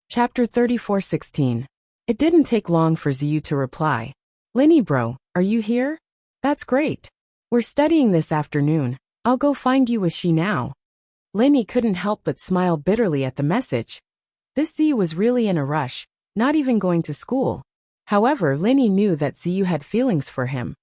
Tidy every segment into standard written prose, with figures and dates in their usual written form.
Chapter 34:16. It didn't take long for Ziyu to reply. Linny bro, are you here? That's great. We're studying this afternoon. I'll go find you with she now. Linny couldn't help but smile bitterly at the message. This Ziyu was really in a rush, not even going to school. However, Linny knew that Ziyu had feelings for him.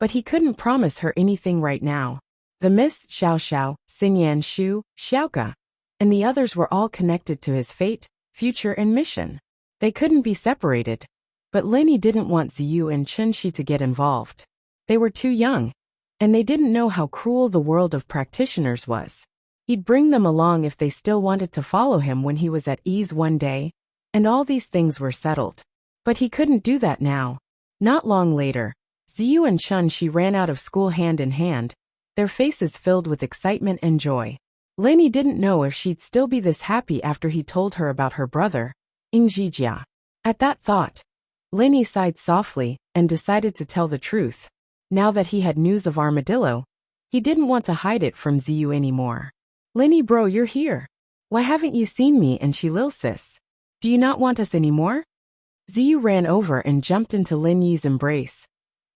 But he couldn't promise her anything right now. The Miss Xiao Xiao, Xinyan Shu, Xiaoka, and the others were all connected to his fate, future and mission. They couldn't be separated. But Linny didn't want Ziyu and Chunxi to get involved. They were too young, and they didn't know how cruel the world of practitioners was. He'd bring them along if they still wanted to follow him when he was at ease one day, and all these things were settled. But he couldn't do that now. Not long later, Ziyu and Chunxi ran out of school hand in hand, their faces filled with excitement and joy. Linny didn't know if she'd still be this happy after he told her about her brother, Yingjijia. At that thought, Linny sighed softly and decided to tell the truth. Now that he had news of Armadillo, he didn't want to hide it from Ziyu anymore. Linny bro, you're here. Why haven't you seen me and she lil sis? Do you not want us anymore? Ziyu ran over and jumped into Linny's embrace,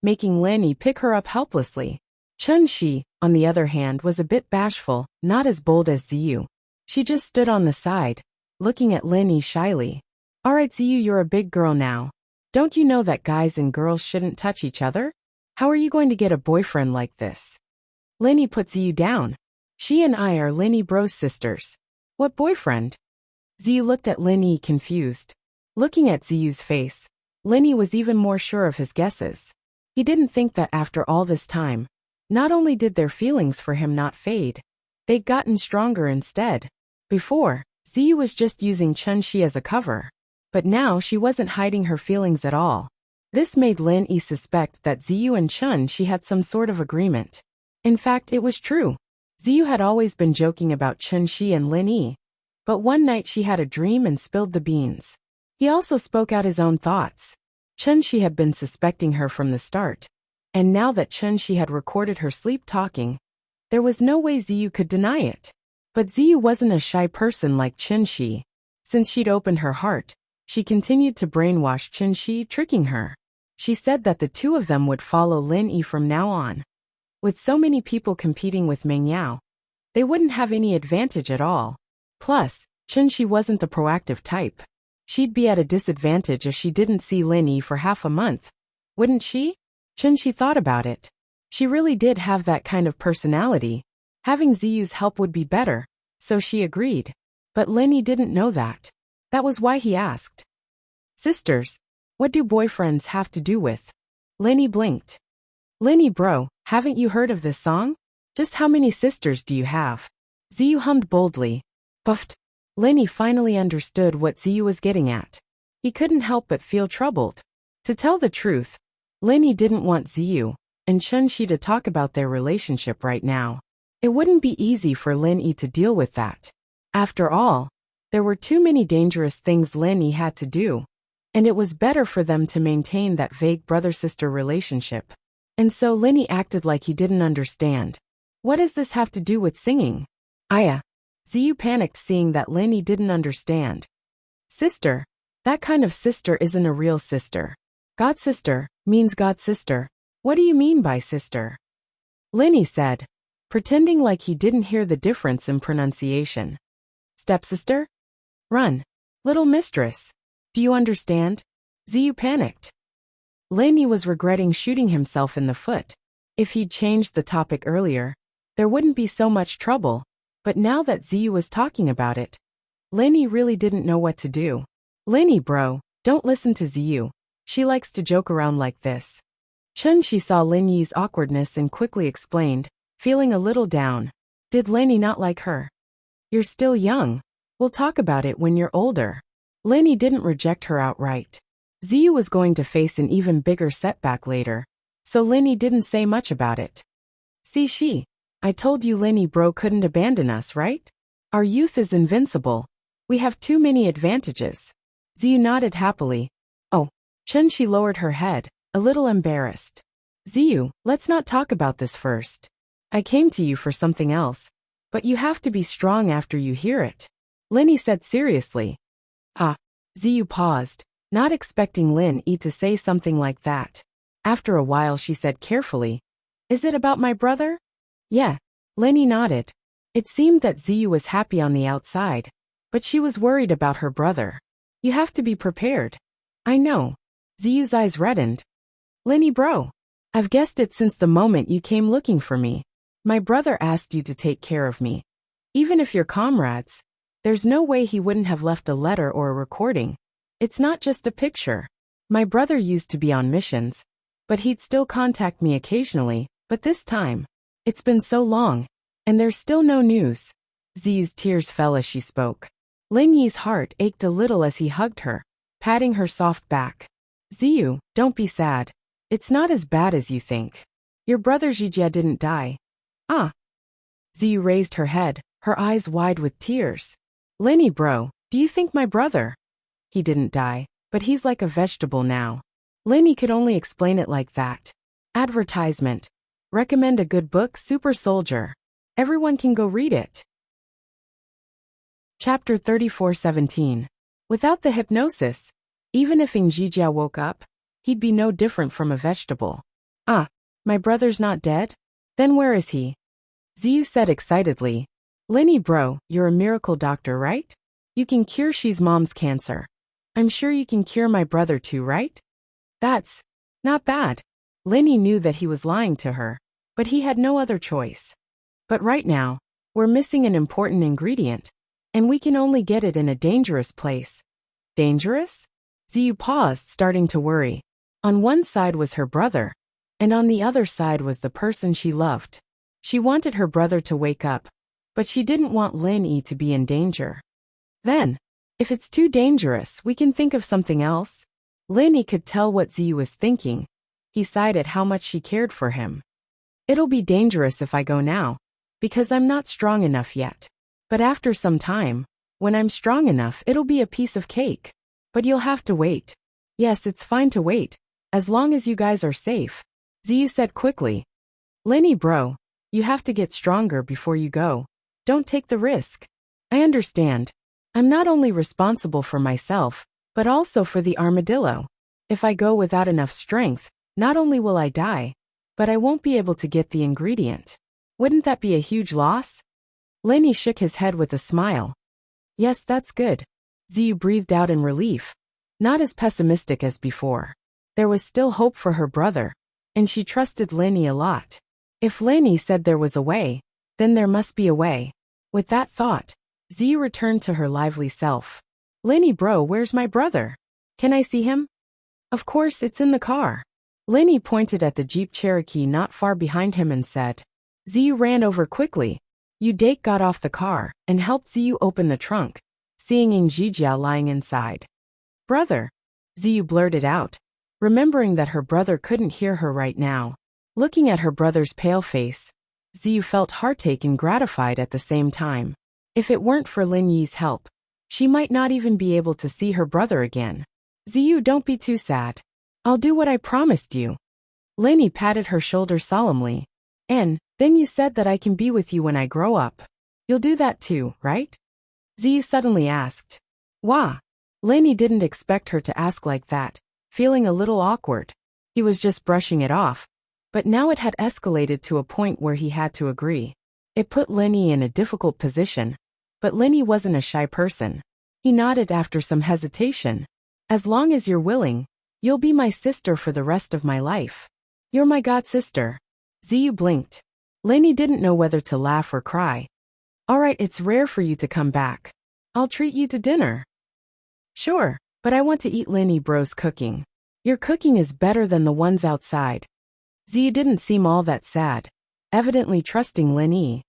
making Linny pick her up helplessly. Chunxi, on the other hand, was a bit bashful, not as bold as Ziyu. She just stood on the side, looking at Linny shyly. Alright Ziyu, you're a big girl now. Don't you know that guys and girls shouldn't touch each other? How are you going to get a boyfriend like this? Linny put Ziyu down. She and I are Linny bro's sisters. What boyfriend? Ziyu looked at Linny confused. Looking at Ziyu's face, Linny was even more sure of his guesses. He didn't think that after all this time, not only did their feelings for him not fade, they'd gotten stronger instead. Before, Ziyu was just using Chunxi as a cover. But now she wasn't hiding her feelings at all. This made Linny suspect that Ziyu and Chunxi had some sort of agreement. In fact, it was true. Ziyu had always been joking about Chunxi and Linny. But one night she had a dream and spilled the beans. He also spoke out his own thoughts. Chunxi had been suspecting her from the start. And now that Chunxi had recorded her sleep talking, there was no way Ziyu could deny it. But Ziyu wasn't a shy person like Chunxi. Since she'd opened her heart, she continued to brainwash Chunxi, tricking her. She said that the two of them would follow Linny from now on. With so many people competing with Meng Yao, they wouldn't have any advantage at all. Plus, Chunxi wasn't the proactive type. She'd be at a disadvantage if she didn't see Linny for half a month. Wouldn't she? Chunxi thought about it. She really did have that kind of personality. Having Ziyu's help would be better, so she agreed. But Linny didn't know that. That was why he asked. Sisters, what do boyfriends have to do with? Linny blinked. Linny bro, haven't you heard of this song? Just how many sisters do you have? Ziyu hummed boldly. Buffed. Linny finally understood what Ziyu was getting at. He couldn't help but feel troubled. To tell the truth, Linny didn't want Ziyu and Chunxi to talk about their relationship right now. It wouldn't be easy for Linny to deal with that. After all, there were too many dangerous things Linny had to do, and it was better for them to maintain that vague brother-sister relationship. And so Linny acted like he didn't understand. What does this have to do with singing? Aya. Ziyu panicked seeing that Linny didn't understand. Sister. That kind of sister isn't a real sister. God sister means God sister. What do you mean by sister? Linny said, pretending like he didn't hear the difference in pronunciation. Stepsister? Run. Little mistress. Do you understand? Ziyu panicked. Linny was regretting shooting himself in the foot. If he'd changed the topic earlier, there wouldn't be so much trouble. But now that Ziyu was talking about it, Linny really didn't know what to do. Linny bro, don't listen to Ziyu. She likes to joke around like this. Chunxi saw Linny's awkwardness and quickly explained, feeling a little down. Did Linny not like her? You're still young. We'll talk about it when you're older. Linny didn't reject her outright. Ziyu was going to face an even bigger setback later, so Linny didn't say much about it. See, I told you Linny bro couldn't abandon us, right? Our youth is invincible. We have too many advantages. Ziyu nodded happily. Oh. Chunxi lowered her head, a little embarrassed. Ziyu, let's not talk about this first. I came to you for something else, but you have to be strong after you hear it. Linny said seriously. Ah. Ziyu paused, not expecting Lin Yi to say something like that. After a while she said carefully, "Is it about my brother?" "Yeah." Lin Yi nodded. It seemed that Ziyu was happy on the outside, but she was worried about her brother. "You have to be prepared." "I know." Ziyu's eyes reddened. "Lin Yi bro, I've guessed it since the moment you came looking for me. My brother asked you to take care of me. Even if you're comrades, there's no way he wouldn't have left a letter or a recording. It's not just a picture. My brother used to be on missions, but he'd still contact me occasionally, but this time, it's been so long, and there's still no news." Ziyu's tears fell as she spoke. Lin Yi's heart ached a little as he hugged her, patting her soft back. "Ziyu, don't be sad. It's not as bad as you think. Your brother Zijia didn't die." "Ah." Ziyu raised her head, her eyes wide with tears. "Lin Yi bro, do you think my brother? He didn't die, but he's like a vegetable now." Lin Yi could only explain it like that. Advertisement. Recommend a good book, Super Soldier. Everyone can go read it. Chapter 34:17. Without the hypnosis, even if Zijia woke up, he'd be no different from a vegetable. "Ah, my brother's not dead? Then where is he?" Ziyu said excitedly. "Lin Yi bro, you're a miracle doctor, right? You can cure Shi's mom's cancer. I'm sure you can cure my brother too, right? That's not bad." Lin Yi knew that he was lying to her, but he had no other choice. "But right now, we're missing an important ingredient, and we can only get it in a dangerous place." "Dangerous?" Ziyu paused, starting to worry. On one side was her brother, and on the other side was the person she loved. She wanted her brother to wake up, but she didn't want Lin Yi to be in danger. "Then, if it's too dangerous, we can think of something else." Lin Yi could tell what Ziyu was thinking. He sighed at how much she cared for him. "It'll be dangerous if I go now, because I'm not strong enough yet. But after some time, when I'm strong enough, it'll be a piece of cake. But you'll have to wait." "Yes, it's fine to wait, as long as you guys are safe," Ziyu said quickly. "Lin Yi bro, you have to get stronger before you go. Don't take the risk." "I understand. I'm not only responsible for myself, but also for the armadillo. If I go without enough strength, not only will I die, but I won't be able to get the ingredient. Wouldn't that be a huge loss?" Lin Yi shook his head with a smile. "Yes, that's good." Ziyu breathed out in relief, not as pessimistic as before. There was still hope for her brother, and she trusted Lin Yi a lot. If Lin Yi said there was a way, then there must be a way. With that thought, Ziyu returned to her lively self. "Lin Yi bro, where's my brother? Can I see him?" "Of course, it's in the car." Lin Yi pointed at the Jeep Cherokee not far behind him and said. Ziyu ran over quickly. Dake got off the car and helped Ziyu open the trunk, seeing Zijia lying inside. "Brother," Ziyu blurted out, remembering that her brother couldn't hear her right now. Looking at her brother's pale face, Ziyu felt heartache and gratified at the same time. If it weren't for Lin Yi's help, she might not even be able to see her brother again. "Ziyu, don't be too sad. I'll do what I promised you." Lin Yi patted her shoulder solemnly. "And then you said that I can be with you when I grow up. You'll do that too, right?" Ziyu suddenly asked. "Wah?" Lin Yi didn't expect her to ask like that, feeling a little awkward. He was just brushing it off, but now it had escalated to a point where he had to agree. It put Lin Yi in a difficult position, but Lin Yi wasn't a shy person. He nodded after some hesitation. "As long as you're willing, you'll be my sister for the rest of my life." "You're my god-sister." Ziyu blinked. Lin Yi didn't know whether to laugh or cry. "All right, it's rare for you to come back. I'll treat you to dinner." "Sure, but I want to eat Lin Yi bro's cooking. Your cooking is better than the ones outside." Ziyu didn't seem all that sad, evidently trusting Lin Yi.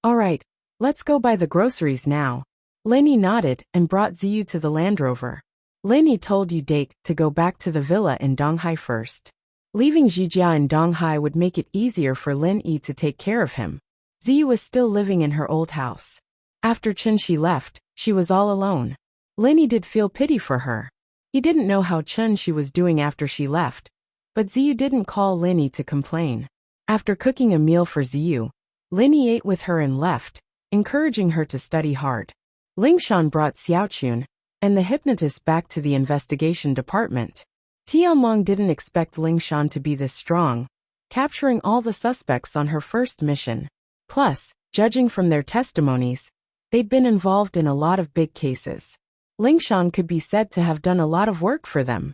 "All right, let's go buy the groceries now." Lin Yi nodded and brought Ziyu to the Land Rover. Lin Yi told Dake to go back to the villa in Donghai first. Leaving Zijia in Donghai would make it easier for Lin Yi to take care of him. Ziyu was still living in her old house. After Chunxi left, she was all alone. Lin Yi did feel pity for her. He didn't know how Chunxi was doing after she left, but Ziyu didn't call Lin Yi to complain. After cooking a meal for Ziyu, Lin Yi ate with her and left, encouraging her to study hard. Lingshan brought Xiaochun, and the hypnotist back to the investigation department. Tianlong didn't expect Ling Shan to be this strong, capturing all the suspects on her first mission. Plus, judging from their testimonies, they'd been involved in a lot of big cases. Ling Shan could be said to have done a lot of work for them.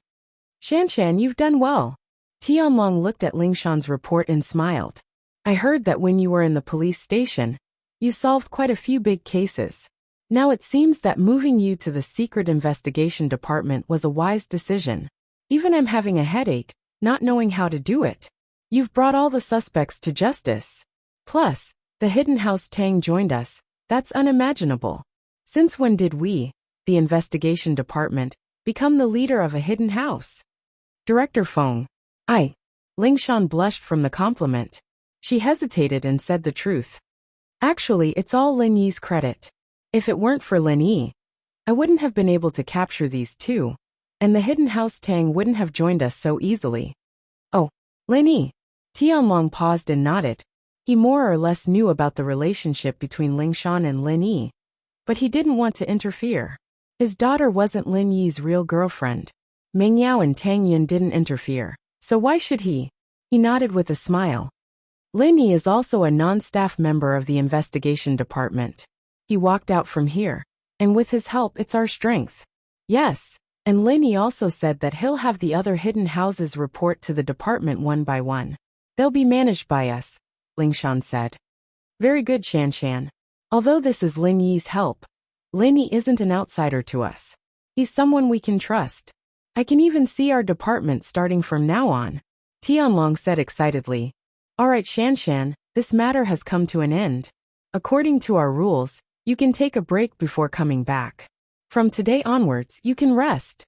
Shanshan, you've done well. Tianlong looked at Ling Shan's report and smiled. I heard that when you were in the police station, you solved quite a few big cases. Now it seems that moving you to the secret investigation department was a wise decision. Even I'm having a headache, not knowing how to do it. You've brought all the suspects to justice. Plus, the hidden house Tang joined us. That's unimaginable. Since when did we, the investigation department, become the leader of a hidden house? Director Feng. Ling Shan blushed from the compliment. She hesitated and said the truth. Actually, it's all Lin Yi's credit. If it weren't for Lin Yi, I wouldn't have been able to capture these two, and the hidden house Tang wouldn't have joined us so easily. Oh, Lin Yi. Tianlong paused and nodded. He more or less knew about the relationship between Ling Shan and Lin Yi, but he didn't want to interfere. His daughter wasn't Lin Yi's real girlfriend. Meng Yao and Tang Yun didn't interfere, so why should he? He nodded with a smile. Lin Yi is also a non-staff member of the investigation department. He walked out from here, and with his help it's our strength. Yes, and Lin Yi also said that he'll have the other hidden houses report to the department one by one. They'll be managed by us, Ling Shan said. Very good, Shanshan. Although this is Lin Yi's help, Lin Yi isn't an outsider to us. He's someone we can trust. I can even see our department starting from now on, Tianlong said excitedly. All right, Shanshan, this matter has come to an end. According to our rules, you can take a break before coming back. From today onwards, you can rest.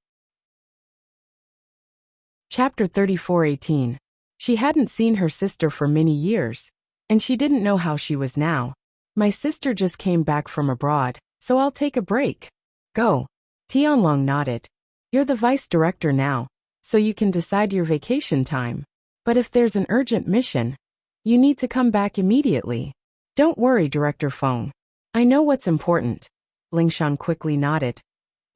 Chapter 34:18. She hadn't seen her sister for many years, and she didn't know how she was now. My sister just came back from abroad, so I'll take a break. Go. Tianlong nodded. You're the vice director now, so you can decide your vacation time. But if there's an urgent mission, you need to come back immediately. Don't worry, Director Feng. I know what's important. Ling Shan quickly nodded.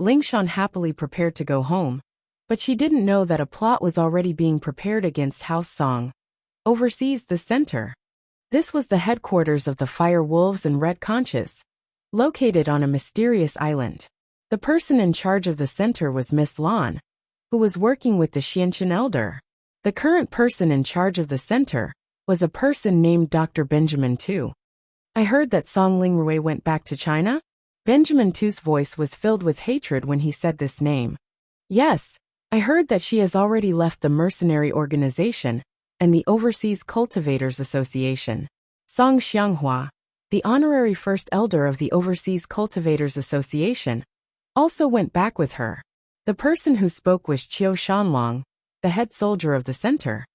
Ling Shan happily prepared to go home, but she didn't know that a plot was already being prepared against House Song. Overseas the center. This was the headquarters of the Fire Wolves and Red Conches, located on a mysterious island. The person in charge of the center was Miss Lan, who was working with the Xianchen Elder. The current person in charge of the center was a person named Dr. Benjamin Tu. I heard that Song Lingrui went back to China? Benjamin Tu's voice was filled with hatred when he said this name. Yes, I heard that she has already left the mercenary organization and the Overseas Cultivators Association. Song Xianghua, the honorary first elder of the Overseas Cultivators Association, also went back with her. The person who spoke was Qiu Shanlong, the head soldier of the center.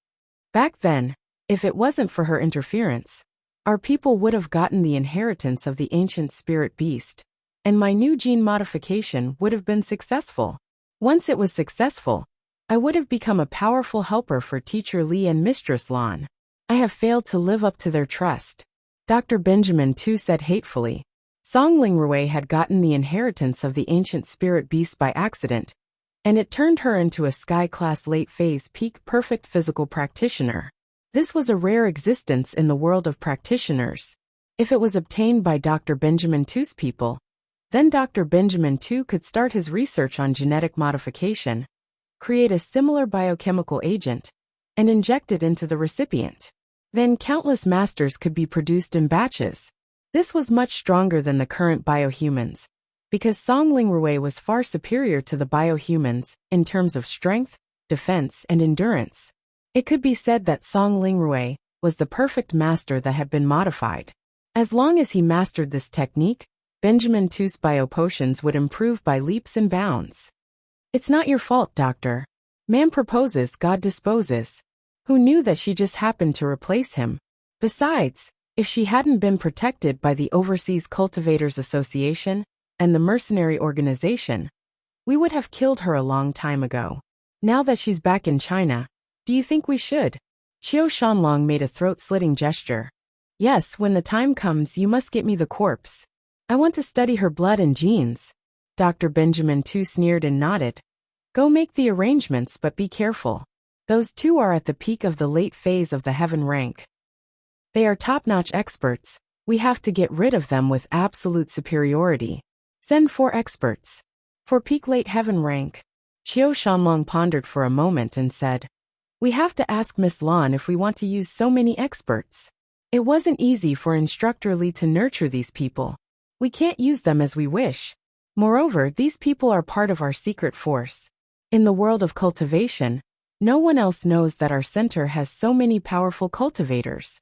Back then, if it wasn't for her interference, our people would have gotten the inheritance of the ancient spirit beast, and my new gene modification would have been successful. Once it was successful, I would have become a powerful helper for Teacher Li and Mistress Lan. I have failed to live up to their trust. Dr. Benjamin Tu said hatefully. Song Lingrui had gotten the inheritance of the ancient spirit beast by accident, and it turned her into a sky-class late-phase peak perfect physical practitioner. This was a rare existence in the world of practitioners. If it was obtained by Dr. Benjamin Tu's people, then Dr. Benjamin Tu could start his research on genetic modification, create a similar biochemical agent, and inject it into the recipient. Then countless masters could be produced in batches. This was much stronger than the current biohumans, because Song Lingrui was far superior to the biohumans in terms of strength, defense, and endurance. It could be said that Song Lingrui was the perfect master that had been modified. As long as he mastered this technique, Benjamin Tu's biopotions would improve by leaps and bounds. It's not your fault, Doctor. Man proposes, God disposes. Who knew that she just happened to replace him? Besides, if she hadn't been protected by the Overseas Cultivators Association and the mercenary organization, we would have killed her a long time ago. Now that she's back in China, do you think we should? Qiu Shanlong made a throat-slitting gesture. Yes, when the time comes you must get me the corpse. I want to study her blood and genes. Dr. Benjamin too sneered and nodded. Go make the arrangements, but be careful. Those two are at the peak of the late phase of the heaven rank. They are top-notch experts. We have to get rid of them with absolute superiority. Send 4 experts. For peak late heaven rank. Qiu Shanlong pondered for a moment and said, We have to ask Miss Lan if we want to use so many experts. It wasn't easy for Instructor Li to nurture these people. We can't use them as we wish. Moreover, these people are part of our secret force. In the world of cultivation, no one else knows that our center has so many powerful cultivators.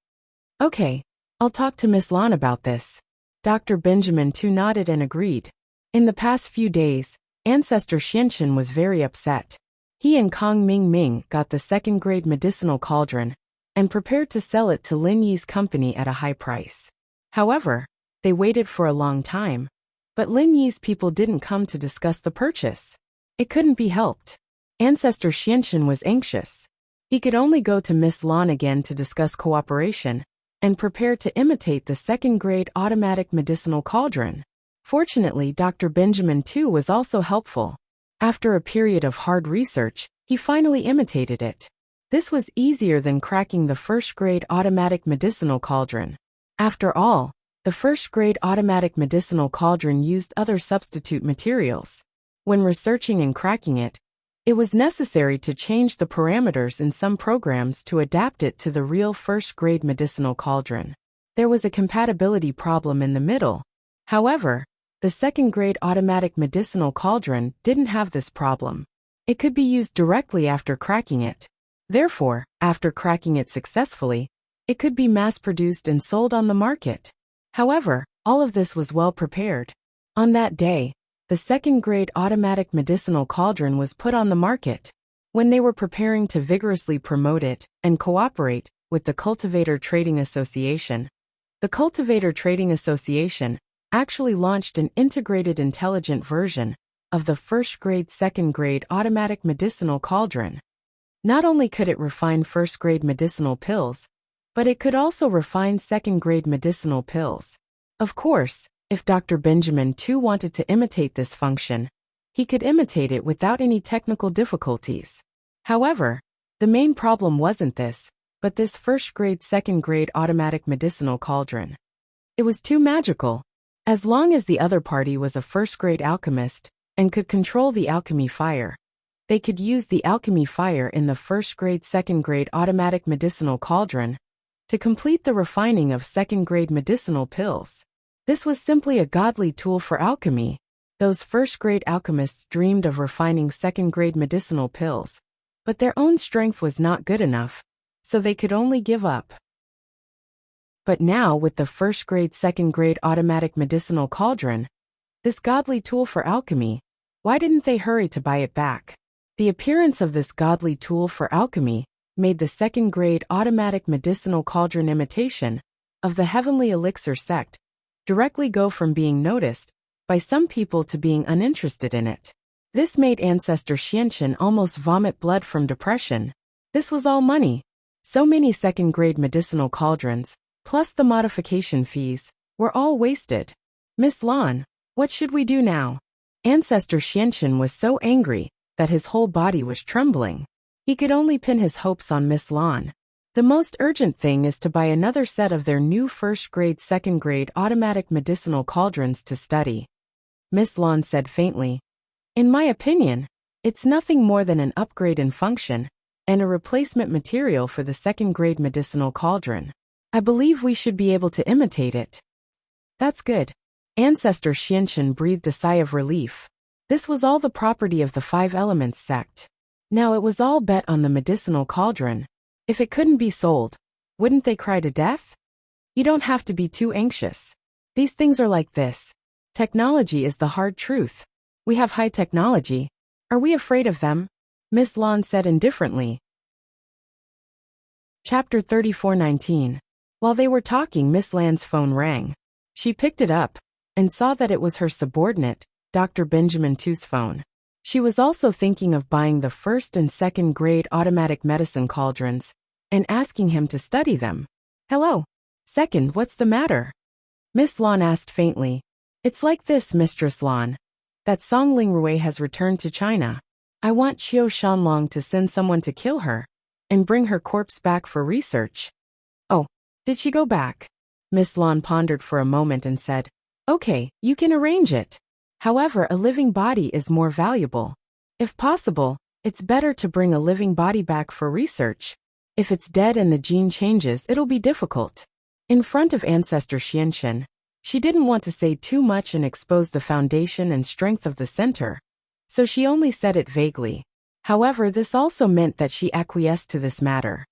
Okay, I'll talk to Miss Lan about this. Dr. Benjamin too nodded and agreed. In the past few days, Ancestor Xianchen was very upset. He and Kong Ming got the second-grade medicinal cauldron and prepared to sell it to Lin Yi's company at a high price. However, they waited for a long time, but Lin Yi's people didn't come to discuss the purchase. It couldn't be helped. Ancestor Xianchen was anxious. He could only go to Miss Lan again to discuss cooperation and prepare to imitate the second-grade automatic medicinal cauldron. Fortunately, Dr. Benjamin too was also helpful. After a period of hard research, he finally imitated it. This was easier than cracking the first-grade automatic medicinal cauldron. After all, the first-grade automatic medicinal cauldron used other substitute materials. When researching and cracking it, it was necessary to change the parameters in some programs to adapt it to the real first-grade medicinal cauldron. There was a compatibility problem in the middle. However, the second-grade automatic medicinal cauldron didn't have this problem. It could be used directly after cracking it. Therefore, after cracking it successfully, it could be mass-produced and sold on the market. However, all of this was well prepared. On that day, the second-grade automatic medicinal cauldron was put on the market. When they were preparing to vigorously promote it and cooperate with the Cultivator Trading Association, the Cultivator Trading Association actually launched an integrated intelligent version of the first-grade second-grade automatic medicinal cauldron. Not only could it refine first-grade medicinal pills, but it could also refine second-grade medicinal pills. Of course, if Dr. Benjamin too wanted to imitate this function, he could imitate it without any technical difficulties. However, the main problem wasn't this, but this first-grade second-grade automatic medicinal cauldron. It was too magical. As long as the other party was a first-grade alchemist and could control the alchemy fire, they could use the alchemy fire in the first-grade second-grade automatic medicinal cauldron to complete the refining of second-grade medicinal pills. This was simply a godly tool for alchemy. Those first-grade alchemists dreamed of refining second-grade medicinal pills, but their own strength was not good enough, so they could only give up. But now with the first-grade second-grade automatic medicinal cauldron, this godly tool for alchemy, why didn't they hurry to buy it back? The appearance of this godly tool for alchemy made the second-grade automatic medicinal cauldron imitation of the heavenly elixir sect directly go from being noticed by some people to being uninterested in it. This made Ancestor Xianchen almost vomit blood from depression. This was all money. So many second-grade medicinal cauldrons, plus the modification fees, were all wasted. Miss Lan, what should we do now? Ancestor Xianchen was so angry that his whole body was trembling. He could only pin his hopes on Miss Lan. The most urgent thing is to buy another set of their new first-grade second-grade automatic medicinal cauldrons to study. Miss Lan said faintly. In my opinion, it's nothing more than an upgrade in function and a replacement material for the second-grade medicinal cauldron. I believe we should be able to imitate it. That's good. Ancestor Xianchen breathed a sigh of relief. This was all the property of the Five Elements sect. Now it was all bet on the medicinal cauldron. If it couldn't be sold, wouldn't they cry to death? You don't have to be too anxious. These things are like this. Technology is the hard truth. We have high technology. Are we afraid of them? Miss Lan said indifferently. Chapter 34:19. While they were talking, Miss Lan's phone rang. She picked it up and saw that it was her subordinate, Dr. Benjamin too's phone. She was also thinking of buying the first and second grade automatic medicine cauldrons and asking him to study them. Hello. Second, what's the matter? Miss Lan asked faintly. It's like this, Mistress Lan. that Song Lingrui has returned to China. I want Qiu Shanlong to send someone to kill her and bring her corpse back for research. Oh, did she go back? Miss Lan pondered for a moment and said, okay, you can arrange it. However, a living body is more valuable. If possible, it's better to bring a living body back for research. If it's dead and the gene changes, it'll be difficult. In front of ancestor Xianxian, she didn't want to say too much and expose the foundation and strength of the center, so she only said it vaguely. However, this also meant that she acquiesced to this matter.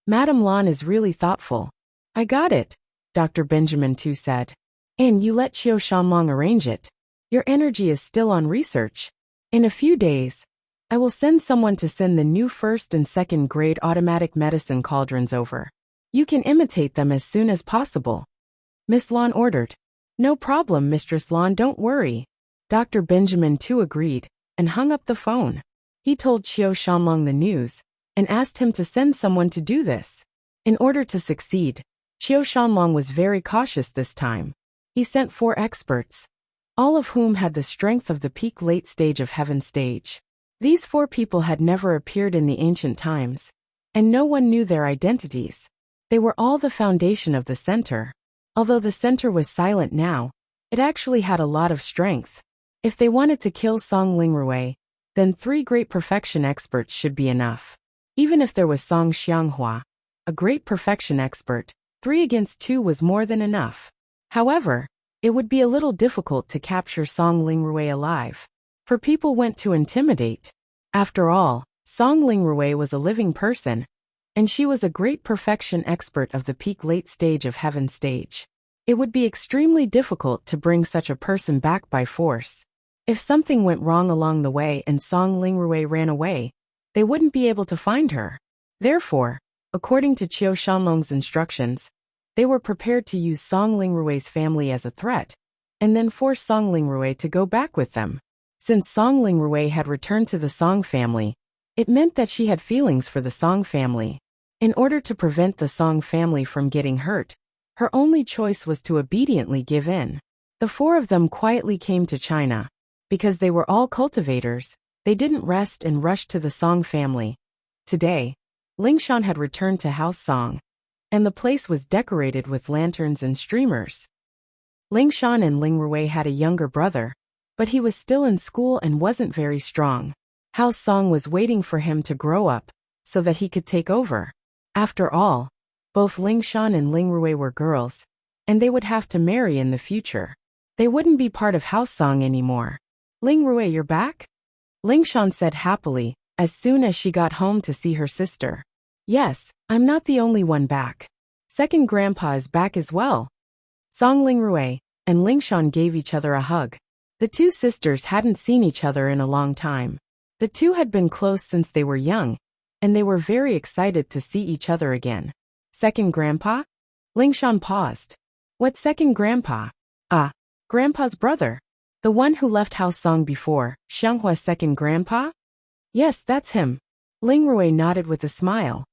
Madame Lan is really thoughtful. I got it, Dr. Benjamin Tu said. And you let Qiu Shanlong arrange it. Your energy is still on research. In a few days, I will send someone to send the new first and second grade automatic medicine cauldrons over. You can imitate them as soon as possible. Miss Lan ordered. No problem, Mistress Lan, don't worry. Dr. Benjamin Tu agreed and hung up the phone. He told Qiu Shanlong the news and asked him to send someone to do this. In order to succeed, Qiu Shanlong was very cautious this time. He sent 4 experts, all of whom had the strength of the peak late stage of heaven stage. These 4 people had never appeared in the ancient times, and no one knew their identities. They were all the foundation of the center. Although the center was silent now, it actually had a lot of strength. If they wanted to kill Song Lingrui, then 3 great perfection experts should be enough. Even if there was Song Xianghua, a great perfection expert, 3 against 2 was more than enough. However, it would be a little difficult to capture Song Lingrui alive, for people went to intimidate. After all, Song Lingrui was a living person, and she was a great perfection expert of the peak late stage of heaven stage. It would be extremely difficult to bring such a person back by force. If something went wrong along the way and Song Lingrui ran away, they wouldn't be able to find her. Therefore, according to Qiu Shanlong's instructions, they were prepared to use Song Lingrui's family as a threat, and then force Song Lingrui to go back with them. Since Song Lingrui had returned to the Song family, it meant that she had feelings for the Song family. In order to prevent the Song family from getting hurt, her only choice was to obediently give in. The 4 of them quietly came to China. Because they were all cultivators, they didn't rest and rushed to the Song family. Today, Lingshan had returned to House Song, and the place was decorated with lanterns and streamers. Lingshan and Lingrui had a younger brother, but he was still in school and wasn't very strong. House Song was waiting for him to grow up, so that he could take over. After all, both Lingshan and Lingrui were girls, and they would have to marry in the future. They wouldn't be part of House Song anymore. Lingrui, you're back? Lingshan said happily, as soon as she got home to see her sister. Yes, I'm not the only one back. Second grandpa is back as well. Song Lingrui and Lingshan gave each other a hug. The 2 sisters hadn't seen each other in a long time. The 2 had been close since they were young, and they were very excited to see each other again. Second grandpa? Lingshan paused. What second grandpa? Ah, grandpa's brother. The one who left House Song before, Xianghua's second grandpa? Yes, that's him. Lingrui nodded with a smile.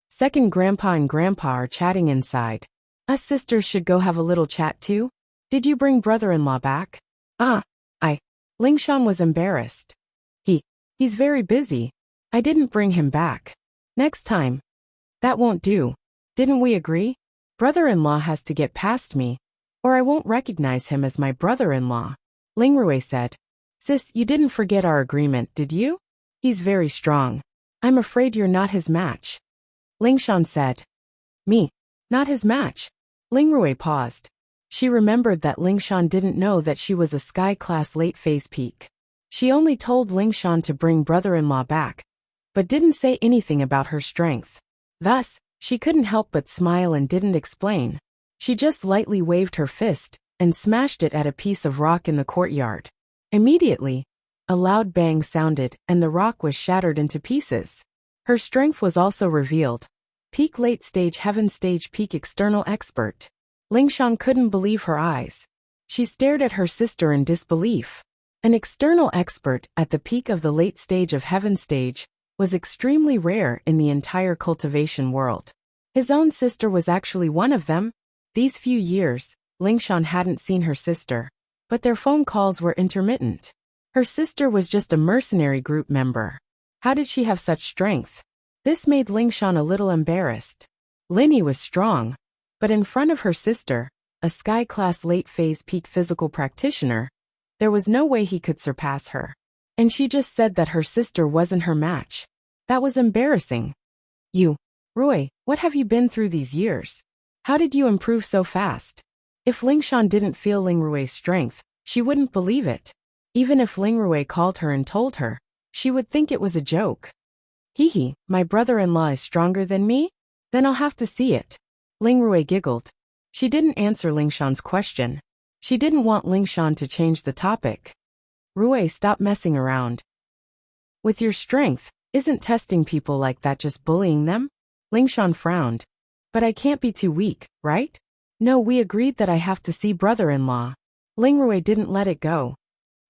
Second grandpa and grandpa are chatting inside. Us sisters should go have a little chat too. Did you bring brother-in-law back? Lingshan was embarrassed. He's very busy. I didn't bring him back. Next time. That won't do. Didn't we agree? Brother-in-law has to get past me, or I won't recognize him as my brother-in-law. Lingrui said. Sis, you didn't forget our agreement, did you? He's very strong. I'm afraid you're not his match. Lingshan said. Me? Not his match? Lingrui paused. She remembered that Lingshan didn't know that she was a sky-class late-phase peak. She only told Lingshan to bring brother-in-law back, but didn't say anything about her strength. Thus, she couldn't help but smile and didn't explain. She just lightly waved her fist and smashed it at a piece of rock in the courtyard. Immediately, a loud bang sounded and the rock was shattered into pieces. Her strength was also revealed. Peak late stage heaven stage peak external expert. Lingshan couldn't believe her eyes. She stared at her sister in disbelief. An external expert at the peak of the late stage of heaven stage was extremely rare in the entire cultivation world. His own sister was actually one of them. These few years, Lingshan hadn't seen her sister, but their phone calls were intermittent. Her sister was just a mercenary group member. How did she have such strength? This made Lingshan a little embarrassed. Linny was strong, but in front of her sister, a sky-class late-phase peak physical practitioner, there was no way he could surpass her. And she just said that her sister wasn't her match. That was embarrassing. Rui, what have you been through these years? How did you improve so fast? If Lingshan didn't feel Lingrue's strength, she wouldn't believe it. Even if Lingrue called her and told her, she would think it was a joke. Hee, my brother-in-law is stronger than me? Then I'll have to see it. Lingrue giggled. She didn't answer Lingshan's question. She didn't want Lingshan to change the topic. Rui, stop messing around. With your strength, isn't testing people like that just bullying them? Lingshan frowned. But I can't be too weak, right? No, we agreed that I have to see brother-in-law. Lingrue didn't let it go.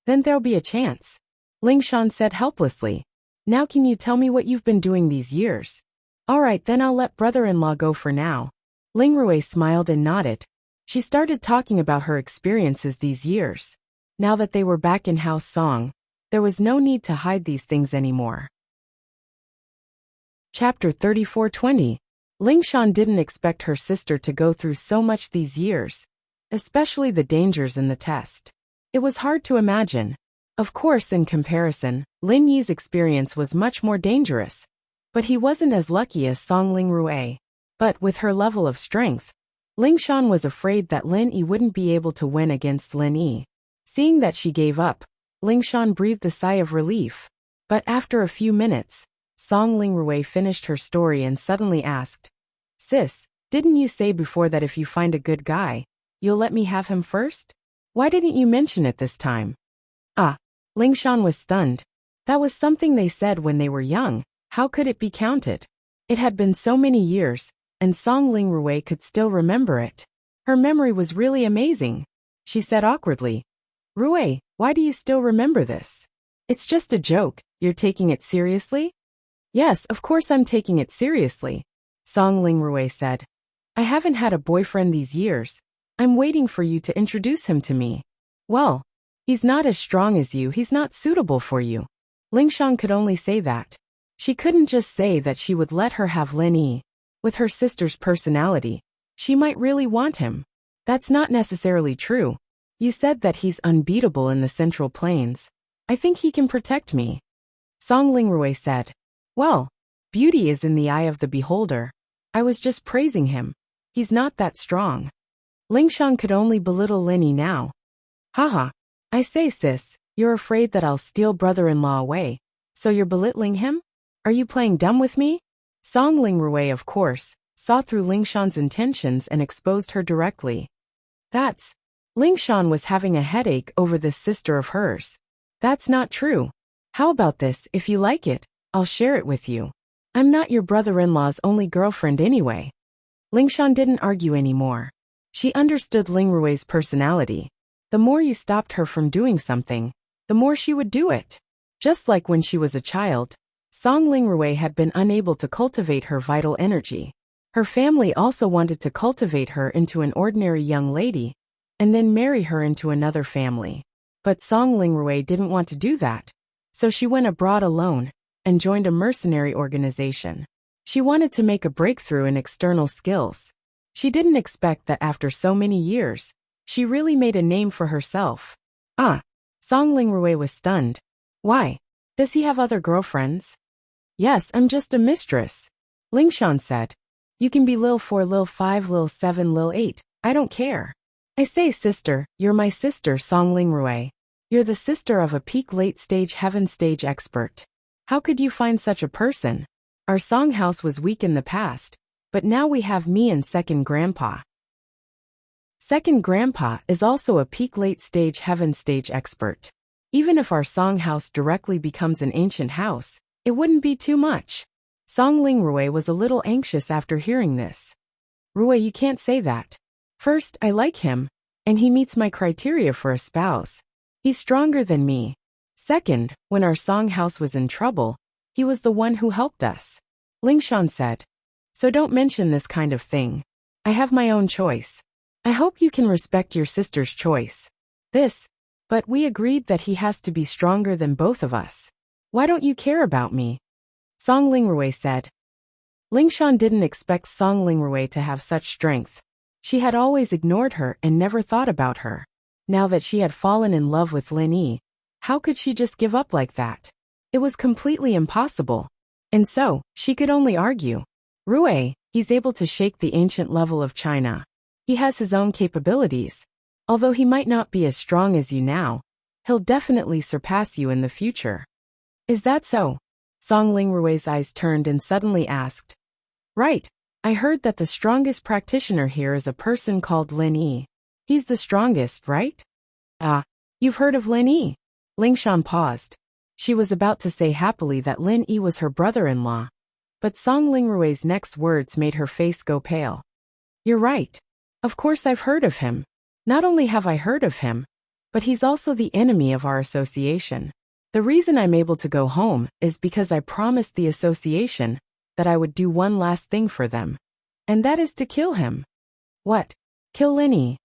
Then there'll be a chance. Lingshan said helplessly. Now can you tell me what you've been doing these years? All right, then I'll let brother-in-law go for now. Lingrue smiled and nodded. She started talking about her experiences these years. Now that they were back in House Song, there was no need to hide these things anymore. Chapter 34:20. Lingshan didn't expect her sister to go through so much these years, especially the dangers in the test. It was hard to imagine. Of course, in comparison, Lin Yi's experience was much more dangerous, but he wasn't as lucky as Song Lingrue. But with her level of strength, Lingshan was afraid that Lin Yi wouldn't be able to win against Lin Yi. Seeing that she gave up, Lingshan breathed a sigh of relief. But after a few minutes, Song Lingrue finished her story and suddenly asked, Sis, didn't you say before that if you find a good guy, you'll let me have him first? Why didn't you mention it this time? Lingshan was stunned. That was something they said when they were young. How could it be counted? It had been so many years, and Song Lingrue could still remember it. Her memory was really amazing. She said awkwardly, Rui, why do you still remember this? It's just a joke. You're taking it seriously? Yes, of course I'm taking it seriously, Song Lingrue said. I haven't had a boyfriend these years. I'm waiting for you to introduce him to me. Well, he's not as strong as you, he's not suitable for you. Lingshan could only say that. She couldn't just say that she would let her have Lin Yi. With her sister's personality, she might really want him. That's not necessarily true. You said that he's unbeatable in the Central Plains. I think he can protect me. Song Lingrue said. Well, beauty is in the eye of the beholder. I was just praising him. He's not that strong. Lingshan could only belittle Lin Yi now. Haha. I say, sis, you're afraid that I'll steal brother-in-law away, so you're belittling him? Are you playing dumb with me? Song Lingrue, of course, saw through Lingshan's intentions and exposed her directly. Lingshan was having a headache over this sister of hers. That's not true. How about this, if you like it, I'll share it with you. I'm not your brother-in-law's only girlfriend anyway. Lingshan didn't argue anymore. She understood Lingrue's personality. The more you stopped her from doing something, the more she would do it. Just like when she was a child, Song Lingrue had been unable to cultivate her vital energy. Her family also wanted to cultivate her into an ordinary young lady, and then marry her into another family. But Song Lingrue didn't want to do that, so she went abroad alone and joined a mercenary organization. She wanted to make a breakthrough in external skills. She didn't expect that after so many years, she really made a name for herself. Song Lingrue was stunned. Why? Does he have other girlfriends? Yes, I'm just a mistress. Lingshan said. You can be Lil 4, Lil 5, Lil 7, Lil 8. I don't care. I say, sister, you're my sister, Song Lingrue. You're the sister of a peak late-stage heaven stage expert. How could you find such a person? Our song house was weak in the past, but now we have me and Second Grandpa. Second Grandpa is also a peak late-stage heaven stage expert. Even if our song house directly becomes an ancient house, it wouldn't be too much. Song Lingrue was a little anxious after hearing this. Rui, you can't say that. First, I like him, and he meets my criteria for a spouse. He's stronger than me. Second, when our song house was in trouble, he was the one who helped us. Lingshan said. So don't mention this kind of thing. I have my own choice. I hope you can respect your sister's choice. This But we agreed that he has to be stronger than both of us. Why don't you care about me? Song Lingrui said. Lingshan didn't expect Song Lingrui to have such strength. She had always ignored her and never thought about her. Now that she had fallen in love with Lin Yi, how could she just give up like that? It was completely impossible. And so, she could only argue. Rui, he's able to shake the ancient level of China. He has his own capabilities. Although he might not be as strong as you now, he'll definitely surpass you in the future. Is that so? Song Lingrui's eyes turned and suddenly asked. Right. I heard that the strongest practitioner here is a person called Lin Yi. He's the strongest, right? Ah, you've heard of Lin Yi? Lingshan paused. She was about to say happily that Lin Yi was her brother-in-law. But Song Lingrui's next words made her face go pale. You're right. Of course I've heard of him. Not only have I heard of him, but he's also the enemy of our association. The reason I'm able to go home is because I promised the association that I would do one last thing for them. And that is to kill him. What? Kill Lin Yi?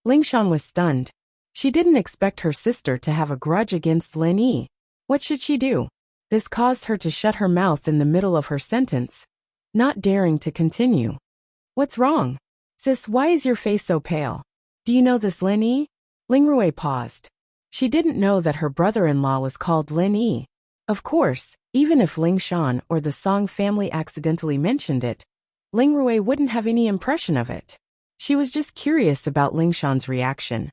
Lingshan was stunned. She didn't expect her sister to have a grudge against Lin Yi. What should she do? This caused her to shut her mouth in the middle of her sentence, not daring to continue. What's wrong? Sis, why is your face so pale? Do you know this Lin Yi? Lingrui paused. She didn't know that her brother-in-law was called Lin Yi. Of course, even if Lingshan or the Song family accidentally mentioned it, Lingrui wouldn't have any impression of it. She was just curious about Lingshan's reaction.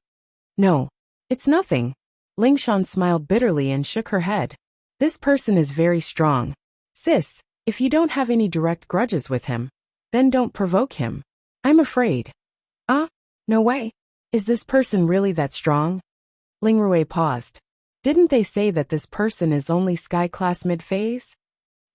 No, it's nothing. Lingshan smiled bitterly and shook her head. This person is very strong. Sis, if you don't have any direct grudges with him, then don't provoke him. I'm afraid. Ah, no way. Is this person really that strong? Lingrui paused. Didn't they say that this person is only sky class mid-phase?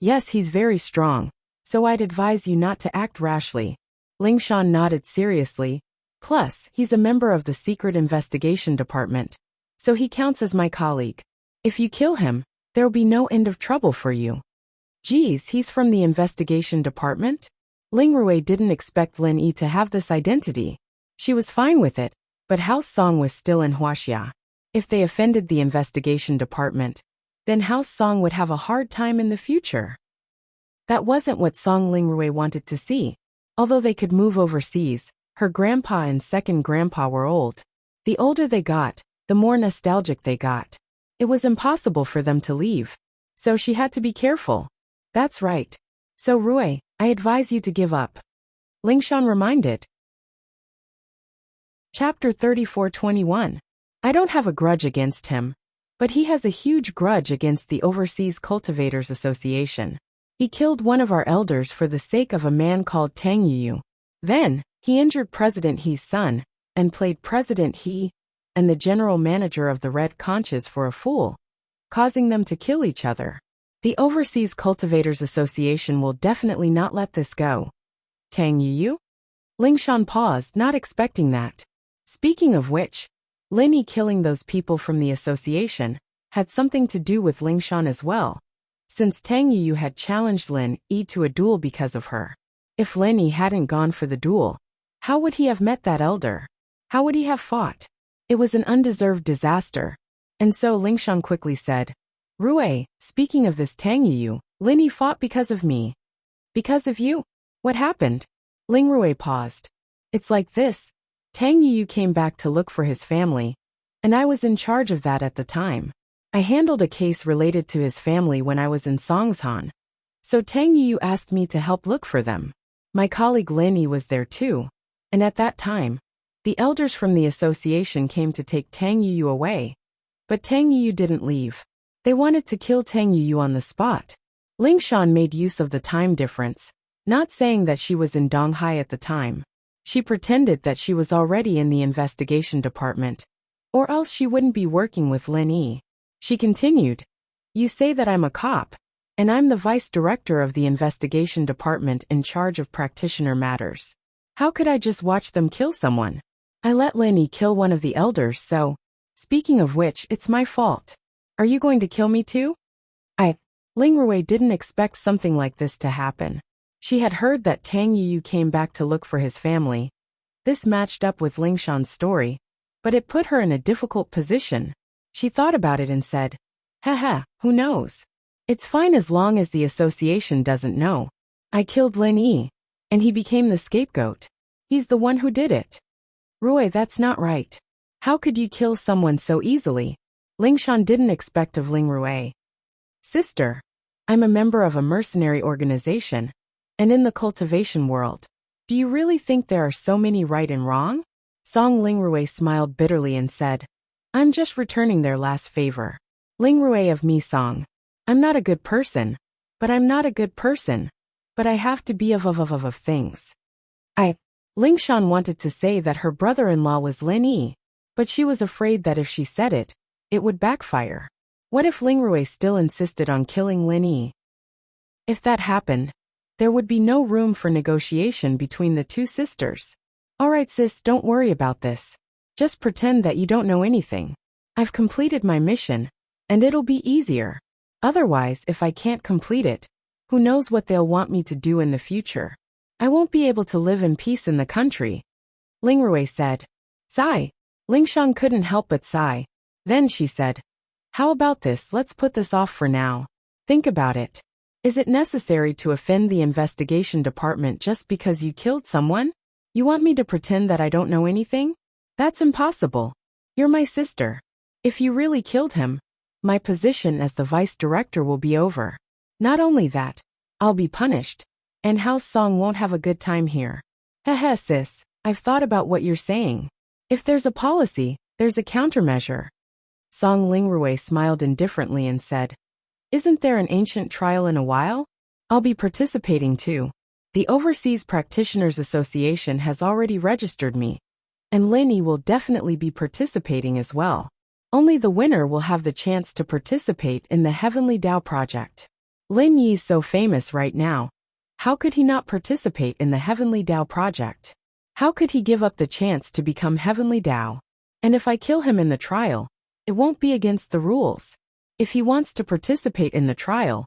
Yes, he's very strong, so I'd advise you not to act rashly. Lingshan nodded seriously. Plus, he's a member of the Secret Investigation Department, so he counts as my colleague. If you kill him, there'll be no end of trouble for you. Geez, he's from the Investigation Department? Lingrui didn't expect Lin Yi to have this identity. She was fine with it, but House Song was still in Huaxia. If they offended the Investigation Department, then House Song would have a hard time in the future. That wasn't what Song Lingrui wanted to see. Although they could move overseas, her grandpa and second grandpa were old. The older they got, the more nostalgic they got. It was impossible for them to leave. So she had to be careful. That's right. So Rui, I advise you to give up. Lingshan reminded. Chapter 34:21. I don't have a grudge against him, but he has a huge grudge against the Overseas Cultivators Association. He killed one of our elders for the sake of a man called Tang Yu. Then, he injured President He's son, and played President He and the general manager of the Red Conches for a fool, causing them to kill each other. The Overseas Cultivators Association will definitely not let this go. Tang Yu? Lingshan paused, not expecting that. Speaking of which, Lin Yi killing those people from the association had something to do with Lingshan as well, since Tang Yu had challenged Lin Yi to a duel because of her. If Lin Yi hadn't gone for the duel, how would he have met that elder? How would he have fought? It was an undeserved disaster. And so Lingshan quickly said, Rui, speaking of this Tang Yu, Lin Yi fought because of me. Because of you? What happened? Lingrui paused. It's like this. Tang Yu came back to look for his family, and I was in charge of that at the time. I handled a case related to his family when I was in Songshan. So Tang Yu asked me to help look for them. My colleague Lin Yi was there too, and at that time, the elders from the association came to take Tang Yu away. But Tang Yu didn't leave. They wanted to kill Tang Yu on the spot. Lingshan made use of the time difference, not saying that she was in Donghai at the time. She pretended that she was already in the investigation department, or else she wouldn't be working with Lin Yi. She continued, You say that I'm a cop, and I'm the vice director of the investigation department in charge of practitioner matters. How could I just watch them kill someone? I let Lin Yi kill one of the elders, so, speaking of which, it's my fault. Are you going to kill me too? Lingrui didn't expect something like this to happen. She had heard that Tang Yu came back to look for his family. This matched up with Lingshan's story, but it put her in a difficult position. She thought about it and said, "Haha, who knows? It's fine as long as the association doesn't know. I killed Lin Yi, and he became the scapegoat. He's the one who did it." "Rui, that's not right. How could you kill someone so easily?" Lingshan didn't expect of Ling Rui. "Sister, I'm a member of a mercenary organization, and in the cultivation world. Do you really think there are so many right and wrong?" Song Ling Rui smiled bitterly and said, "I'm just returning their last favor. Ling Rui of Mi Song. I'm not a good person, but I'm not a good person. But I have to be of things." Lingshan wanted to say that her brother-in-law was Lin Yi, but she was afraid that if she said it, it would backfire. What if Ling Rui still insisted on killing Lin Yi? If that happened, there would be no room for negotiation between the two sisters. "Alright sis, don't worry about this. Just pretend that you don't know anything. I've completed my mission, and it'll be easier. Otherwise, if I can't complete it, who knows what they'll want me to do in the future. I won't be able to live in peace in the country." Ling Rui said. Sigh. Lingshan couldn't help but sigh. Then she said, "How about this? Let's put this off for now. Think about it. Is it necessary to offend the investigation department just because you killed someone? You want me to pretend that I don't know anything? That's impossible. You're my sister. If you really killed him, my position as the vice director will be over. Not only that, I'll be punished, and House Song won't have a good time here." "Heh sis, I've thought about what you're saying. If there's a policy, there's a countermeasure." Song Ling Rui smiled indifferently and said, "Isn't there an ancient trial in a while? I'll be participating too. The Overseas Practitioners Association has already registered me, and Lin Yi will definitely be participating as well. Only the winner will have the chance to participate in the Heavenly Tao project. Lin Yi's so famous right now. How could he not participate in the Heavenly Tao project? How could he give up the chance to become Heavenly Tao? And if I kill him in the trial, it won't be against the rules. If he wants to participate in the trial,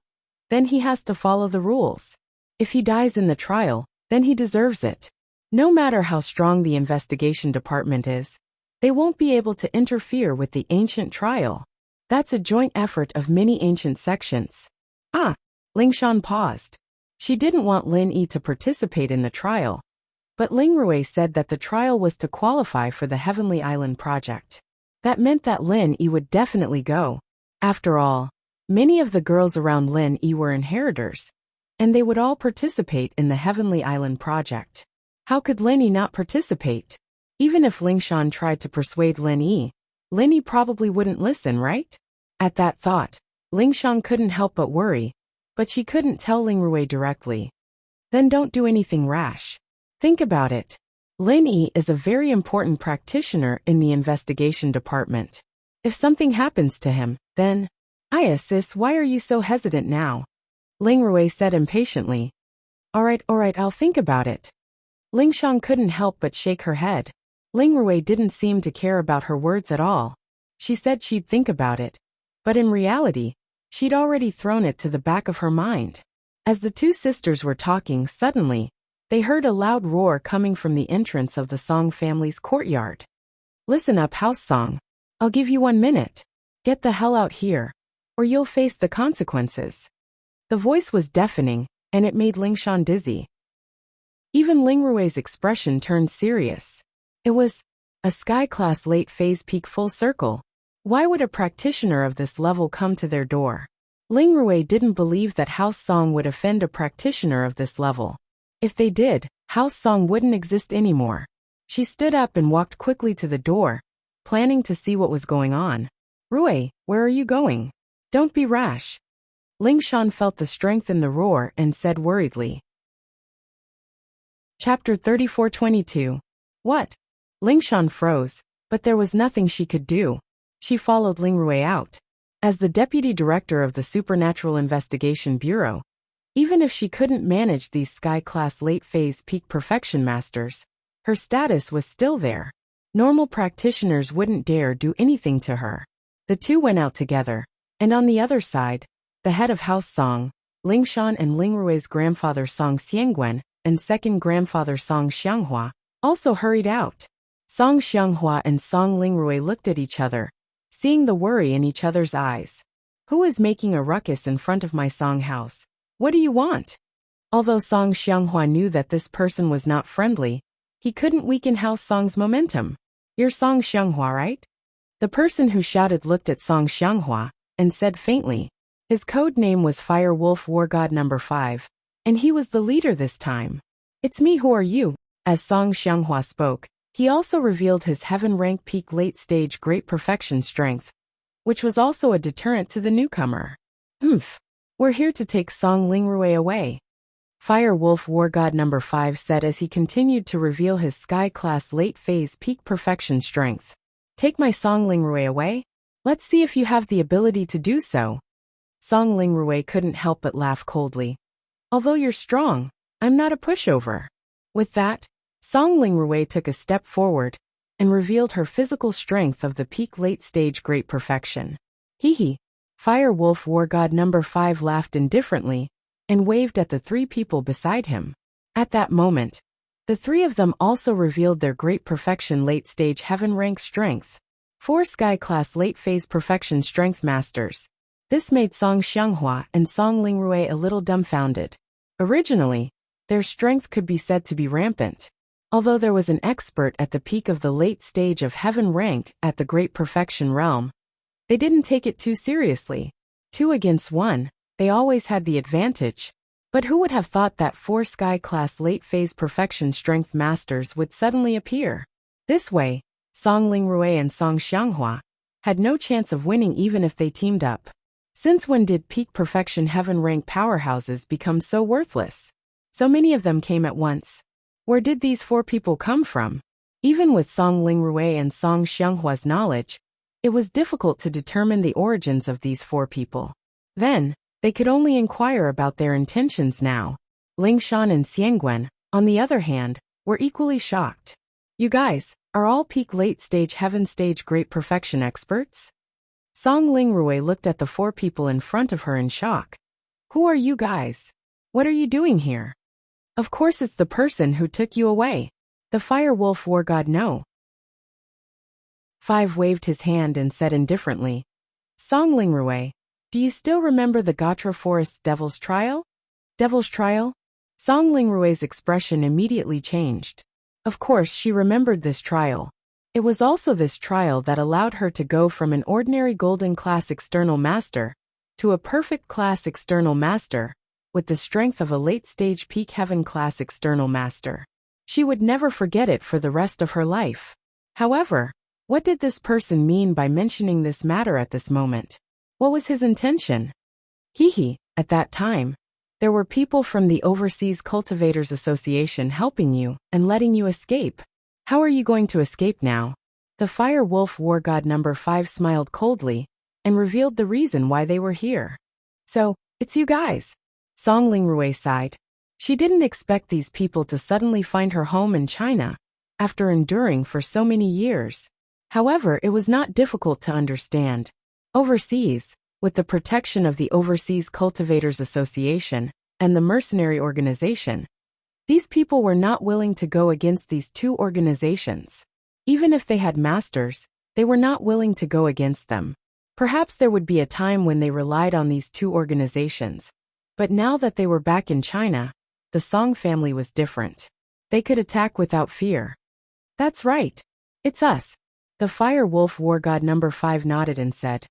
then he has to follow the rules. If he dies in the trial, then he deserves it. No matter how strong the investigation department is, they won't be able to interfere with the ancient trial. That's a joint effort of many ancient sections." Lingshan paused. She didn't want Lin Yi to participate in the trial, but Ling Rui said that the trial was to qualify for the Heavenly Island project. That meant that Lin Yi would definitely go. After all, many of the girls around Lin Yi were inheritors, and they would all participate in the Heavenly Island project. How could Lin Yi not participate? Even if Lingshan tried to persuade Lin Yi probably wouldn't listen, right? At that thought, Lingshan couldn't help but worry, but she couldn't tell Ling Rui directly. "Then don't do anything rash. Think about it. Lin Yi is a very important practitioner in the investigation department. If something happens to him, then..." Sis, why are you so hesitant now?" Ling Rui said impatiently. Alright, I'll think about it." Lingshan couldn't help but shake her head. Ling Rui didn't seem to care about her words at all. She said she'd think about it, but in reality, she'd already thrown it to the back of her mind. As the two sisters were talking, suddenly, they heard a loud roar coming from the entrance of the Song family's courtyard. "Listen up, House Song. I'll give you 1 minute. Get the hell out here, or you'll face the consequences." The voice was deafening, and it made Lingshan dizzy. Even Ling Rui's expression turned serious. It was a sky-class late-phase peak full circle. Why would a practitioner of this level come to their door? Ling Rui didn't believe that House Song would offend a practitioner of this level. If they did, House Song wouldn't exist anymore. She stood up and walked quickly to the door, planning to see what was going on. "Rui, where are you going? Don't be rash." Lingshan felt the strength in the roar and said worriedly. Chapter 34:22. What? Lingshan froze, but there was nothing she could do. She followed Ling Rui out. As the deputy director of the Supernatural Investigation Bureau, even if she couldn't manage these sky-class late-phase peak perfection masters, her status was still there. Normal practitioners wouldn't dare do anything to her. The two went out together, and on the other side, the head of House Song, Lingshan, and Ling Rui's grandfather Song Xiangguan and second grandfather Song Xianghua also hurried out. Song Xianghua and Song Lingrui looked at each other, seeing the worry in each other's eyes. Who is making a ruckus in front of my Song house? What do you want? Although Song Xianghua knew that this person was not friendly, he couldn't weaken House Song's momentum. You're Song Xianghua, right? The person who shouted looked at Song Xianghua and said faintly. His code name was Fire Wolf War God Number 5, and he was the leader this time. It's me, who are you? As Song Xianghua spoke, he also revealed his heaven rank peak late stage great perfection strength, which was also a deterrent to the newcomer. We're here to take Song Lingrui away. Fire Wolf War God Number 5 said as he continued to reveal his Sky Class late phase peak perfection strength. Take my Song Lingrui away? Let's see if you have the ability to do so. Song Lingrui couldn't help but laugh coldly. Although you're strong, I'm not a pushover. With that, Song Lingrui took a step forward and revealed her physical strength of the peak late stage great perfection. Hee. Fire Wolf War God Number 5 laughed indifferently and waved at the three people beside him. At that moment, the three of them also revealed their great perfection late stage heaven rank strength. 4 Sky Class late phase perfection strength masters. This made Song Xianghua and Song Lingrui a little dumbfounded. Originally, their strength could be said to be rampant. Although there was an expert at the peak of the late stage of heaven rank at the great perfection realm, they didn't take it too seriously. 2 against 1, they always had the advantage. But who would have thought that 4 Sky Class late phase perfection strength masters would suddenly appear? This way, Song Lingrui and Song Xianghua had no chance of winning even if they teamed up. Since when did peak perfection heaven rank powerhouses become so worthless? So many of them came at once. Where did these 4 people come from? Even with Song Lingrui and Song Xianghua's knowledge, it was difficult to determine the origins of these 4 people. Then, they could only inquire about their intentions now. Lingshan and Xiangguan, on the other hand, were equally shocked. You guys, are all peak late stage heaven stage great perfection experts? Song Lingrui looked at the 4 people in front of her in shock. Who are you guys? What are you doing here? Of course it's the person who took you away. The Fire Wolf War God No. 5 waved his hand and said indifferently. Song Lingrui, do you still remember the Gatra Forest Devil's Trial? Devil's Trial? Song Lingrui's expression immediately changed. Of course she remembered this trial. It was also this trial that allowed her to go from an ordinary golden class external master to a perfect class external master, with the strength of a late-stage peak heaven class external master. She would never forget it for the rest of her life. However, what did this person mean by mentioning this matter at this moment? What was his intention? At that time, there were people from the Overseas Cultivators Association helping you and letting you escape. How are you going to escape now? The Fire Wolf War God Number 5 smiled coldly and revealed the reason why they were here. So, it's you guys. Song Lingrui sighed. She didn't expect these people to suddenly find her home in China, after enduring for so many years. However, it was not difficult to understand. Overseas, with the protection of the Overseas Cultivators Association and the mercenary organization, these people were not willing to go against these 2 organizations. Even if they had masters, they were not willing to go against them. Perhaps there would be a time when they relied on these 2 organizations. But now that they were back in China, the Song family was different. They could attack without fear. That's right. It's us. The Fire Wolf War God Number 5 nodded and said,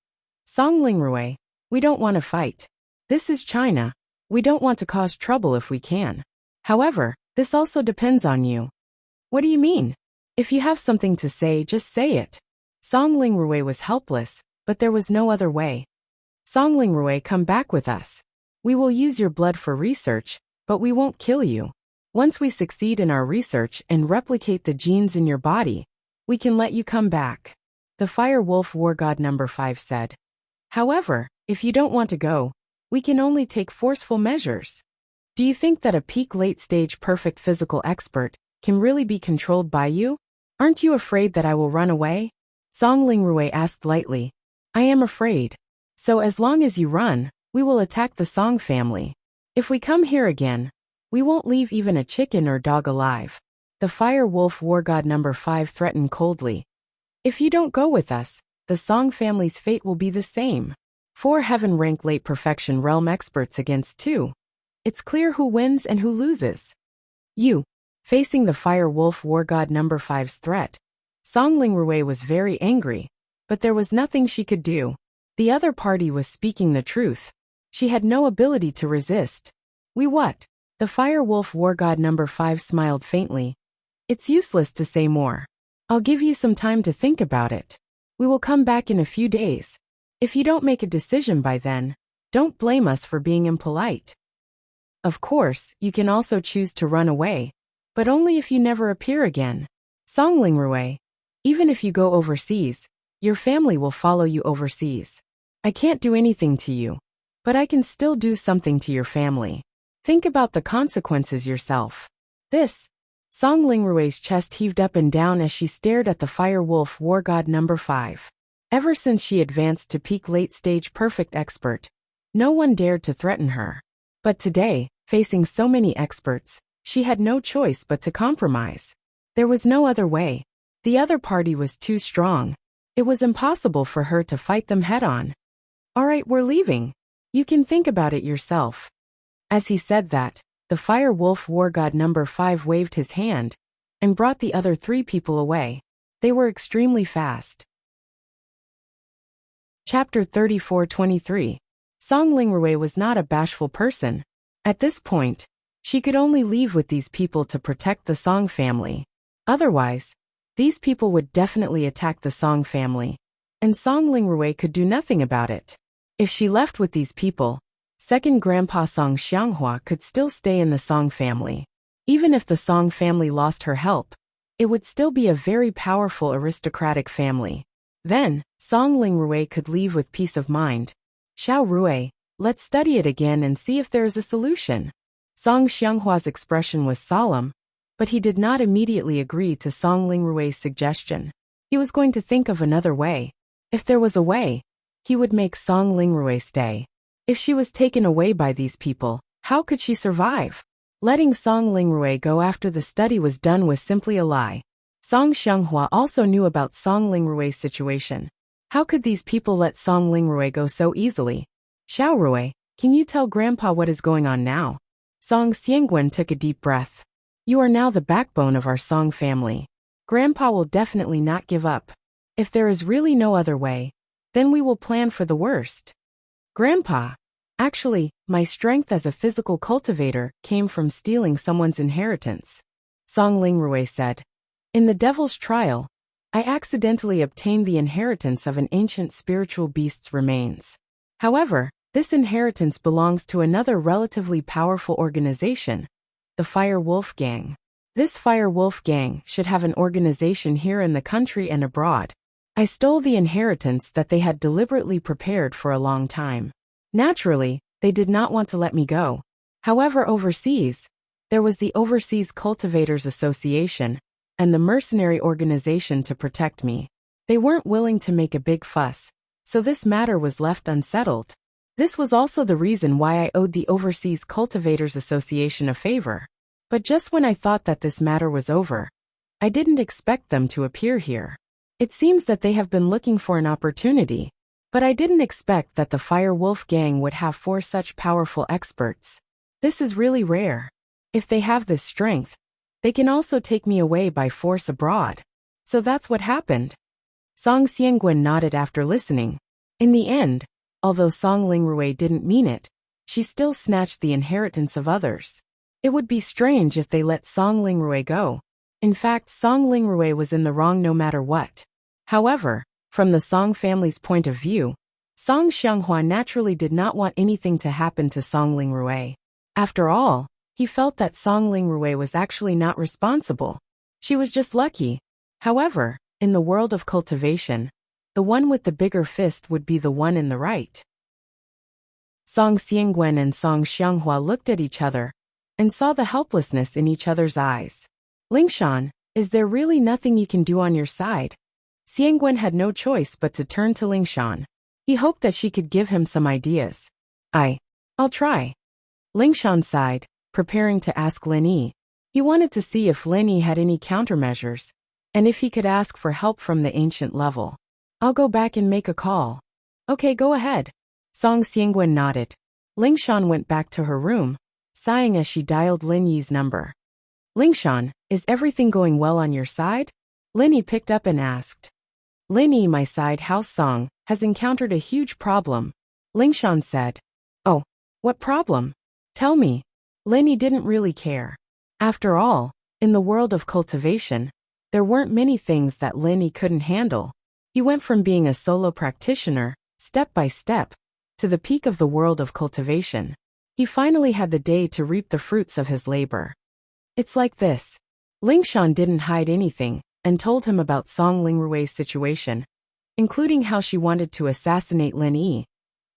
Song Lingrui, we don't want to fight. This is China. We don't want to cause trouble if we can. However, this also depends on you. What do you mean? If you have something to say, just say it. Song Lingrui was helpless, but there was no other way. Song Lingrui, come back with us. We will use your blood for research, but we won't kill you. Once we succeed in our research and replicate the genes in your body, we can let you come back. The Fire Wolf War God Number 5 said. However, if you don't want to go, we can only take forceful measures. Do you think that a peak late-stage perfect physical expert can really be controlled by you? Aren't you afraid that I will run away? Song Lingrui asked lightly. I am afraid. So as long as you run, we will attack the Song family. If we come here again, we won't leave even a chicken or dog alive. The fire wolf war god number 5 threatened coldly. If you don't go with us, the Song family's fate will be the same. 4 heaven-rank late perfection realm experts against 2. It's clear who wins and who loses. You. Facing the fire wolf war god number 5's threat, Song Lingrui was very angry, but there was nothing she could do. The other party was speaking the truth. She had no ability to resist. We what? The fire wolf war god number 5 smiled faintly. It's useless to say more. I'll give you some time to think about it. We will come back in a few days. If you don't make a decision by then, don't blame us for being impolite. Of course, you can also choose to run away, but only if you never appear again. Song Lingrui, even if you go overseas, your family will follow you overseas. I can't do anything to you, but I can still do something to your family. Think about the consequences yourself. This. Song Lingrui's chest heaved up and down as she stared at the fire wolf war god number 5. Ever since she advanced to peak late-stage perfect expert, no one dared to threaten her. But today, facing so many experts, she had no choice but to compromise. There was no other way. The other party was too strong. It was impossible for her to fight them head-on. All right, we're leaving. You can think about it yourself. As he said that, the fire wolf war god number 5 waved his hand and brought the other 3 people away. They were extremely fast. Chapter 34-23. Song Lingrui was not a bashful person. At this point, she could only leave with these people to protect the Song family. Otherwise, these people would definitely attack the Song family, and Song Lingrui could do nothing about it. If she left with these people, second Grandpa Song Xianghua could still stay in the Song family. Even if the Song family lost her help, it would still be a very powerful aristocratic family. Then, Song Lingrui could leave with peace of mind. Xiao Rui, let's study it again and see if there is a solution. Song Xianghua's expression was solemn, but he did not immediately agree to Song Lingrui's suggestion. He was going to think of another way. If there was a way, he would make Song Lingrui stay. If she was taken away by these people, how could she survive? Letting Song Lingrui go after the study was done was simply a lie. Song Xianghua also knew about Song Lingrui's situation. How could these people let Song Lingrui go so easily? Xiao Rui, can you tell Grandpa what is going on now? Song Xiangwen took a deep breath. You are now the backbone of our Song family. Grandpa will definitely not give up. If there is really no other way, then we will plan for the worst. Grandpa, actually, my strength as a physical cultivator came from stealing someone's inheritance. Song Lingrui said. In the devil's trial, I accidentally obtained the inheritance of an ancient spiritual beast's remains. However, this inheritance belongs to another relatively powerful organization, the Fire Wolf Gang. This Fire Wolf Gang should have an organization here in the country and abroad. I stole the inheritance that they had deliberately prepared for a long time. Naturally, they did not want to let me go. However, overseas, there was the Overseas Cultivators Association and the mercenary organization to protect me. They weren't willing to make a big fuss, so this matter was left unsettled. This was also the reason why I owed the Overseas Cultivators Association a favor. But just when I thought that this matter was over, I didn't expect them to appear here. It seems that they have been looking for an opportunity, but I didn't expect that the Fire Wolf Gang would have 4 such powerful experts. This is really rare. If they have this strength, they can also take me away by force abroad. So that's what happened. Song Xiangwen nodded after listening. In the end, although Song Lingrui didn't mean it, she still snatched the inheritance of others. It would be strange if they let Song Lingrui go. In fact, Song Lingrui was in the wrong no matter what. However, from the Song family's point of view, Song Xianghua naturally did not want anything to happen to Song Lingrui. After all, he felt that Song Lingrui was actually not responsible. She was just lucky. However, in the world of cultivation, the one with the bigger fist would be the one in the right. Song Xiangwen and Song Xianghua looked at each other and saw the helplessness in each other's eyes. Lingshan, is there really nothing you can do on your side? Xiangwen had no choice but to turn to Lingshan. He hoped that she could give him some ideas. I'll try. Lingshan sighed, preparing to ask Lin Yi. He wanted to see if Lin Yi had any countermeasures, and if he could ask for help from the ancient level. I'll go back and make a call. Okay, go ahead. Song Xiangwen nodded. Lingshan went back to her room, sighing as she dialed Lin Yi's number. Lingshan, is everything going well on your side? Lin Yi picked up and asked. Lin Yi, my side house Song, has encountered a huge problem. Lingshan said. Oh, what problem? Tell me. Lin Yi didn't really care. After all, in the world of cultivation, there weren't many things that Lin Yi couldn't handle. He went from being a solo practitioner, step by step, to the peak of the world of cultivation. He finally had the day to reap the fruits of his labor. It's like this. Lingshan didn't hide anything, and told him about Song Lingrui's situation, including how she wanted to assassinate Lin Yi,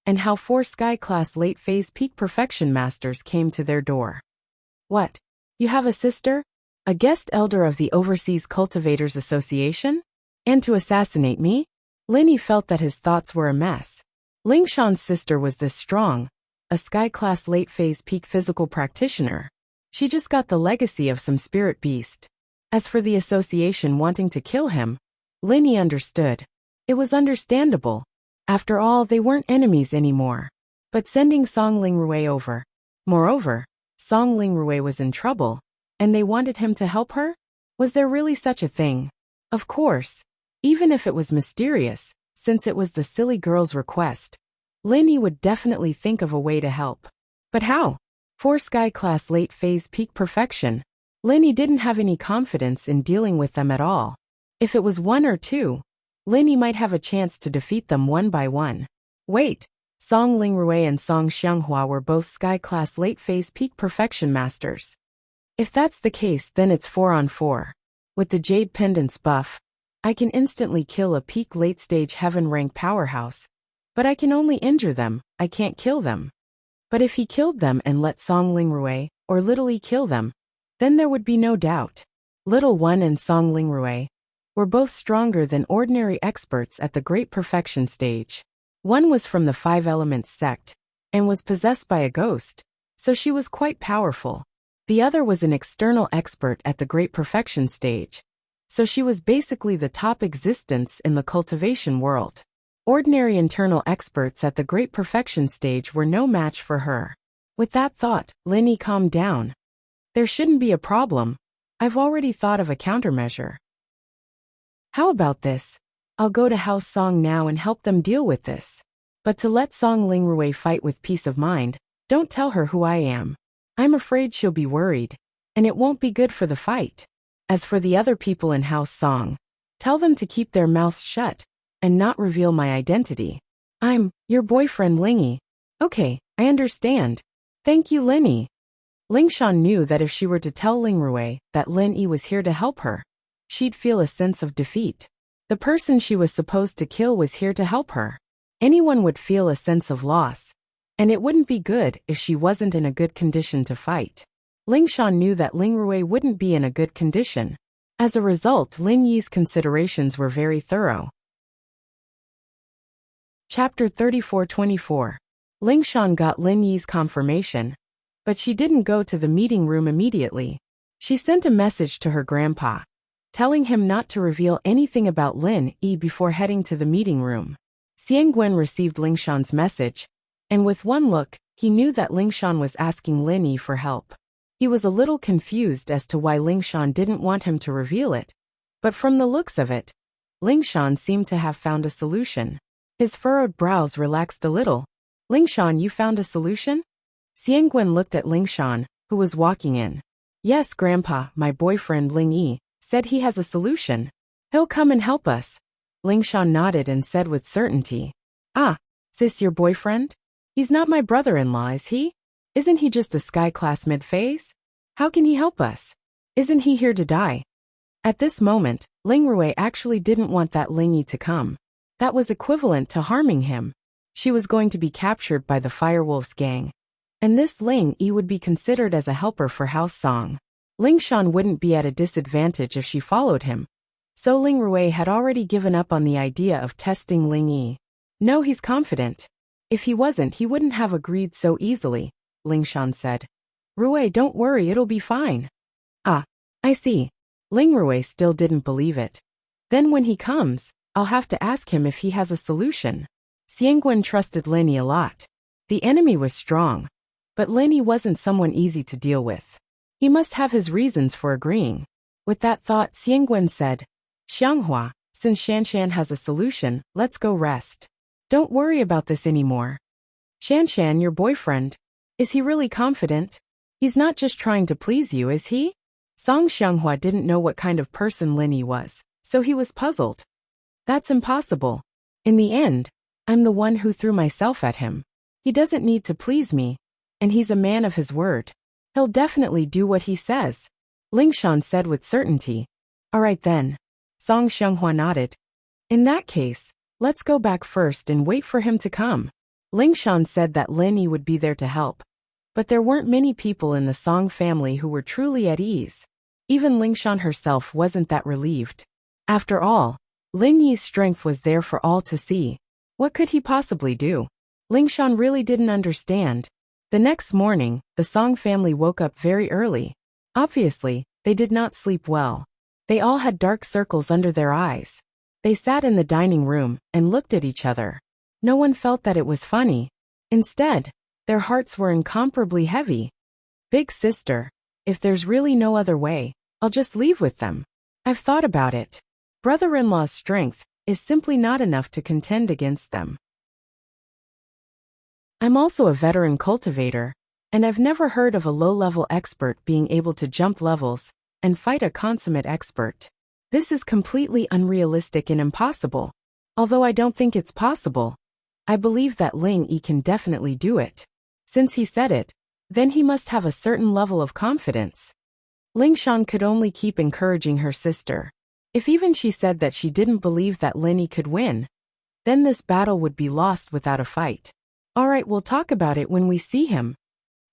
and how 4 sky-class late-phase peak perfection masters came to their door. What? You have a sister? A guest elder of the Overseas Cultivators Association? And to assassinate me? Lin Yi felt that his thoughts were a mess. Lingshan's sister was this strong, a sky-class late-phase peak physical practitioner. She just got the legacy of some spirit beast. As for the association wanting to kill him, Lin Yi understood. It was understandable. After all, they weren't enemies anymore. But sending Song Lingrui over. Moreover, Song Lingrui was in trouble, and they wanted him to help her? Was there really such a thing? Of course. Even if it was mysterious, since it was the silly girl's request, Lin Yi would definitely think of a way to help. But how? 4 sky-class late-phase peak perfection. Lin Yi didn't have any confidence in dealing with them at all. If it was 1 or 2, Lin Yi might have a chance to defeat them one by one. Wait, Song Lingrui and Song Xianghua were both sky-class late-phase peak perfection masters. If that's the case, then it's 4 on 4. With the Jade Pendant's buff, I can instantly kill a peak late-stage heaven rank powerhouse. But I can only injure them, I can't kill them. But if he killed them and let Song Lingrui, or Little Yi kill them, then there would be no doubt. Little One and Song Lingrui were both stronger than ordinary experts at the Great Perfection stage. One was from the 5 Elements sect, and was possessed by a ghost, so she was quite powerful. The other was an external expert at the Great Perfection stage, so she was basically the top existence in the cultivation world. Ordinary internal experts at the Great Perfection stage were no match for her. With that thought, Lin Yi calmed down. There shouldn't be a problem. I've already thought of a countermeasure. How about this? I'll go to House Song now and help them deal with this. But to let Song Lingrui fight with peace of mind, don't tell her who I am. I'm afraid she'll be worried, and it won't be good for the fight. As for the other people in House Song, tell them to keep their mouths shut, and not reveal my identity. I'm your boyfriend Ling Yi. Okay, I understand. Thank you, Lin Yi. Lingshan knew that if she were to tell Lingrui that Lin Yi was here to help her, she'd feel a sense of defeat. The person she was supposed to kill was here to help her. Anyone would feel a sense of loss, and it wouldn't be good if she wasn't in a good condition to fight. Lingshan knew that Lingrui wouldn't be in a good condition. As a result, Lin Yi's considerations were very thorough. Chapter 34-24. Lingshan got Lin Yi's confirmation, but she didn't go to the meeting room immediately. She sent a message to her grandpa, telling him not to reveal anything about Lin Yi before heading to the meeting room. Xiangwen received Lingshan's message, and with one look, he knew that Lingshan was asking Lin Yi for help. He was a little confused as to why Lingshan didn't want him to reveal it, but from the looks of it, Lingshan seemed to have found a solution. His furrowed brows relaxed a little. Lingshan, you found a solution? Xiangwen looked at Lingshan, who was walking in. Yes, Grandpa, my boyfriend Ling Yi said he has a solution. He'll come and help us. Lingshan nodded and said with certainty. Ah, sis, your boyfriend? He's not my brother-in-law, is he? Isn't he just a sky-class mid-phase? How can he help us? Isn't he here to die? At this moment, Lingrui actually didn't want that Ling Yi to come. That was equivalent to harming him. She was going to be captured by the Firewolves gang, and this Ling Yi would be considered as a helper for House Song. Lingshan wouldn't be at a disadvantage if she followed him, so Lingrui had already given up on the idea of testing Ling Yi. No, he's confident. If he wasn't, he wouldn't have agreed so easily, Lingshan said. Rui, don't worry, it'll be fine. I see. Ling Rui still didn't believe it. Then when he comes, I'll have to ask him if he has a solution. Xiangguan trusted Linny a lot. The enemy was strong, but Linny wasn't someone easy to deal with. He must have his reasons for agreeing. With that thought, Xiangguan said, Xianghua, since Shanshan has a solution, let's go rest. Don't worry about this anymore. Shanshan, your boyfriend, is he really confident? He's not just trying to please you, is he? Song Xianghua didn't know what kind of person Linny was, so he was puzzled. That's impossible. In the end, I'm the one who threw myself at him. He doesn't need to please me, and he's a man of his word. He'll definitely do what he says, Lingshan said with certainty. All right then. Song Xianghua nodded. In that case, let's go back first and wait for him to come. Lingshan said that Linny would be there to help. But there weren't many people in the Song family who were truly at ease. Even Lingshan herself wasn't that relieved. After all, Lin Yi's strength was there for all to see. What could he possibly do? Lingshan really didn't understand. The next morning, the Song family woke up very early. Obviously, they did not sleep well. They all had dark circles under their eyes. They sat in the dining room and looked at each other. No one felt that it was funny. Instead, their hearts were incomparably heavy. Big sister, if there's really no other way, I'll just leave with them. I've thought about it. Brother-in-law's strength is simply not enough to contend against them. I'm also a veteran cultivator, and I've never heard of a low-level expert being able to jump levels and fight a consummate expert. This is completely unrealistic and impossible. Although I don't think it's possible, I believe that Ling Yi can definitely do it. Since he said it, then he must have a certain level of confidence. Lingshan could only keep encouraging her sister. If even she said that she didn't believe that Linny could win, then this battle would be lost without a fight. Alright, we'll talk about it when we see him.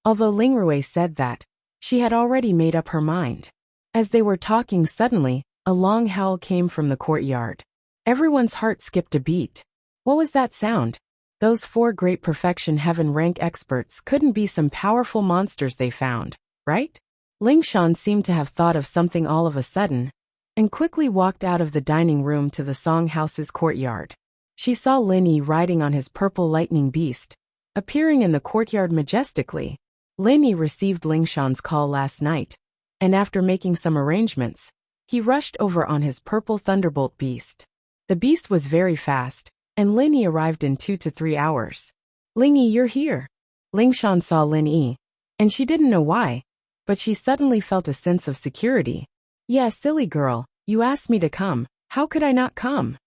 Although Ling Rui said that, she had already made up her mind. As they were talking suddenly, a long howl came from the courtyard. Everyone's heart skipped a beat. What was that sound? Those 4 great perfection heaven rank experts couldn't be some powerful monsters they found, right? Lingshan seemed to have thought of something all of a sudden, and quickly walked out of the dining room to the Song house's courtyard. She saw Lin Yi riding on his purple lightning beast, appearing in the courtyard majestically. Lin Yi received Lingshan's call last night, and after making some arrangements, he rushed over on his purple thunderbolt beast. The beast was very fast, and Lin Yi arrived in 2 to 3 hours. Ling Yi, you're here. Lingshan saw Lin Yi, and she didn't know why, but she suddenly felt a sense of security. Yeah, silly girl, you asked me to come, how could I not come?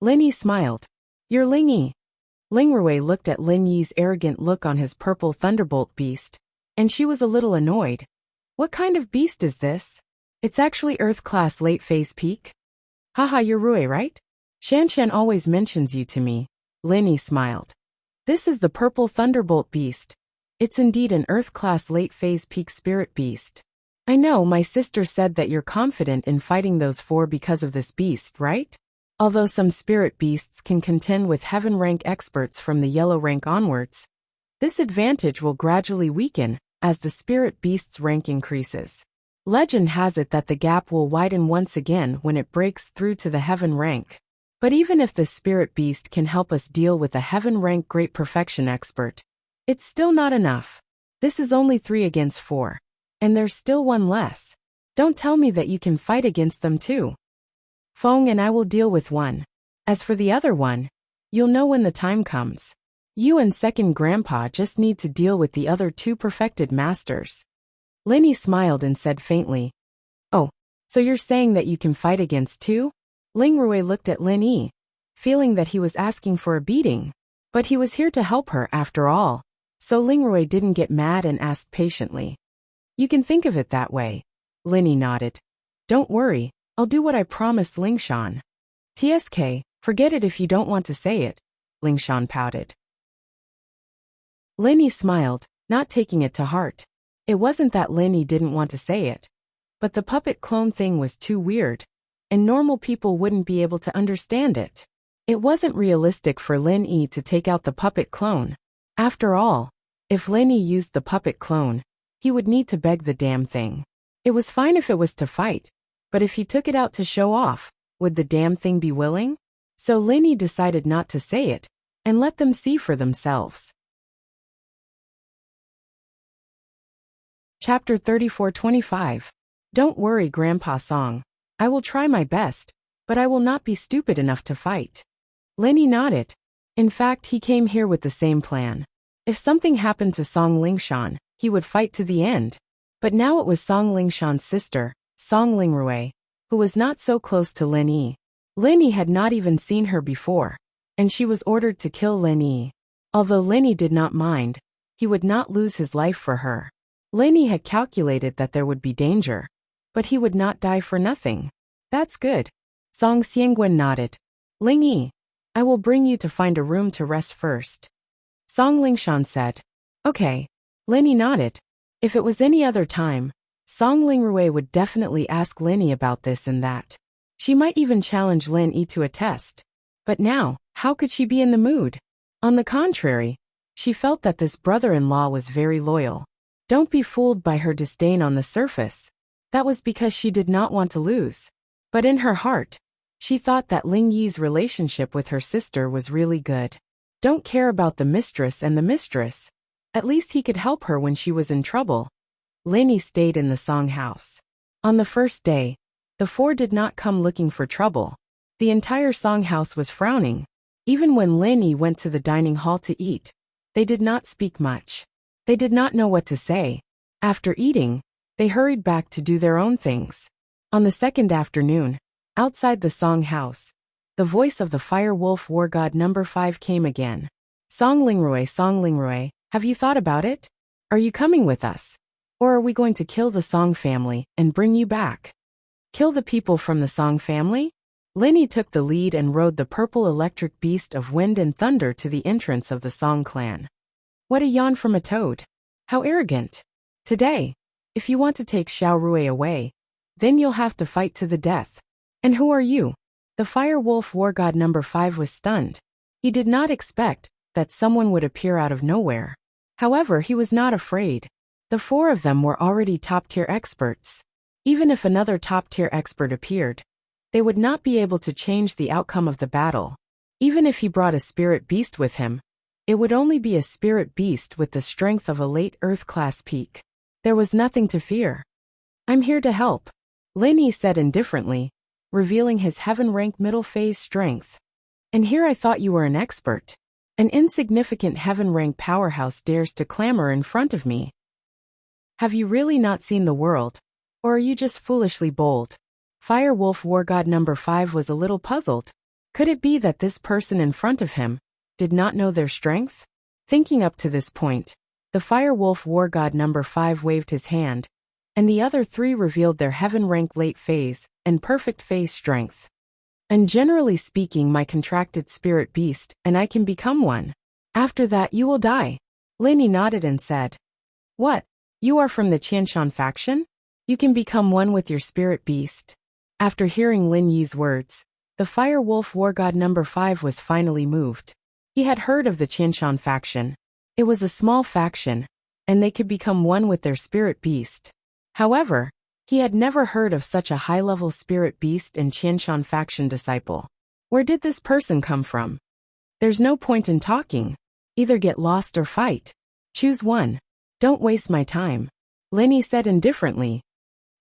Lin Yi smiled. You're Ling Yi. Ling Rui looked at Lin Yi's arrogant look on his purple thunderbolt beast, and she was a little annoyed. What kind of beast is this? It's actually Earth-class late-phase peak? Haha, you're Rui, right? Shanshan always mentions you to me. Lin Yi smiled. This is the purple thunderbolt beast. It's indeed an Earth-class late-phase peak spirit beast. I know my sister said that you're confident in fighting those 4 because of this beast, right? Although some spirit beasts can contend with heaven rank experts from the yellow rank onwards, this advantage will gradually weaken as the spirit beast's rank increases. Legend has it that the gap will widen once again when it breaks through to the heaven rank. But even if the spirit beast can help us deal with a heaven rank great perfection expert, it's still not enough. This is only 3 against 4. And there's still 1 less. Don't tell me that you can fight against them too. Feng and I will deal with one. As for the other one, you'll know when the time comes. You and second grandpa just need to deal with the other 2 perfected masters. Lin Yi smiled and said faintly, Oh, so you're saying that you can fight against 2? Ling Rui looked at Lin Yi, feeling that he was asking for a beating. But he was here to help her after all, so Ling Rui didn't get mad and asked patiently. You can think of it that way. Lin Yi nodded. Don't worry, I'll do what I promised Lingshan. TSK, forget it if you don't want to say it, Lingshan pouted. Lin Yi smiled, not taking it to heart. It wasn't that Lin Yi didn't want to say it, but the puppet clone thing was too weird, and normal people wouldn't be able to understand it. It wasn't realistic for Lin Yi to take out the puppet clone. After all, if Lin Yi used the puppet clone, he would need to beg the damn thing. It was fine if it was to fight, but if he took it out to show off, would the damn thing be willing? So Linny decided not to say it, and let them see for themselves. Chapter 34:25. Don't worry, Grandpa Song. I will try my best, but I will not be stupid enough to fight. Linny nodded. In fact, he came here with the same plan. If something happened to Song Lingshan, he would fight to the end. But now it was Song Lingshan's sister, Song Lingrui, who was not so close to Lin Yi. Lin Yi had not even seen her before, and she was ordered to kill Lin Yi. Although Lin Yi did not mind, he would not lose his life for her. Lin Yi had calculated that there would be danger, but he would not die for nothing. That's good. Song Xianguan nodded. Ling Yi, I will bring you to find a room to rest first. Song Lingshan said. Okay. Lin Yi nodded. If it was any other time, Song Lingrui would definitely ask Lin Yi about this and that. She might even challenge Lin Yi to a test. But now, how could she be in the mood? On the contrary, she felt that this brother-in-law was very loyal. Don't be fooled by her disdain on the surface. That was because she did not want to lose. But in her heart, she thought that Ling Yi's relationship with her sister was really good. Don't care about the mistress and the mistress. At least he could help her when she was in trouble. Lin Yi stayed in the Song house. On the first day, the four did not come looking for trouble. The entire Song house was frowning. Even when Lin Yi went to the dining hall to eat, they did not speak much. They did not know what to say. After eating, they hurried back to do their own things. On the second afternoon, outside the Song house, the voice of the fire wolf war god number 5 came again. Song Lingrui, have you thought about it? Are you coming with us? Or are we going to kill the Song family and bring you back? Kill the people from the Song family? Lin Yi took the lead and rode the purple electric beast of wind and thunder to the entrance of the Song clan. What a yawn from a toad. How arrogant. Today, if you want to take Xiao Rui away, then you'll have to fight to the death. And who are you? The fire wolf war god number 5 was stunned. He did not expect that someone would appear out of nowhere. However, he was not afraid. The four of them were already top-tier experts. Even if another top-tier expert appeared, they would not be able to change the outcome of the battle. Even if he brought a spirit beast with him, it would only be a spirit beast with the strength of a late Earth-class peak. There was nothing to fear. I'm here to help, Lin Yi said indifferently, revealing his heaven-rank middle-phase strength. And here I thought you were an expert. An insignificant heaven-rank powerhouse dares to clamor in front of me. Have you really not seen the world? Or are you just foolishly bold? Fire Wolf War God number 5 was a little puzzled. Could it be that this person in front of him did not know their strength? Thinking up to this point, the Fire Wolf War God number 5 waved his hand, and the other three revealed their heaven-rank late phase and perfect phase strength. And generally speaking, my contracted spirit beast, and I can become one. After that you will die. Lin Yi nodded and said, What? You are from the Qianshan faction? You can become one with your spirit beast. After hearing Lin Yi's words, the Fire Wolf War God number 5 was finally moved. He had heard of the Qianshan faction. It was a small faction, and they could become one with their spirit beast. However, he had never heard of such a high-level spirit beast and Qianshan faction disciple. Where did this person come from? There's no point in talking. Either get lost or fight. Choose one. Don't waste my time, Lin Yi said indifferently.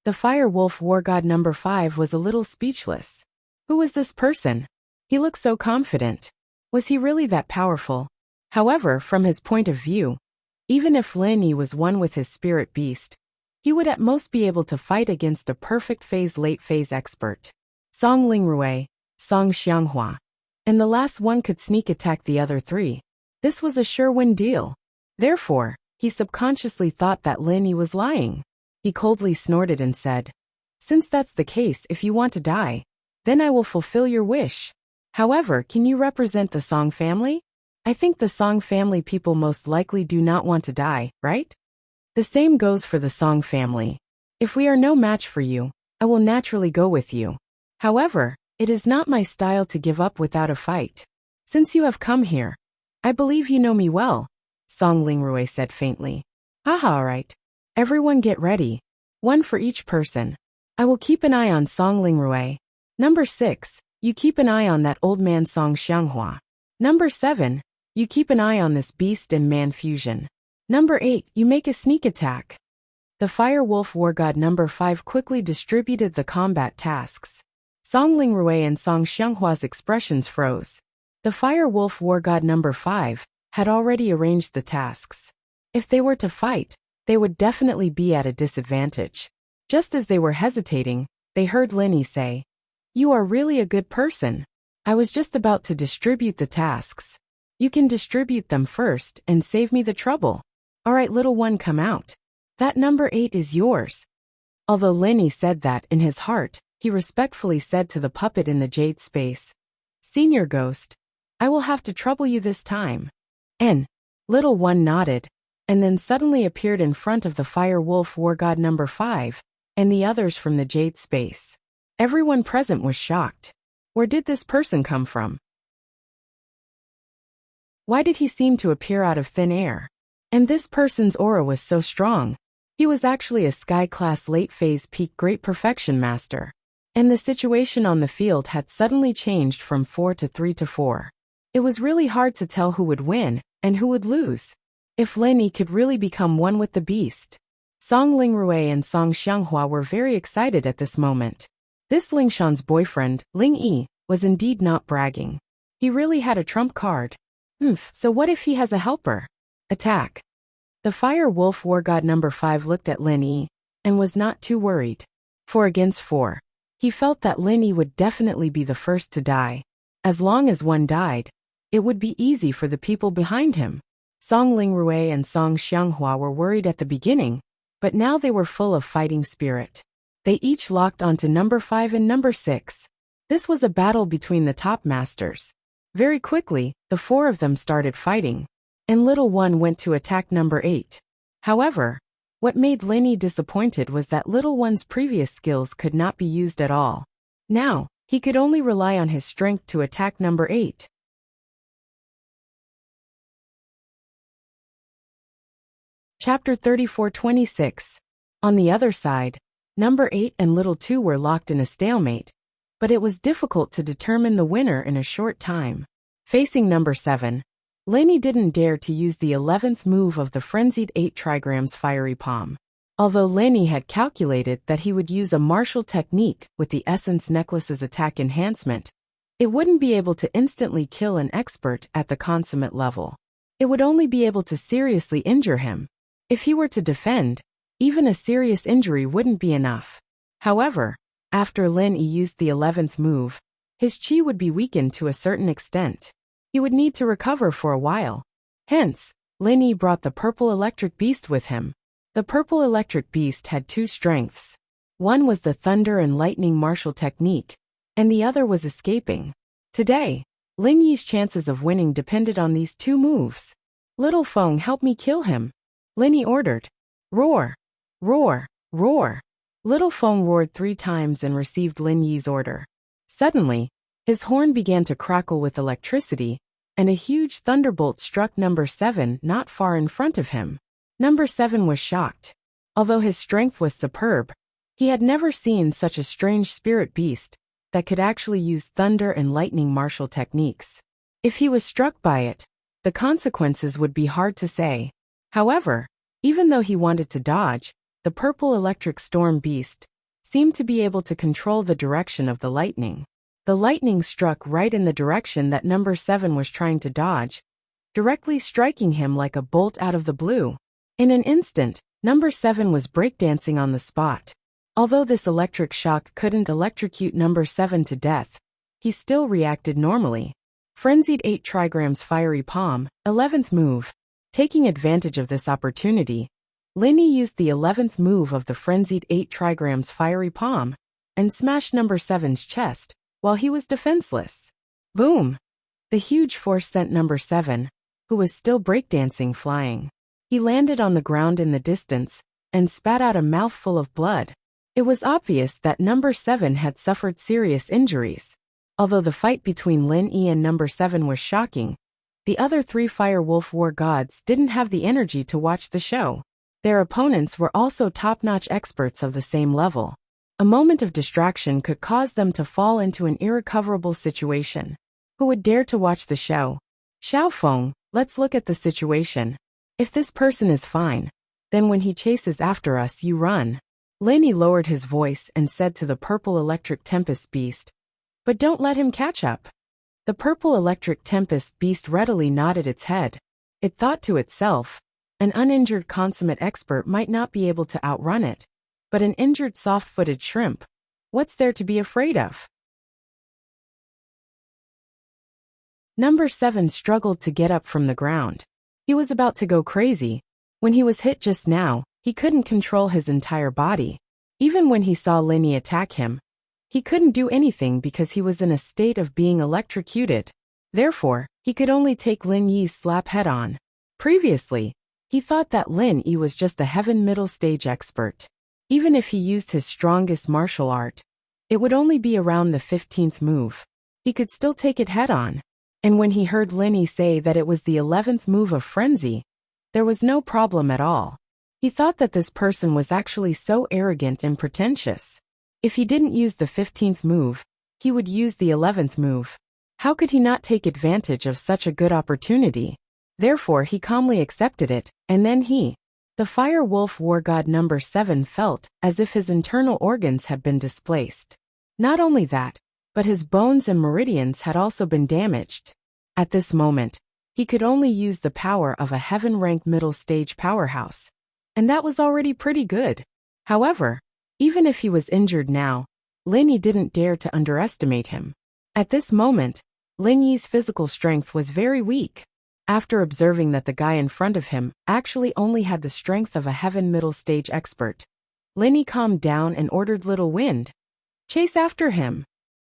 The Fire Wolf War God number 5 was a little speechless. Who was this person? He looked so confident. Was he really that powerful? However, from his point of view, even if Lin Yi was one with his spirit beast, he would at most be able to fight against a perfect phase late phase expert. Song Lingrui, Song Xianghua. And the last one could sneak attack the other three. This was a sure win deal. Therefore, he subconsciously thought that Lin Yi was lying. He coldly snorted and said, Since that's the case, if you want to die, then I will fulfill your wish. However, can you represent the Song family? I think the Song family people most likely do not want to die, right? The same goes for the Song family. If we are no match for you, I will naturally go with you. However, it is not my style to give up without a fight. Since you have come here, I believe you know me well, Song Lingrui said faintly. Haha, alright. Everyone get ready. One for each person. I will keep an eye on Song Lingrui. Number 6. You keep an eye on that old man Song Xianghua. Number 7. You keep an eye on this beast and man fusion. Number 8. You make a sneak attack. The Fire Wolf War God number 5 quickly distributed the combat tasks. Song Lingrui and Song Xianghua's expressions froze. The Fire Wolf War God number 5 had already arranged the tasks. If they were to fight, they would definitely be at a disadvantage. Just as they were hesitating, they heard Linny say, "You are really a good person. I was just about to distribute the tasks. You can distribute them first and save me the trouble. All right, little one, come out. That number 8 is yours." Although Linny said that in his heart, he respectfully said to the puppet in the jade space, "Senior Ghost, I will have to trouble you this time." And little one nodded, and then suddenly appeared in front of the Fire Wolf War God number 5 and the others from the jade space. Everyone present was shocked. Where did this person come from? Why did he seem to appear out of thin air? And this person's aura was so strong. He was actually a sky-class late-phase peak great perfection master. And the situation on the field had suddenly changed from 4 to 3 to 4. It was really hard to tell who would win and who would lose. If Linny could really become one with the beast. Song Lingrui and Song Xianghua were very excited at this moment. This Lingshan's boyfriend, Ling Yi, was indeed not bragging. He really had a trump card. So what if he has a helper? Attack. The Fire Wolf War God number 5 looked at Lin Yi and was not too worried. 4 against 4. He felt that Lin Yi would definitely be the first to die. As long as one died, it would be easy for the people behind him. Song Lingrui and Song Xianghua were worried at the beginning, but now they were full of fighting spirit. They each locked onto number 5 and number 6. This was a battle between the top masters. Very quickly, the 4 of them started fighting, and little one went to attack number 8. However, what made Linny disappointed was that little one's previous skills could not be used at all. Now, he could only rely on his strength to attack number 8. Chapter 34-26. On the other side, number 8 and little 2 were locked in a stalemate, but it was difficult to determine the winner in a short time. Facing number 7, Linny didn't dare to use the 11th move of the frenzied 8 trigrams fiery palm. Although Linny had calculated that he would use a martial technique with the Essence Necklace's attack enhancement, it wouldn't be able to instantly kill an expert at the consummate level. It would only be able to seriously injure him. If he were to defend, even a serious injury wouldn't be enough. However, after Lin Yi used the 11th move, his chi would be weakened to a certain extent. He would need to recover for a while. Hence, Lin Yi brought the purple electric beast with him. The purple electric beast had 2 strengths. One was the thunder and lightning martial technique, and the other was escaping. Today, Ling Yi's chances of winning depended on these 2 moves. Little Feng, help me kill him, Lin Yi ordered. Roar! Roar! Roar! Little Feng roared 3 times and received Lin Yi's order. Suddenly, his horn began to crackle with electricity, and a huge thunderbolt struck number 7 not far in front of him. Number 7 was shocked. Although his strength was superb, he had never seen such a strange spirit beast that could actually use thunder and lightning martial techniques. If he was struck by it, the consequences would be hard to say. However, even though he wanted to dodge, the purple electric storm beast seemed to be able to control the direction of the lightning. The lightning struck right in the direction that number 7 was trying to dodge, directly striking him like a bolt out of the blue. In an instant, number 7 was breakdancing on the spot. Although this electric shock couldn't electrocute number 7 to death, he still reacted normally. Frenzied 8 trigrams fiery palm, 11th move. Taking advantage of this opportunity, Lin Yi used the 11th move of the frenzied 8 trigrams fiery palm and smashed number 7's chest while he was defenseless. Boom! The huge force sent number 7, who was still breakdancing, flying. He landed on the ground in the distance and spat out a mouthful of blood. It was obvious that number 7 had suffered serious injuries. Although the fight between Lin Yi and number 7 was shocking, the other 3 Fire Wolf War Gods didn't have the energy to watch the show. Their opponents were also top-notch experts of the same level. A moment of distraction could cause them to fall into an irrecoverable situation. Who would dare to watch the show? Xiaofeng, let's look at the situation. If this person is fine, then when he chases after us you run. Lenny lowered his voice and said to the purple electric tempest beast, but don't let him catch up. The purple electric tempest beast readily nodded its head. It thought to itself, an uninjured consummate expert might not be able to outrun it, but an injured soft-footed shrimp, what's there to be afraid of? Number 7 struggled to get up from the ground. He was about to go crazy. When he was hit just now, he couldn't control his entire body. Even when he saw Lenny attack him, he couldn't do anything because he was in a state of being electrocuted. Therefore, he could only take Lin Yi's slap head-on. Previously, he thought that Lin Yi was just a heaven middle stage expert. Even if he used his strongest martial art, it would only be around the 15th move. He could still take it head-on. And when he heard Lin Yi say that it was the 11th move of frenzy, there was no problem at all. He thought that this person was actually so arrogant and pretentious. If he didn't use the 15th move, he would use the 11th move. How could he not take advantage of such a good opportunity? Therefore he calmly accepted it, and then the Fire Wolf War God number 7 felt as if his internal organs had been displaced. Not only that, but his bones and meridians had also been damaged. At this moment, he could only use the power of a heaven-ranked middle-stage powerhouse. And that was already pretty good. However, even if he was injured now, Lin Yi didn't dare to underestimate him. At this moment, Lin Yi's physical strength was very weak. After observing that the guy in front of him actually only had the strength of a heaven middle-stage expert, Lin Yi calmed down and ordered Little Wind, "Chase after him."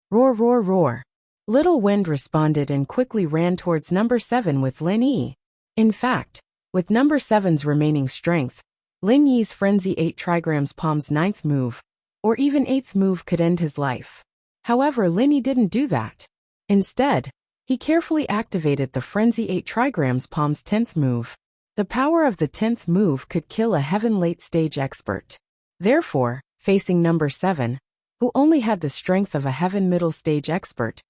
Roar, roar, roar. Little Wind responded and quickly ran towards number 7 with Lin Yi. In fact, with number 7's remaining strength, Lin Yi's Frenzy 8 trigrams Palm's 9th move, or even 8th move could end his life. However, Lin Yi didn't do that. Instead, he carefully activated the Frenzy 8 trigrams Palm's 10th move. The power of the 10th move could kill a heaven late stage expert. Therefore, facing number 7, who only had the strength of a heaven middle stage expert,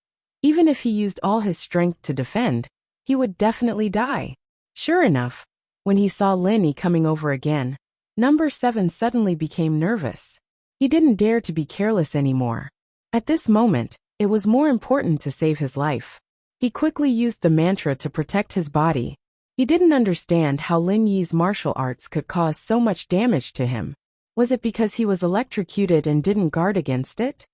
even if he used all his strength to defend, he would definitely die. Sure enough, when he saw Lin Yi coming over again, number 7 suddenly became nervous. He didn't dare to be careless anymore. At this moment, it was more important to save his life. He quickly used the mantra to protect his body. He didn't understand how Lin Yi's martial arts could cause so much damage to him. Was it because he was electrocuted and didn't guard against it?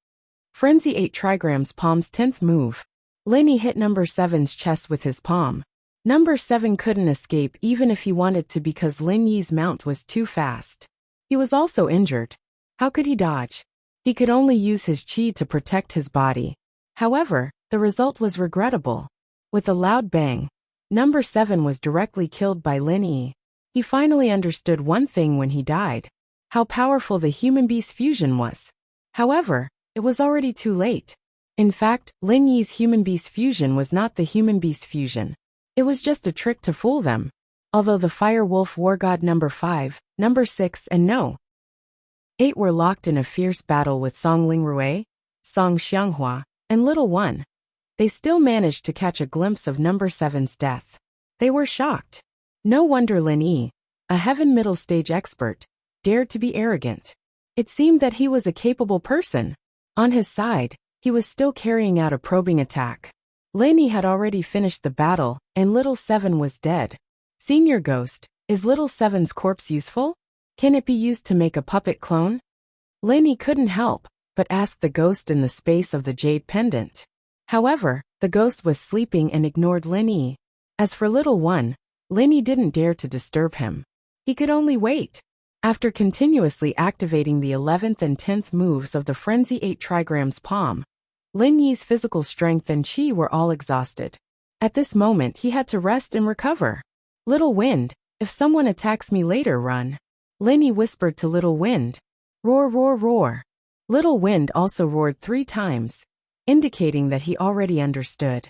Frenzy 8 trigrams Palm's 10th move. Lin Yi hit number 7's chest with his palm. Number 7 couldn't escape even if he wanted to because Lin Yi's mount was too fast. He was also injured. How could he dodge? He could only use his chi to protect his body. However, the result was regrettable. With a loud bang, number 7 was directly killed by Lin Yi. He finally understood one thing when he died: how powerful the human-beast fusion was. However, it was already too late. In fact, Lin Yi's human-beast fusion was not the human-beast fusion. It was just a trick to fool them. Although the Fire Wolf War God number 5, number 6 and no. 8 were locked in a fierce battle with Song Lingrui, Song Xianghua, and Little One, they still managed to catch a glimpse of number 7's death. They were shocked. No wonder Lin Yi, a heaven middle stage expert, dared to be arrogant. It seemed that he was a capable person. On his side, he was still carrying out a probing attack. Lin Yi had already finished the battle, and Little 7 was dead. Senior Ghost, is Little 7's corpse useful? Can it be used to make a puppet clone? Lin Yi couldn't help but ask the ghost in the space of the jade pendant. However, the ghost was sleeping and ignored Lin Yi. As for Little One, Lin Yi didn't dare to disturb him. He could only wait. After continuously activating the 11th and 10th moves of the Frenzy 8 trigrams Palm, Lin Yi's physical strength and chi were all exhausted. At this moment he had to rest and recover. Little Wind, if someone attacks me later, run. Lin Yi whispered to Little Wind. Roar, roar, roar. Little Wind also roared 3 times, indicating that he already understood.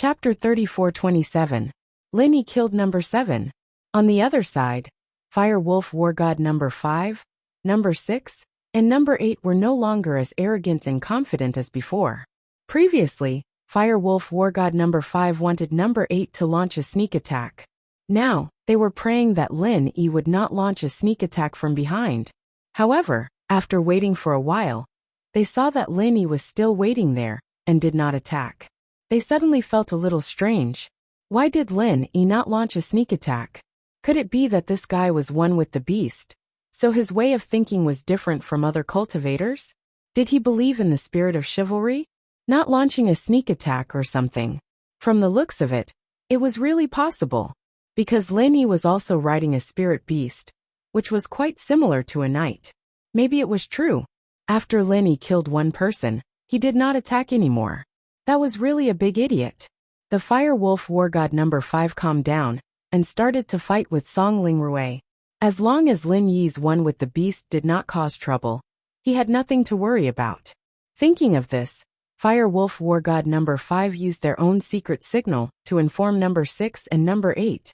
Chapter 34:27. Linny killed number 7. On the other side, Fire Wolf War God number 5, number 6, and number 8 were no longer as arrogant and confident as before. Previously, Fire Wolf War God number 5 wanted number 8 to launch a sneak attack. Now, they were praying that Lin Yi would not launch a sneak attack from behind. However, after waiting for a while, they saw that Lin Yi was still waiting there and did not attack. They suddenly felt a little strange. Why did Lin Yi not launch a sneak attack? Could it be that this guy was one with the beast, so his way of thinking was different from other cultivators? Did he believe in the spirit of chivalry? Not launching a sneak attack or something. From the looks of it, it was really possible, because Lin Yi was also riding a spirit beast, which was quite similar to a knight. Maybe it was true. After Lin Yi killed one person, he did not attack anymore. That was really a big idiot. The Fire Wolf War God number 5 calmed down and started to fight with Song Lingrui. As long as Lin Yi's one with the beast did not cause trouble, he had nothing to worry about. Thinking of this, Fire Wolf War God number 5 used their own secret signal to inform number 6 and number 8,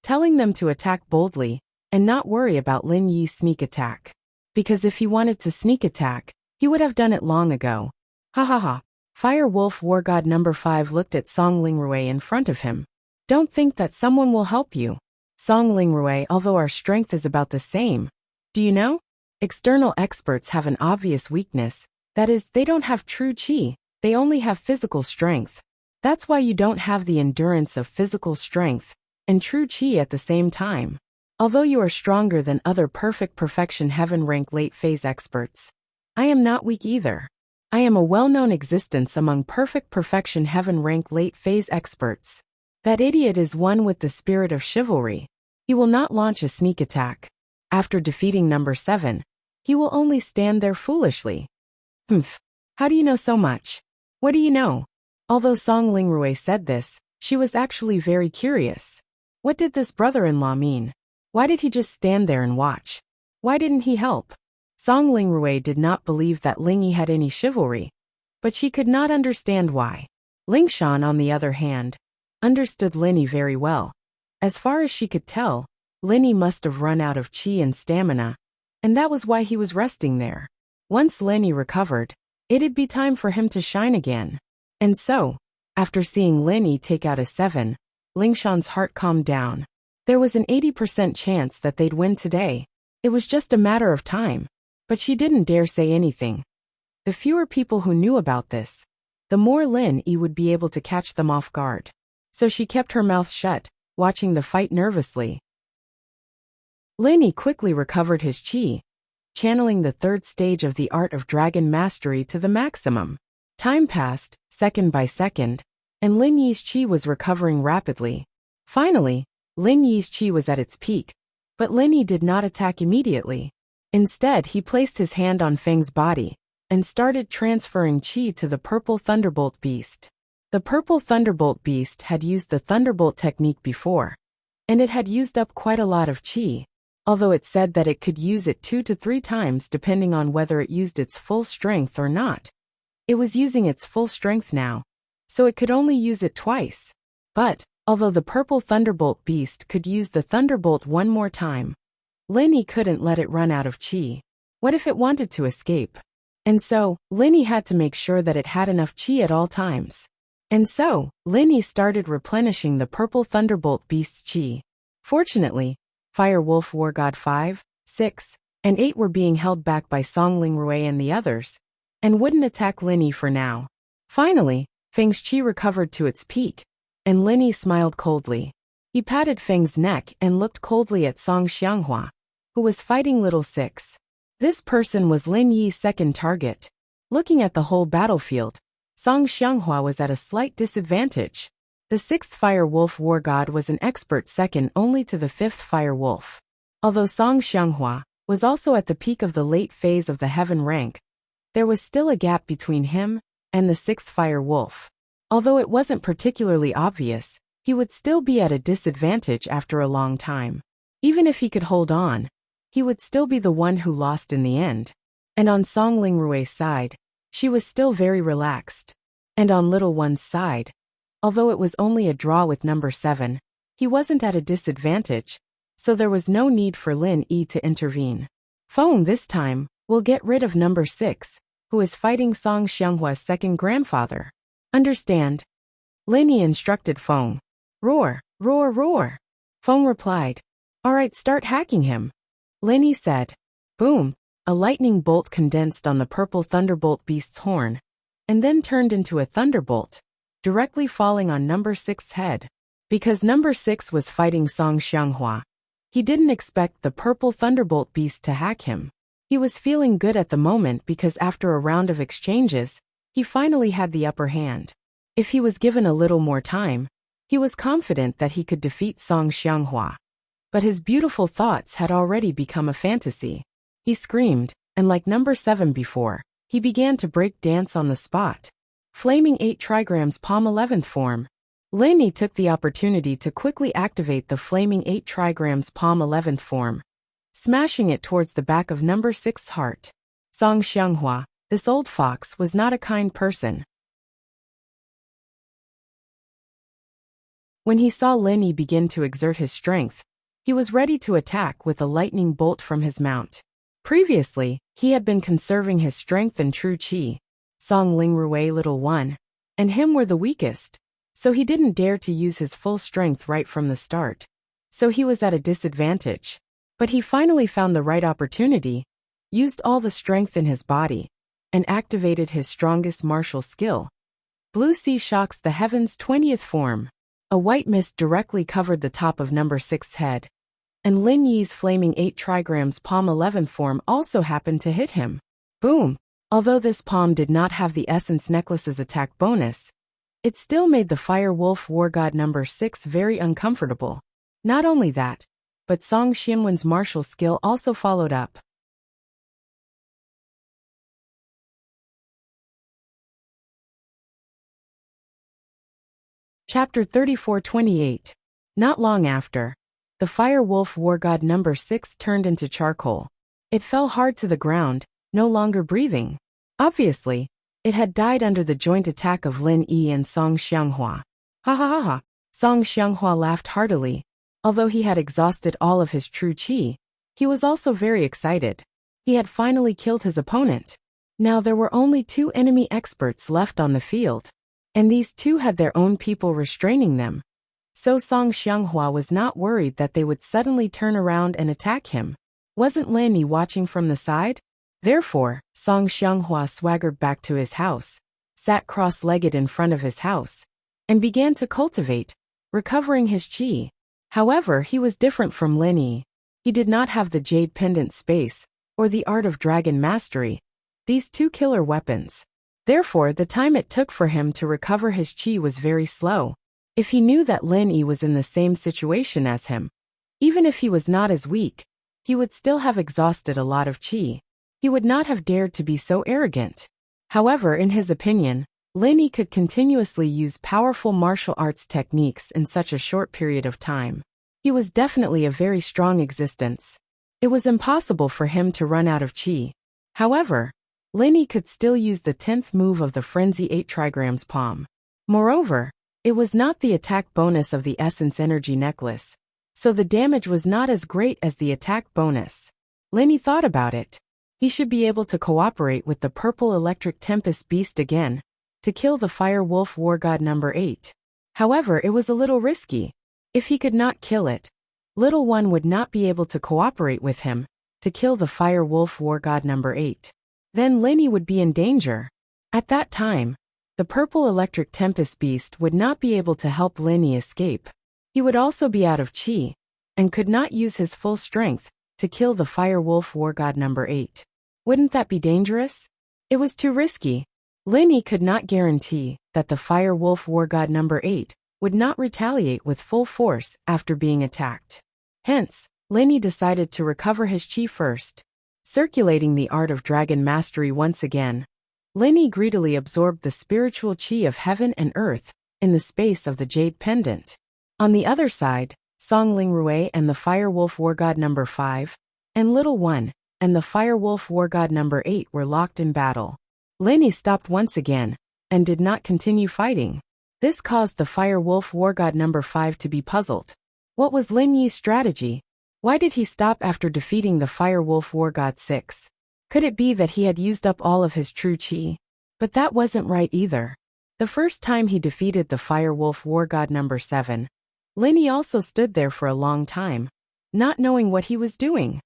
telling them to attack boldly and not worry about Lin Yi's sneak attack. Because if he wanted to sneak attack, he would have done it long ago. Ha ha ha. Fire Wolf War God number 5 looked at Song Lingrui in front of him. Don't think that someone will help you. Song Lingrui, although our strength is about the same. Do you know? External experts have an obvious weakness. That is, they don't have true chi. They only have physical strength. That's why you don't have the endurance of physical strength and true chi at the same time. Although you are stronger than other perfect perfection heaven rank late phase experts, I am not weak either. I am a well-known existence among perfect perfection heaven rank late phase experts. That idiot is one with the spirit of chivalry. He will not launch a sneak attack. After defeating number 7, he will only stand there foolishly. Humph. How do you know so much? What do you know? Although Song Lingrui said this, she was actually very curious. What did this brother-in-law mean? Why did he just stand there and watch? Why didn't he help? Song Lingrui did not believe that Ling Yi had any chivalry, but she could not understand why. Lingshan, on the other hand, understood Lin Yi very well. As far as she could tell, Lin Yi must have run out of chi and stamina, and that was why he was resting there. Once Lin Yi recovered, it'd be time for him to shine again. And so, after seeing Lin Yi take out a 7, Lingshan's heart calmed down. There was an 80% chance that they'd win today. It was just a matter of time. But she didn't dare say anything. The fewer people who knew about this, the more Lin Yi would be able to catch them off guard. So she kept her mouth shut, watching the fight nervously. Lin Yi quickly recovered his chi, channeling the third stage of the art of dragon mastery to the maximum. Time passed, second by second, and Lin Yi's chi was recovering rapidly. Finally, Lin Yi's chi was at its peak, but Lin Yi did not attack immediately. Instead, he placed his hand on Feng's body and started transferring chi to the purple thunderbolt beast. The purple thunderbolt beast had used the thunderbolt technique before, and it had used up quite a lot of chi, although it said that it could use it 2 to 3 times depending on whether it used its full strength or not. It was using its full strength now, so it could only use it twice. But, although the purple thunderbolt beast could use the thunderbolt one more time, Lin Yi couldn't let it run out of chi. What if it wanted to escape? And so, Lin Yi had to make sure that it had enough chi at all times. And so, Lin Yi started replenishing the purple thunderbolt beast's chi. Fortunately, Fire Wolf War God 5, 6, and 8 were being held back by Song Lingrui and the others, and wouldn't attack Lin Yi for now. Finally, Feng's chi recovered to its peak, and Lin Yi smiled coldly. He patted Feng's neck and looked coldly at Song Xianghua, who was fighting Little Six. This person was Lin Yi's second target. Looking at the whole battlefield, Song Xianghua was at a slight disadvantage. The 6th Fire Wolf War God was an expert second only to the 5th Fire Wolf. Although Song Xianghua was also at the peak of the late phase of the heaven rank, there was still a gap between him and the 6th Fire Wolf. Although it wasn't particularly obvious, he would still be at a disadvantage after a long time. Even if he could hold on, he would still be the one who lost in the end. And on Song Lingrui's side, she was still very relaxed. And on Little One's side, Although it was only a draw with number 7, he wasn't at a disadvantage, so there was no need for Lin Yi to intervene. Feng this time will get rid of number 6, who is fighting Song Xianghua's second grandfather. Understand? Lin Yi instructed Feng. Roar, roar, roar. Feng replied. Alright, start hacking him. Lin Yi said. Boom. A lightning bolt condensed on the purple thunderbolt beast's horn, and then turned into a thunderbolt, directly falling on number 6's head. Because number 6 was fighting Song Xianghua, he didn't expect the purple thunderbolt beast to hack him. He was feeling good at the moment because after a round of exchanges, he finally had the upper hand. If he was given a little more time, he was confident that he could defeat Song Xianghua. But his beautiful thoughts had already become a fantasy. He screamed, and like number 7 before, he began to break dance on the spot. Flaming 8 trigrams palm 11th form. Lin Yi took the opportunity to quickly activate the flaming 8 trigrams palm 11th form, smashing it towards the back of number 6's heart. Song Xianghua, this old fox, was not a kind person. When he saw Lin Yi begin to exert his strength, he was ready to attack with a lightning bolt from his mount. Previously, he had been conserving his strength and true qi. Song Lingrui little one, and him were the weakest, so he didn't dare to use his full strength right from the start. So he was at a disadvantage. But he finally found the right opportunity, used all the strength in his body, and activated his strongest martial skill. Blue Sea Shocks the Heavens 20th form. A white mist directly covered the top of number 6's head, and Lin Yi's flaming 8 trigrams palm 11th form also happened to hit him. Boom! Although this palm did not have the Essence Necklace's attack bonus, it still made the Fire Wolf War God number 6 very uncomfortable. Not only that, but Song Xianwen's martial skill also followed up. Chapter 34-28. Not long after, the Fire Wolf War God number 6 turned into charcoal. It fell hard to the ground, no longer breathing. Obviously, it had died under the joint attack of Lin Yi and Song Xianghua. Ha ha ha ha. Song Xianghua laughed heartily. Although he had exhausted all of his true qi, he was also very excited. He had finally killed his opponent. Now there were only 2 enemy experts left on the field, and these 2 had their own people restraining them. So Song Xianghua was not worried that they would suddenly turn around and attack him. Wasn't Lin Yi watching from the side? Therefore, Song Xianghua swaggered back to his house, sat cross-legged in front of his house, and began to cultivate, recovering his qi. However, he was different from Lin Yi. He did not have the Jade Pendant Space, or the Art of Dragon Mastery, these 2 killer weapons. Therefore, the time it took for him to recover his qi was very slow. If he knew that Lin Yi was in the same situation as him, even if he was not as weak, he would still have exhausted a lot of qi. He would not have dared to be so arrogant. However, in his opinion, Lin Yi could continuously use powerful martial arts techniques in such a short period of time. He was definitely a very strong existence. It was impossible for him to run out of qi. However, Lin Yi could still use the 10th move of the Frenzy 8 trigrams palm. Moreover, it was not the attack bonus of the Essence Energy Necklace, so the damage was not as great as the attack bonus. Lin Yi thought about it. He should be able to cooperate with the Purple Electric Tempest Beast again, to kill the Fire Wolf War God number 8. However, it was a little risky. If he could not kill it, Little One would not be able to cooperate with him, to kill the Fire Wolf War God number 8. Then Lin Yi would be in danger. At that time, the Purple Electric Tempest Beast would not be able to help Lin Yi escape. He would also be out of qi, and could not use his full strength, to kill the Fire Wolf War God number 8. Wouldn't that be dangerous? It was too risky. Lin Yi could not guarantee that the Fire Wolf War God number 8 would not retaliate with full force after being attacked. Hence, Lin Yi decided to recover his qi first. Circulating the Art of Dragon Mastery once again, Lin Yi greedily absorbed the spiritual qi of heaven and earth in the space of the Jade Pendant. On the other side, Song Lingrui and the Fire Wolf War God number 5, and Little One, and the Fire Wolf War God number 8 were locked in battle. Lin Yi stopped once again, and did not continue fighting. This caused the Fire Wolf War God number 5 to be puzzled. What was Lin Yi's strategy? Why did he stop after defeating the Fire Wolf War God 6? Could it be that he had used up all of his true chi? But that wasn't right either. The first time he defeated the Fire Wolf War God number 7, Lin Yi also stood there for a long time, not knowing what he was doing.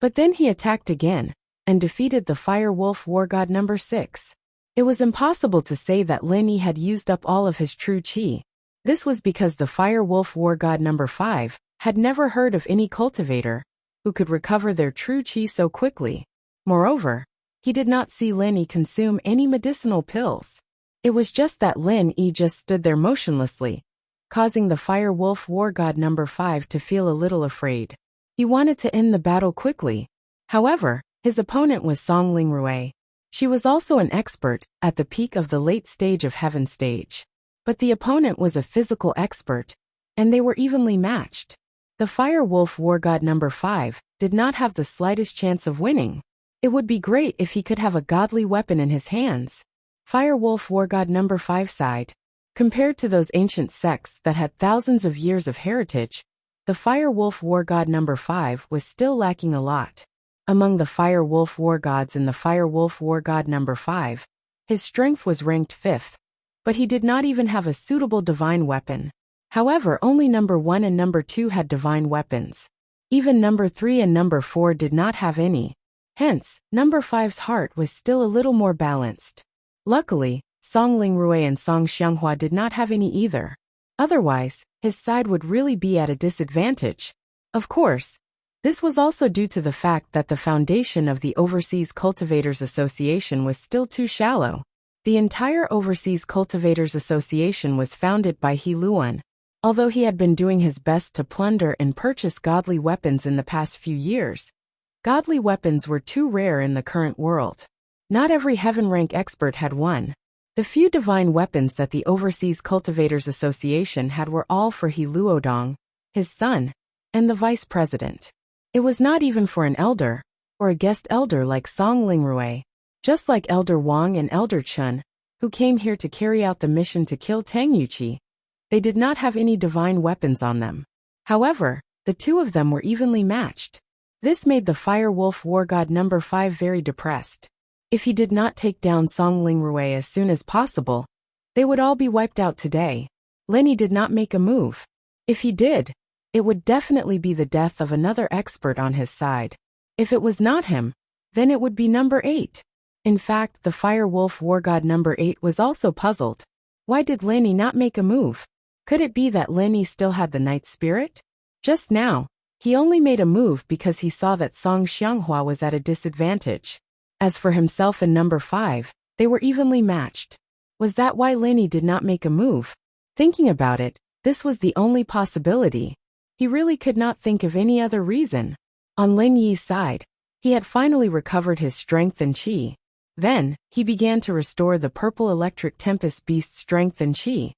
But then he attacked again, and defeated the Fire Wolf War God number 6. It was impossible to say that Lin Yi had used up all of his true chi. This was because the Fire Wolf War God number 5 had never heard of any cultivator who could recover their true chi so quickly. Moreover, he did not see Lin Yi consume any medicinal pills. It was just that Lin Yi just stood there motionlessly, causing the Fire Wolf War God number 5 to feel a little afraid. He wanted to end the battle quickly. However, his opponent was Song Lingrui. She was also an expert at the peak of the late stage of Heaven stage. But the opponent was a physical expert, and they were evenly matched. The Fire Wolf War God number 5 did not have the slightest chance of winning. It would be great if he could have a godly weapon in his hands. Fire Wolf War God number 5 sighed. Compared to those ancient sects that had thousands of years of heritage, the Fire Wolf War God number 5 was still lacking a lot. Among the Fire Wolf War Gods in the Fire Wolf War God number 5, his strength was ranked 5th, but he did not even have a suitable divine weapon. However, only number 1 and number 2 had divine weapons. Even number 3 and number 4 did not have any. Hence, number 5's heart was still a little more balanced. Luckily, Song Lingrui and Song Xianghua did not have any either. Otherwise, his side would really be at a disadvantage. Of course, this was also due to the fact that the foundation of the Overseas Cultivators Association was still too shallow. The entire Overseas Cultivators Association was founded by He Luan. Although he had been doing his best to plunder and purchase godly weapons in the past few years, godly weapons were too rare in the current world. Not every heaven rank expert had one. The few divine weapons that the Overseas Cultivators Association had were all for He Luodong, his son, and the vice president. It was not even for an elder, or a guest elder like Song Lingrui. Just like Elder Wang and Elder Chun, who came here to carry out the mission to kill Tang Yuqi, they did not have any divine weapons on them. However, the two of them were evenly matched. This made the Fire Wolf War God number 5 very depressed. If he did not take down Song Lingrui as soon as possible, they would all be wiped out today. Lin Yi did not make a move. If he did, it would definitely be the death of another expert on his side. If it was not him, then it would be number 8. In fact, the Fire Wolf War God number 8 was also puzzled. Why did Lin Yi not make a move? Could it be that Lin Yi still had the Night Spirit? Just now, he only made a move because he saw that Song Xianghua was at a disadvantage. As for himself and number 5, they were evenly matched. Was that why Lin Yi did not make a move? Thinking about it, this was the only possibility. He really could not think of any other reason. On Lin Yi's side, he had finally recovered his strength and chi. Then, he began to restore the purple electric tempest beast's strength and chi.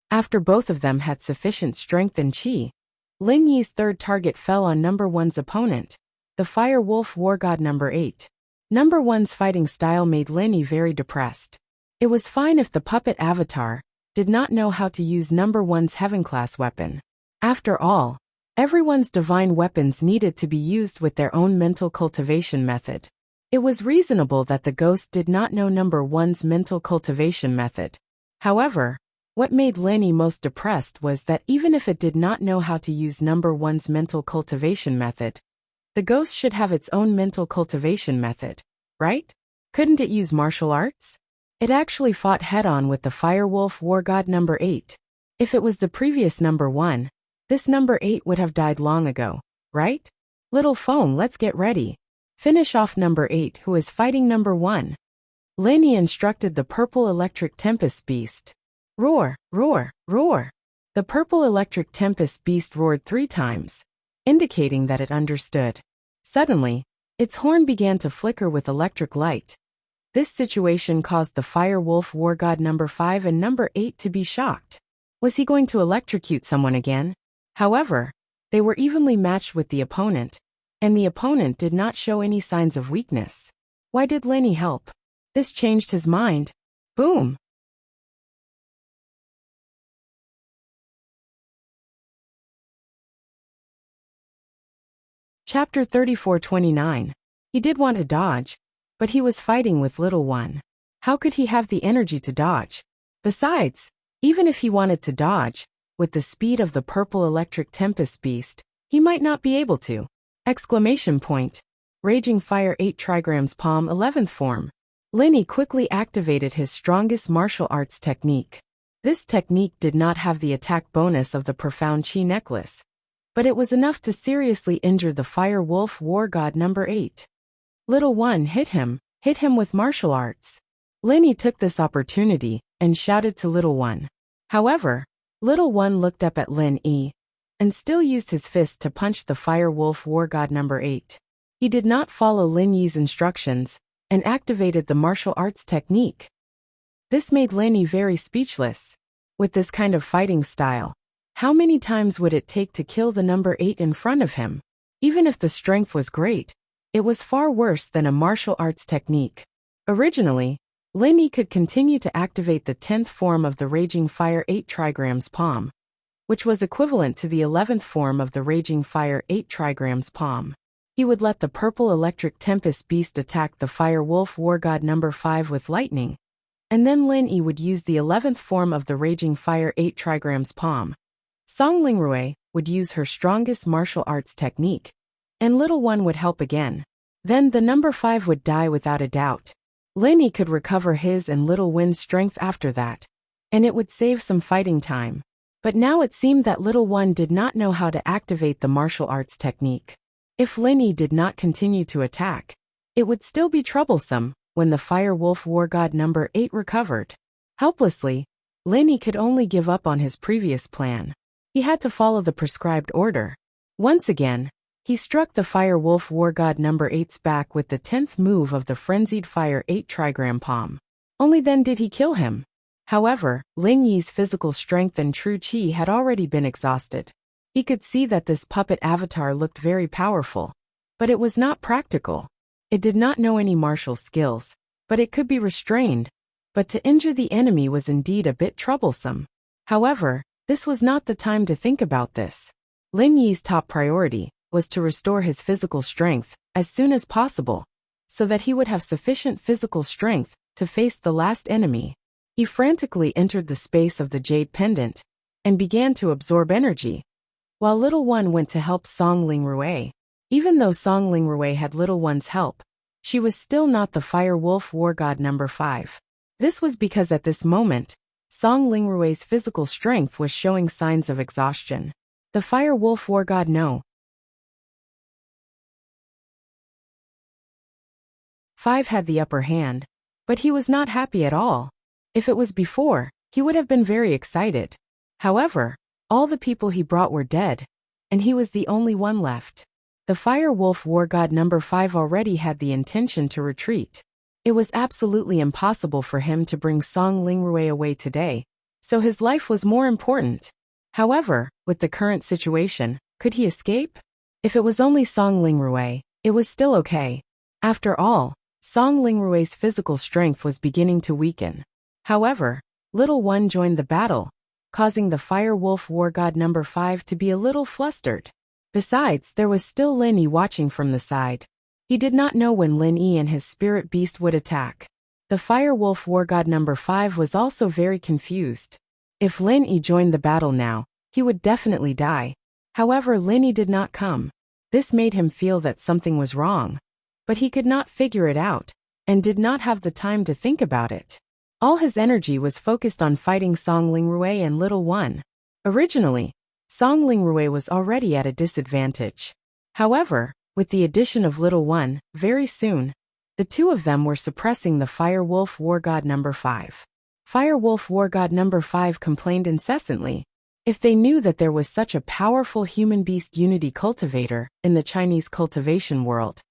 After both of them had sufficient strength and chi, Lin Yi's third target fell on number 1's opponent, the Fire Wolf War God number 8. Number 1's fighting style made Lin Yi very depressed. It was fine if the puppet avatar did not know how to use number 1's heaven-class weapon. After all, everyone's divine weapons needed to be used with their own mental cultivation method. It was reasonable that the ghost did not know number 1's mental cultivation method. However, what made Lin Yi most depressed was that even if it did not know how to use number 1's mental cultivation method, the ghost should have its own mental cultivation method, right? Couldn't it use martial arts? It actually fought head-on with the Fire Wolf War God number 8. If it was the previous number 1, this number 8 would have died long ago, right? Little phone, let's get ready. Finish off number 8 who is fighting number 1. Lin Yi instructed the purple electric tempest beast. Roar, roar, roar. The purple electric tempest beast roared 3 times, indicating that it understood. Suddenly, its horn began to flicker with electric light. This situation caused the Fire Wolf War God number 5 and number 8 to be shocked. Was he going to electrocute someone again? However, they were evenly matched with the opponent, and the opponent did not show any signs of weakness. Why did Lenny help? This changed his mind. Boom! Chapter 34:29. He did want to dodge, but he was fighting with Little One. How could he have the energy to dodge? Besides, even if he wanted to dodge, with the speed of the purple electric tempest beast, he might not be able to. Exclamation point. Raging Fire 8 trigrams palm 11th form. Lenny quickly activated his strongest martial arts technique. This technique did not have the attack bonus of the profound chi necklace, but it was enough to seriously injure the Fire Wolf War God number 8. Little One hit him with martial arts. Lenny took this opportunity and shouted to Little One. However, Little One looked up at Lin Yi and still used his fist to punch the Fire Wolf War God number 8. He did not follow Lin Yi's instructions and activated the martial arts technique. This made Lenny very speechless. With this kind of fighting style, how many times would it take to kill the number 8 in front of him? Even if the strength was great, it was far worse than a martial arts technique. Originally, Lenny could continue to activate the 10th form of the Raging Fire 8 trigrams palm, which was equivalent to the 11th form of the Raging Fire 8 trigrams palm. He would let the purple electric tempest beast attack the Fire Wolf War God number 5 with lightning, and then Lin Yi would use the 11th form of the Raging Fire 8 trigrams palm. Song Lingrui would use her strongest martial arts technique, and Little One would help again. Then the number 5 would die without a doubt. Lin Yi could recover his and Little Win's strength after that, and it would save some fighting time. But now it seemed that Little One did not know how to activate the martial arts technique. If Lin Yi did not continue to attack, it would still be troublesome when the Fire Wolf War God number 8 recovered. Helplessly, Lin Yi could only give up on his previous plan. He had to follow the prescribed order. Once again, he struck the Fire Wolf War God number 8's back with the 10th move of the Frenzied Fire 8 trigram palm. Only then did he kill him. However, Lin Yi's physical strength and true chi had already been exhausted. He could see that this puppet avatar looked very powerful, but it was not practical. It did not know any martial skills, but it could be restrained. But to injure the enemy was indeed a bit troublesome. However, this was not the time to think about this. Lin Yi's top priority was to restore his physical strength as soon as possible, so that he would have sufficient physical strength to face the last enemy. He frantically entered the space of the jade pendant and began to absorb energy, while Little One went to help Song Lingrui. Even though Song Lingrui had Little One's help, she was still not the Fire Wolf War God number 5. This was because at this moment, Song Lingrui's physical strength was showing signs of exhaustion. The Fire Wolf War God No. 5 had the upper hand, but he was not happy at all. If it was before, he would have been very excited. However, all the people he brought were dead, and he was the only one left. The Fire Wolf War God number 5 already had the intention to retreat. It was absolutely impossible for him to bring Song Lingrui away today, so his life was more important. However, with the current situation, could he escape? If it was only Song Lingrui, it was still okay. After all, Song Lingrui's physical strength was beginning to weaken. However, Little One joined the battle, causing the Fire Wolf War God number 5 to be a little flustered. Besides, there was still Lin Yi watching from the side. He did not know when Lin Yi and his spirit beast would attack. The Fire Wolf War God number 5 was also very confused. If Lin Yi joined the battle now, he would definitely die. However, Lin Yi did not come. This made him feel that something was wrong, but he could not figure it out, and did not have the time to think about it. All his energy was focused on fighting Song Lingrui and Little One. Originally, Song Lingrui was already at a disadvantage. However, with the addition of Little One, very soon, the two of them were suppressing the Fire Wolf War God number 5. Fire Wolf War God number 5 complained incessantly. If they knew that there was such a powerful human-beast unity cultivator in the Chinese cultivation world,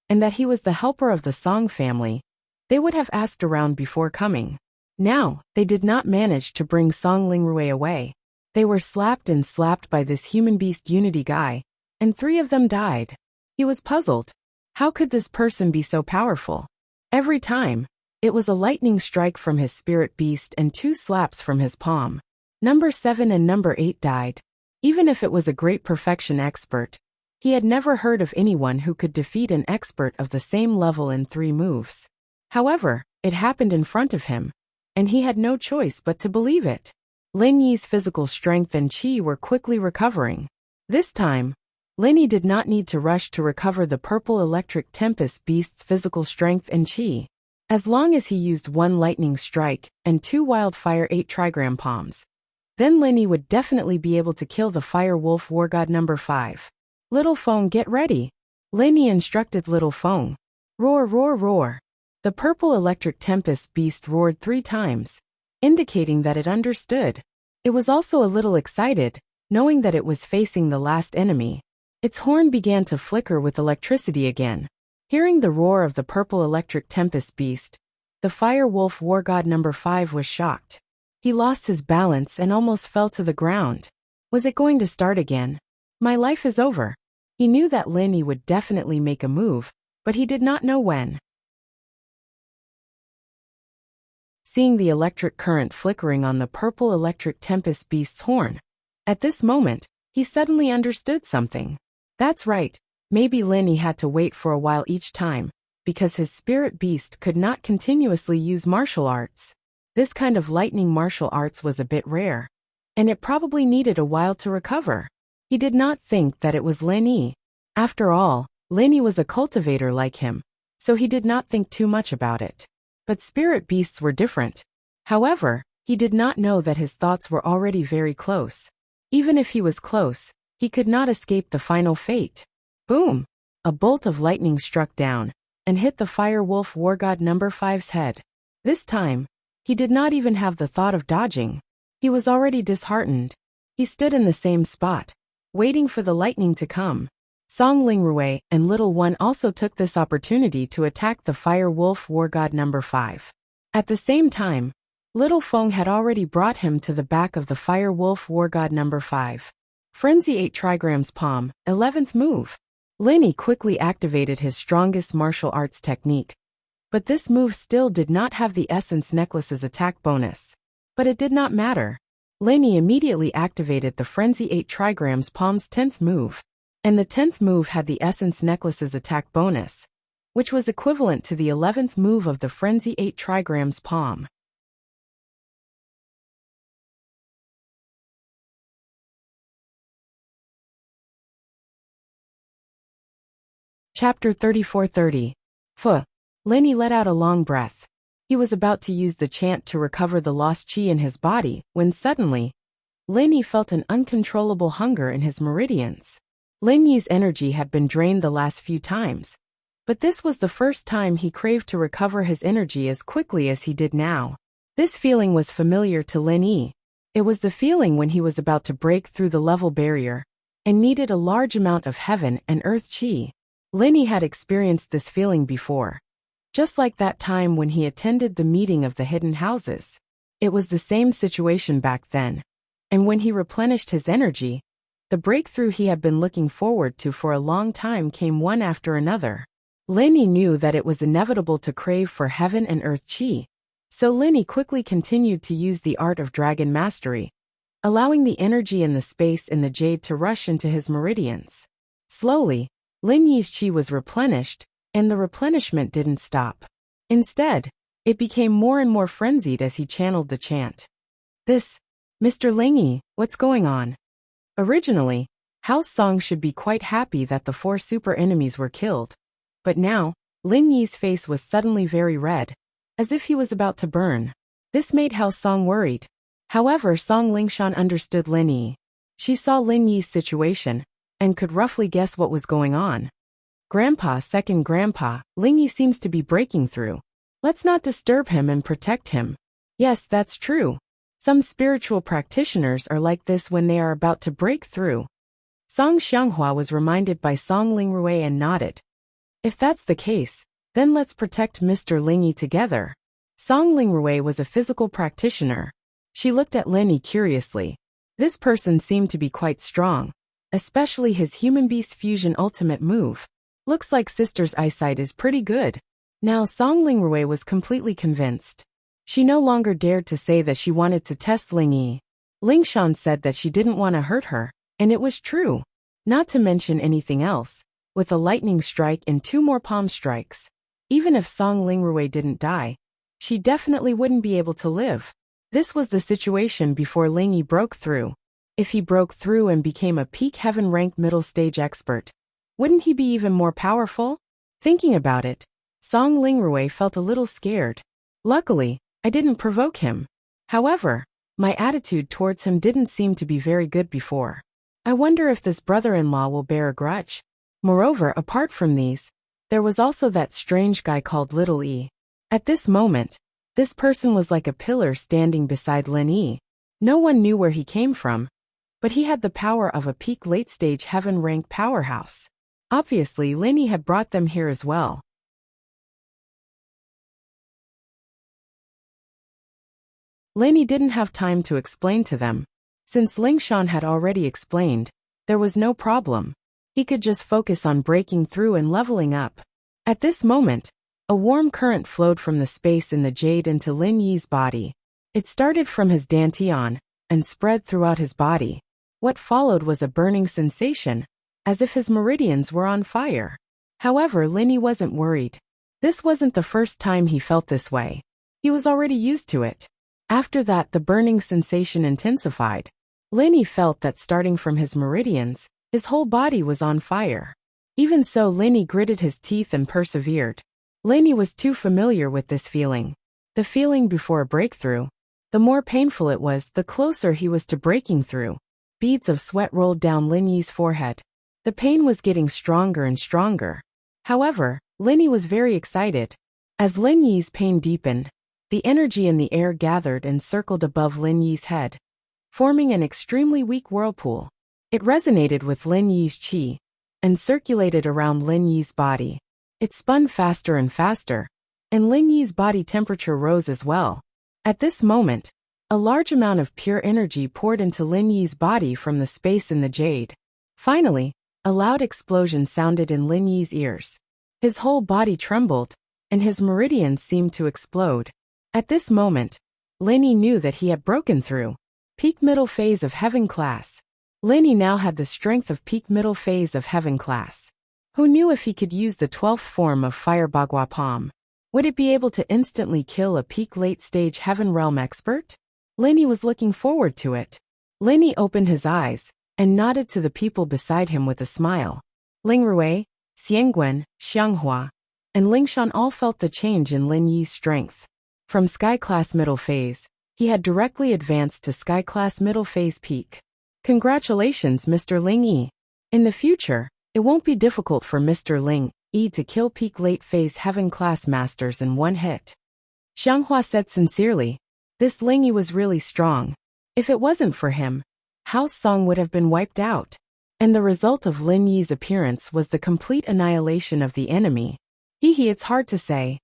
and that he was the helper of the Song family, they would have asked around before coming. Now, they did not manage to bring Song Lingrui away. They were slapped and slapped by this human-beast unity guy, and 3 of them died. He was puzzled. How could this person be so powerful? Every time, it was a lightning strike from his spirit beast and 2 slaps from his palm. Number 7 and number 8 died. Even if it was a great perfection expert, he had never heard of anyone who could defeat an expert of the same level in 3 moves. However, it happened in front of him, and he had no choice but to believe it. Lin Yi's physical strength and qi were quickly recovering. This time, Lin Yi did not need to rush to recover the purple electric tempest beast's physical strength and qi. As long as he used 1 lightning strike and 2 wildfire 8 trigram palms, then Lin Yi would definitely be able to kill the fire wolf war god number 5. Little Feng, get ready. Lin Yi instructed Little Feng. Roar, roar, roar. The purple electric tempest beast roared 3 times, indicating that it understood. It was also a little excited, knowing that it was facing the last enemy. Its horn began to flicker with electricity again. Hearing the roar of the purple electric tempest beast, the fire wolf war god number 5 was shocked. He lost his balance and almost fell to the ground. Was it going to start again? My life is over. He knew that Lin Yi would definitely make a move, but he did not know when. Seeing the electric current flickering on the purple electric tempest beast's horn, at this moment, he suddenly understood something. That's right, maybe Lin Yi had to wait for a while each time, because his spirit beast could not continuously use martial arts. This kind of lightning martial arts was a bit rare, and it probably needed a while to recover. He did not think that it was Lin Yi. After all, Lin Yi was a cultivator like him, so he did not think too much about it. But spirit beasts were different. However, he did not know that his thoughts were already very close. Even if he was close, he could not escape the final fate. Boom! A bolt of lightning struck down and hit the fire wolf war god number 5's head. This time, he did not even have the thought of dodging. He was already disheartened. He stood in the same spot, waiting for the lightning to come. Song Lingrui and Little One also took this opportunity to attack the fire wolf war god number 5. At the same time, Little Feng had already brought him to the back of the fire wolf war god number 5. Frenzy 8 trigrams palm, 11th move. Lin Yi quickly activated his strongest martial arts technique. But this move still did not have the Essence Necklace's attack bonus. But it did not matter. Lin Yi immediately activated the Frenzy 8 trigrams palm's 10th move. And the 10th move had the Essence Necklace's attack bonus, which was equivalent to the 11th move of the Frenzy 8 trigrams palm. Chapter 34:30. Pho. Lin Yi let out a long breath. He was about to use the chant to recover the lost qi in his body, when suddenly, Lin Yi felt an uncontrollable hunger in his meridians. Lin Yi's energy had been drained the last few times, but this was the first time he craved to recover his energy as quickly as he did now. This feeling was familiar to Lin Yi. It was the feeling when he was about to break through the level barrier and needed a large amount of heaven and earth qi. Lin Yi had experienced this feeling before, just like that time when he attended the meeting of the hidden houses. It was the same situation back then, and when he replenished his energy, the breakthrough he had been looking forward to for a long time came one after another. Lin Yi knew that it was inevitable to crave for heaven and earth qi, so Lin Yi quickly continued to use the art of dragon mastery, allowing the energy and the space in the jade to rush into his meridians. Slowly, Lin Yi's qi was replenished, and the replenishment didn't stop. Instead, it became more and more frenzied as he channeled the chant. Mr. Lin Yi, what's going on? Originally, House Song should be quite happy that the 4 super enemies were killed. But now, Lin Yi's face was suddenly very red, as if he was about to burn. This made House Song worried. However, Song Lingshan understood Lin Yi. She saw Lin Yi's situation, and could roughly guess what was going on. Second Grandpa, Lin Yi seems to be breaking through. Let's not disturb him and protect him. Yes, that's true. Some spiritual practitioners are like this when they are about to break through. Song Xianghua was reminded by Song Lingrui and nodded. If that's the case, then let's protect Mr. Lin Yi together. Song Lingrui was a physical practitioner. She looked at Lin Yi curiously. This person seemed to be quite strong, especially his human-beast fusion ultimate move. Looks like sister's eyesight is pretty good. Now Song Lingrui was completely convinced. She no longer dared to say that she wanted to test Ling Yi. Lingshan said that she didn't want to hurt her, and it was true. Not to mention anything else, with a lightning strike and 2 more palm strikes. Even if Song Lingrui didn't die, she definitely wouldn't be able to live. This was the situation before Ling Yi broke through. If he broke through and became a peak heaven-ranked middle-stage expert, wouldn't he be even more powerful? Thinking about it, Song Lingrui felt a little scared. Luckily, I didn't provoke him. However, my attitude towards him didn't seem to be very good before. I wonder if this brother-in-law will bear a grudge. Moreover, apart from these, there was also that strange guy called Little E. At this moment, this person was like a pillar standing beside Lin Yi. No one knew where he came from, but he had the power of a peak late-stage heaven-ranked powerhouse. Obviously, Lin Yi had brought them here as well. Lin Yi didn't have time to explain to them. Since Lingshan had already explained, there was no problem. He could just focus on breaking through and leveling up. At this moment, a warm current flowed from the space in the jade into Lin Yi's body. It started from his dantian and spread throughout his body. What followed was a burning sensation, as if his meridians were on fire. However, Lin Yi wasn't worried. This wasn't the first time he felt this way. He was already used to it. After that, the burning sensation intensified. Lin Yi felt that starting from his meridians, his whole body was on fire. Even so, Lin Yi gritted his teeth and persevered. Lin Yi was too familiar with this feeling. The feeling before a breakthrough. The more painful it was, the closer he was to breaking through. Beads of sweat rolled down Lin Yi's forehead. The pain was getting stronger and stronger. However, Lin Yi was very excited. As Lin Yi's pain deepened, the energy in the air gathered and circled above Lin Yi's head, forming an extremely weak whirlpool. It resonated with Lin Yi's qi and circulated around Lin Yi's body. It spun faster and faster, and Lin Yi's body temperature rose as well. At this moment, a large amount of pure energy poured into Lin Yi's body from the space in the jade. Finally, a loud explosion sounded in Lin Yi's ears. His whole body trembled, and his meridians seemed to explode. At this moment, Lin Yi knew that he had broken through. Peak middle phase of heaven class. Lin Yi now had the strength of peak middle phase of heaven class. Who knew if he could use the 12th form of Fire Bagua Palm? Would it be able to instantly kill a peak late-stage heaven realm expert? Lin Yi was looking forward to it. Lin Yi opened his eyes and nodded to the people beside him with a smile. Ling Rui, Xiangguan, Xianghua, and Lingshan all felt the change in Lin Yi's strength. From Sky Class Middle Phase, he had directly advanced to Sky Class Middle Phase Peak. Congratulations, Mr. Ling Yi. In the future, it won't be difficult for Mr. Ling Yi to kill peak late phase heaven class masters in one hit. Xianghua said sincerely. This Ling Yi was really strong. If it wasn't for him, House Song would have been wiped out. And the result of Lin Yi's appearance was the complete annihilation of the enemy. It's hard to say.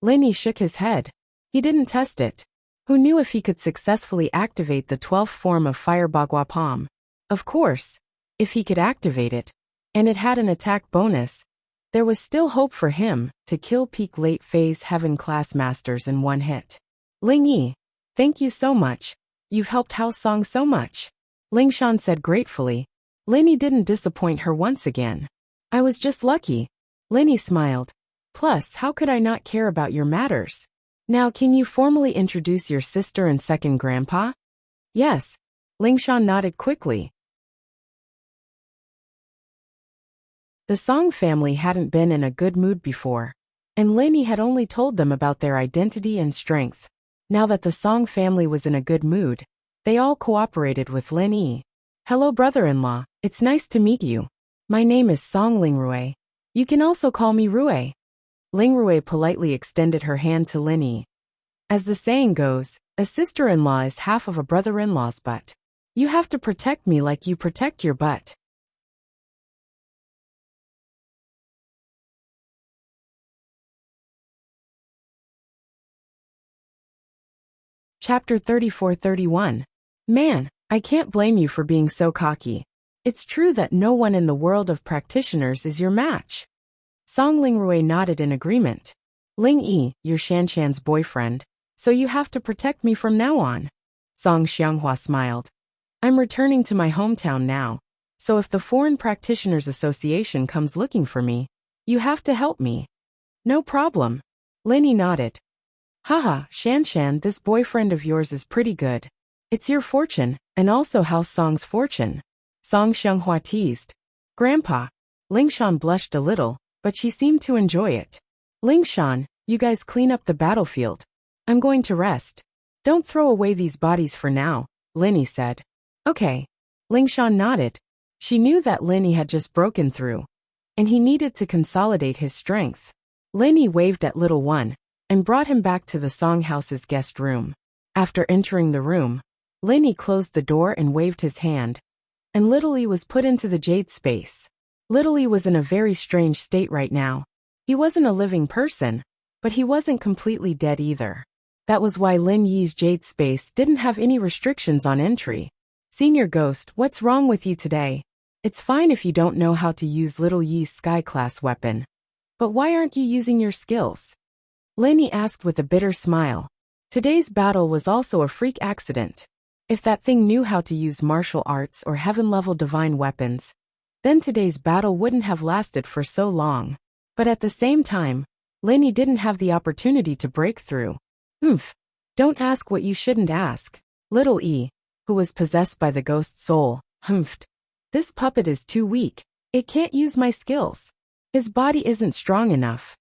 Lin Yi shook his head. He didn't test it. Who knew if he could successfully activate the 12th form of Fire Bagua Palm? Of course, if he could activate it, and it had an attack bonus, there was still hope for him to kill peak late phase heaven class masters in one hit. Ling Yi, thank you so much. You've helped House Song so much. Lingshan said gratefully. Lin Yi didn't disappoint her once again. I was just lucky. Lin Yi smiled. Plus, how could I not care about your matters? Now can you formally introduce your sister and second grandpa? Yes. Lingshan nodded quickly. The Song family hadn't been in a good mood before, and Lin Yi had only told them about their identity and strength. Now that the Song family was in a good mood, they all cooperated with Lin Yi. Hello brother-in-law, it's nice to meet you. My name is Song Lingrui. You can also call me Rui. Lingrui politely extended her hand to Lin Yi. As the saying goes, a sister-in-law is half of a brother-in-law's butt. You have to protect me like you protect your butt. Chapter 34-31. Man, I can't blame you for being so cocky. It's true that no one in the world of practitioners is your match. Song Lingrui nodded in agreement. Ling Yi, you're Shanshan's boyfriend, so you have to protect me from now on. Song Xianghua smiled. I'm returning to my hometown now, so if the Foreign Practitioners Association comes looking for me, you have to help me. No problem. Lin Yi nodded. Haha, Shanshan, this boyfriend of yours is pretty good. It's your fortune, and also House Song's fortune. Song Xianghua teased. Grandpa. Lingshan blushed a little, but she seemed to enjoy it. Lingshan, you guys clean up the battlefield. I'm going to rest. Don't throw away these bodies for now, Lin Yi said. Okay. Lingshan nodded. She knew that Lin Yi had just broken through, and he needed to consolidate his strength. Lin Yi waved at little one, and brought him back to the Songhouse's guest room. After entering the room, Lin Yi closed the door and waved his hand, and Little Yi was put into the jade space. Little Yi was in a very strange state right now. He wasn't a living person, but he wasn't completely dead either. That was why Lin Yi's jade space didn't have any restrictions on entry. Senior Ghost, what's wrong with you today? It's fine if you don't know how to use Little Yi's sky-class weapon. But why aren't you using your skills? Lin Yi asked with a bitter smile. Today's battle was also a freak accident. If that thing knew how to use martial arts or heaven-level divine weapons, then today's battle wouldn't have lasted for so long. But at the same time, Lin Yi didn't have the opportunity to break through. Don't ask what you shouldn't ask. Little Yi, who was possessed by the ghost soul, humphed. This puppet is too weak. It can't use my skills. His body isn't strong enough.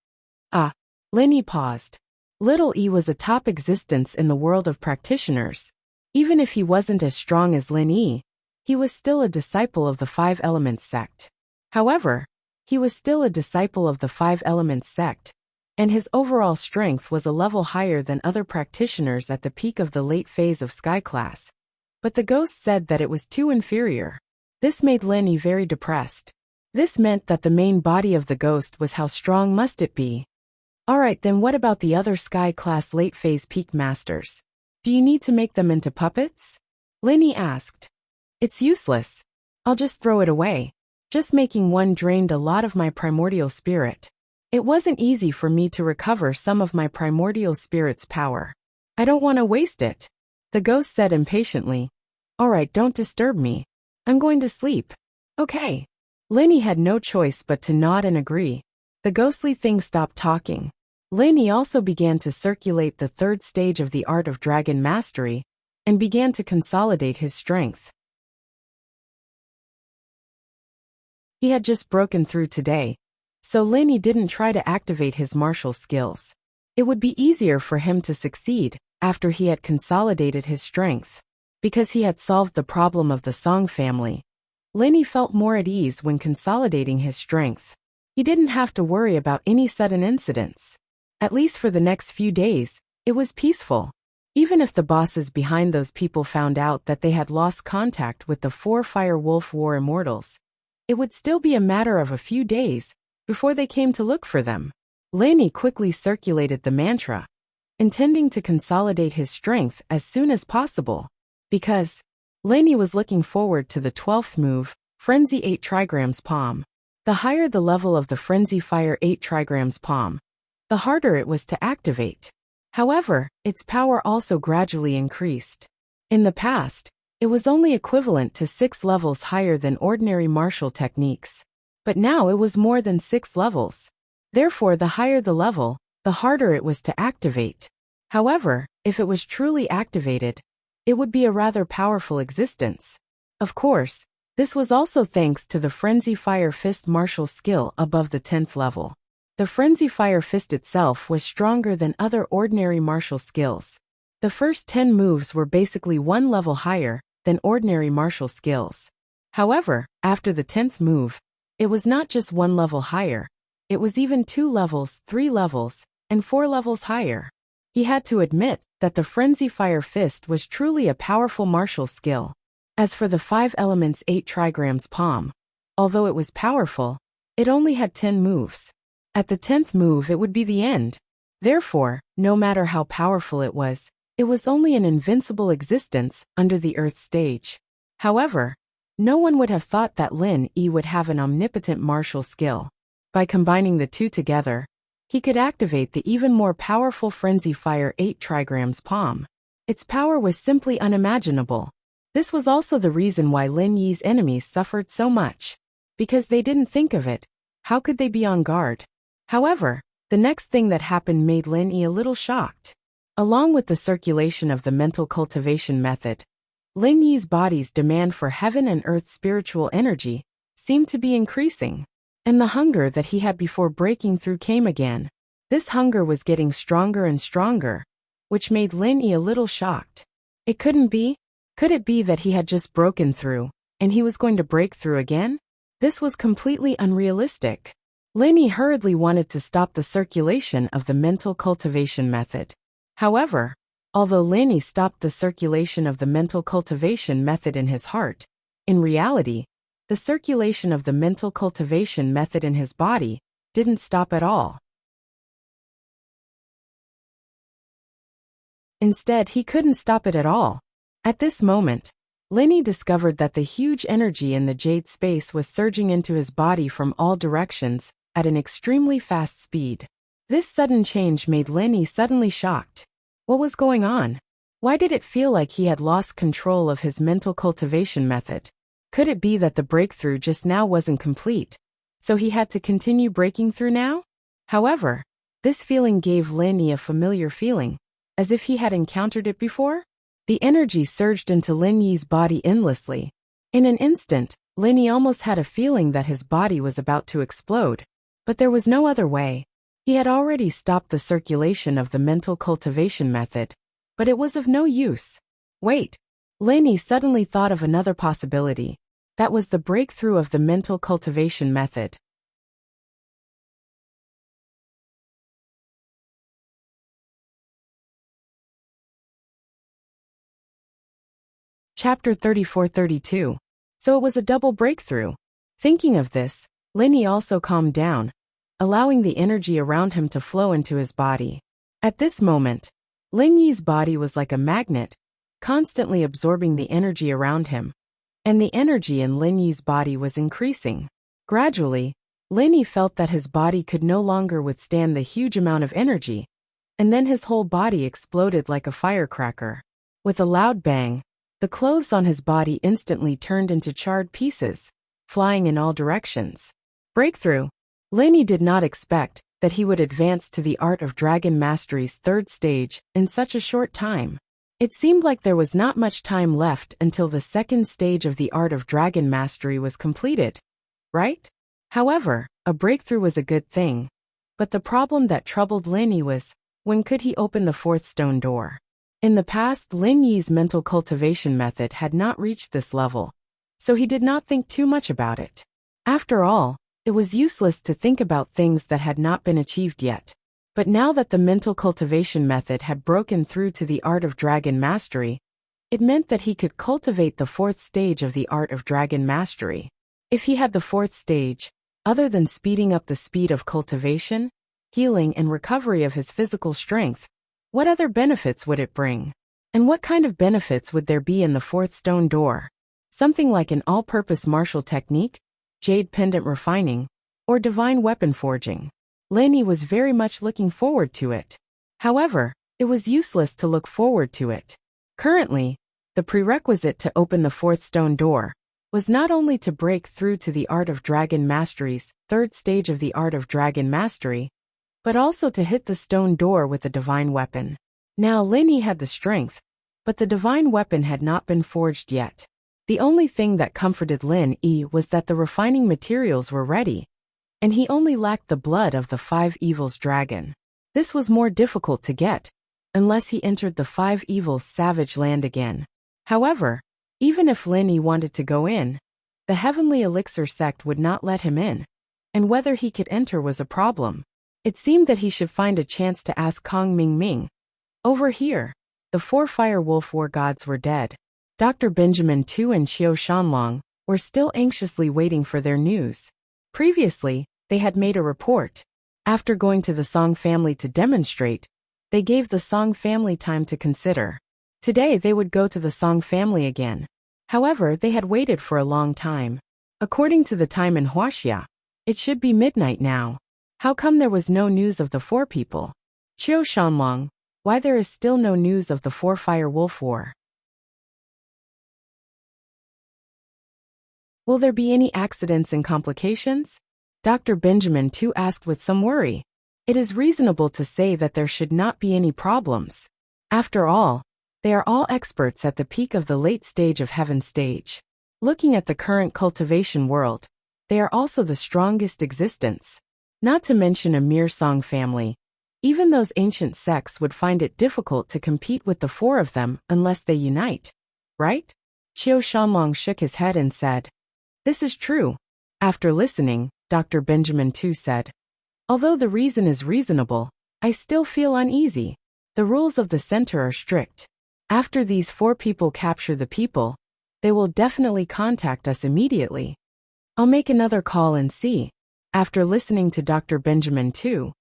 Lin Yi paused. Little Yi was a top existence in the world of practitioners. Even if he wasn't as strong as Lin Yi, he was still a disciple of the Five Elements sect. However, he was still a disciple of the Five Elements sect, and his overall strength was a level higher than other practitioners at the peak of the late phase of Sky Class. But the ghost said that it was too inferior. This made Lin Yi very depressed. This meant that the main body of the ghost was how strong must it be. Alright, then what about the other Sky Class late phase peak masters? Do you need to make them into puppets? Lin Yi asked. It's useless. I'll just throw it away. Just making one drained a lot of my primordial spirit. It wasn't easy for me to recover some of my primordial spirit's power. I don't want to waste it. The ghost said impatiently. Alright, don't disturb me. I'm going to sleep. Okay. Lin Yi had no choice but to nod and agree. The ghostly thing stopped talking. Lin Yi also began to circulate the third stage of the art of dragon mastery, and began to consolidate his strength. He had just broken through today, so Lin Yi didn't try to activate his martial skills. It would be easier for him to succeed after he had consolidated his strength. Because he had solved the problem of the Song family, Lin Yi felt more at ease when consolidating his strength. He didn't have to worry about any sudden incidents. At least for the next few days, it was peaceful. Even if the bosses behind those people found out that they had lost contact with the 4 Fire Wolf War Immortals, it would still be a matter of a few days before they came to look for them. Lin Yi quickly circulated the mantra, intending to consolidate his strength as soon as possible. Because Lin Yi was looking forward to the 12th move, Frenzy 8 Trigrams Palm. The higher the level of the Frenzy Fire 8 Trigrams Palm, the harder it was to activate. However, its power also gradually increased. In the past, it was only equivalent to 6 levels higher than ordinary martial techniques. But now it was more than 6 levels. Therefore, the higher the level, the harder it was to activate. However, if it was truly activated, it would be a rather powerful existence. Of course, this was also thanks to the Frenzy Fire Fist martial skill above the 10th level. The Frenzy Fire Fist itself was stronger than other ordinary martial skills. The first 10 moves were basically 1 level higher than ordinary martial skills. However, after the 10th move, it was not just 1 level higher, it was even 2 levels, 3 levels, and 4 levels higher. He had to admit that the Frenzy Fire Fist was truly a powerful martial skill. As for the 5 Elements 8 Trigrams Palm, although it was powerful, it only had 10 moves. At the 10th move it would be the end. Therefore, no matter how powerful it was only an invincible existence under the Earth stage. However, no one would have thought that Lin Yi would have an omnipotent martial skill. By combining the two together, he could activate the even more powerful Frenzy Fire 8 trigrams palm. Its power was simply unimaginable. This was also the reason why Lin Yi's enemies suffered so much. Because they didn't think of it, how could they be on guard? However, the next thing that happened made Lin Yi a little shocked. Along with the circulation of the mental cultivation method, Lin Yi's body's demand for heaven and earth spiritual energy seemed to be increasing. And the hunger that he had before breaking through came again. This hunger was getting stronger and stronger, which made Lin Yi a little shocked. It couldn't be? Could it be that he had just broken through, and he was going to break through again? This was completely unrealistic. Lin Yi hurriedly wanted to stop the circulation of the mental cultivation method. However, although Lin Yi stopped the circulation of the mental cultivation method in his heart, in reality, the circulation of the mental cultivation method in his body didn't stop at all. Instead, he couldn't stop it at all. At this moment, Lin Yi discovered that the huge energy in the jade space was surging into his body from all directions at an extremely fast speed. This sudden change made Lin Yi suddenly shocked. What was going on? Why did it feel like he had lost control of his mental cultivation method? Could it be that the breakthrough just now wasn't complete, so he had to continue breaking through now? However, this feeling gave Lin Yi a familiar feeling, as if he had encountered it before. The energy surged into Lin Yi's body endlessly. In an instant, Lin Yi almost had a feeling that his body was about to explode. But there was no other way. He had already stopped the circulation of the mental cultivation method, but it was of no use. Wait. Lin Yi suddenly thought of another possibility. That was the breakthrough of the mental cultivation method. Chapter 34-32. So it was a double breakthrough. Thinking of this, Lin Yi also calmed down, allowing the energy around him to flow into his body. At this moment, Lin Yi's body was like a magnet, constantly absorbing the energy around him. And the energy in Lin Yi's body was increasing. Gradually, Lin Yi felt that his body could no longer withstand the huge amount of energy, and then his whole body exploded like a firecracker. With a loud bang, the clothes on his body instantly turned into charred pieces, flying in all directions. Breakthrough. Lin Yi did not expect that he would advance to the Art of Dragon Mastery's third stage in such a short time. It seemed like there was not much time left until the second stage of the Art of Dragon Mastery was completed, right? However, a breakthrough was a good thing. But the problem that troubled Lin Yi was, when could he open the fourth stone door? In the past, Lin Yi's mental cultivation method had not reached this level, so he did not think too much about it. After all, it was useless to think about things that had not been achieved yet. But now that the mental cultivation method had broken through to the Art of Dragon Mastery, it meant that he could cultivate the fourth stage of the Art of Dragon Mastery. If he had the fourth stage, other than speeding up the speed of cultivation, healing and recovery of his physical strength, what other benefits would it bring? And what kind of benefits would there be in the fourth stone door? Something like an all-purpose martial technique, jade pendant refining, or divine weapon forging. Lin Yi was very much looking forward to it. However, it was useless to look forward to it. Currently, the prerequisite to open the fourth stone door was not only to break through to the Art of Dragon Mastery's third stage of the Art of Dragon Mastery, but also to hit the stone door with a divine weapon. Now Lin Yi had the strength, but the divine weapon had not been forged yet. The only thing that comforted Lin Yi was that the refining materials were ready, and he only lacked the blood of the five evils dragon. This was more difficult to get, unless he entered the five evils savage land again. However, even if Lin Yi wanted to go in, the heavenly elixir sect would not let him in, and whether he could enter was a problem. It seemed that he should find a chance to ask Kong Ming Ming. Over here, the four fire wolf war gods were dead. Dr. Benjamin Tu and Xiao Shanlong were still anxiously waiting for their news. Previously, they had made a report. After going to the Song family to demonstrate, they gave the Song family time to consider. Today they would go to the Song family again. However, they had waited for a long time. According to the time in Huaxia, it should be midnight now. How come there was no news of the 4 people? Qiu Shanlong, why there is still no news of the 4 Fire Wolf War? Will there be any accidents and complications? Dr. Benjamin Tu asked with some worry. It is reasonable to say that there should not be any problems. After all, they are all experts at the peak of the late stage of heaven stage. Looking at the current cultivation world, they are also the strongest existence. Not to mention a mere Song family. Even those ancient sects would find it difficult to compete with the 4 of them unless they unite. Right? Qiu Shanlong shook his head and said, "This is true." After listening, Dr. Benjamin Tu said, "Although the reason is reasonable, I still feel uneasy. The rules of the center are strict. After these 4 people capture the people, they will definitely contact us immediately. I'll make another call and see." After listening to Dr. Benjamin Tu,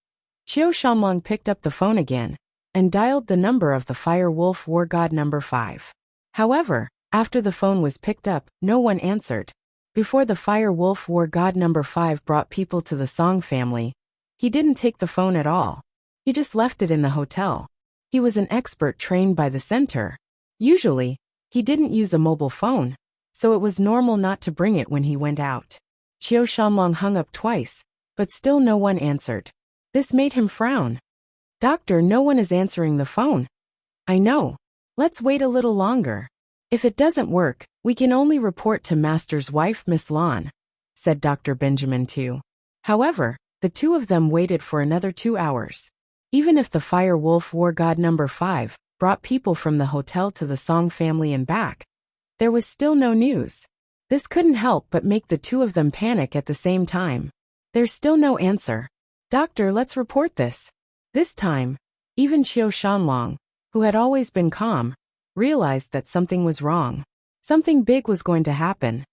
Qiu Shanlong picked up the phone again and dialed the number of the Fire Wolf War God number 5. However, after the phone was picked up, no one answered. Before the Fire Wolf War God number 5 brought people to the Song family, he didn't take the phone at all. He just left it in the hotel. He was an expert trained by the center. Usually, he didn't use a mobile phone, so it was normal not to bring it when he went out. Qiu Shanlong hung up twice, but still no one answered. This made him frown. "Doctor, no one is answering the phone." "I know. Let's wait a little longer. If it doesn't work, we can only report to Master's wife, Miss Lan," said Dr. Benjamin Tu. However, the 2 of them waited for another 2 hours. Even if the Fire Wolf War God number 5 brought people from the hotel to the Song family and back, there was still no news. This couldn't help but make the 2 of them panic at the same time. There's still no answer. "Doctor, let's report this." This time, even Qiu Shanlong, who had always been calm, realized that something was wrong. Something big was going to happen.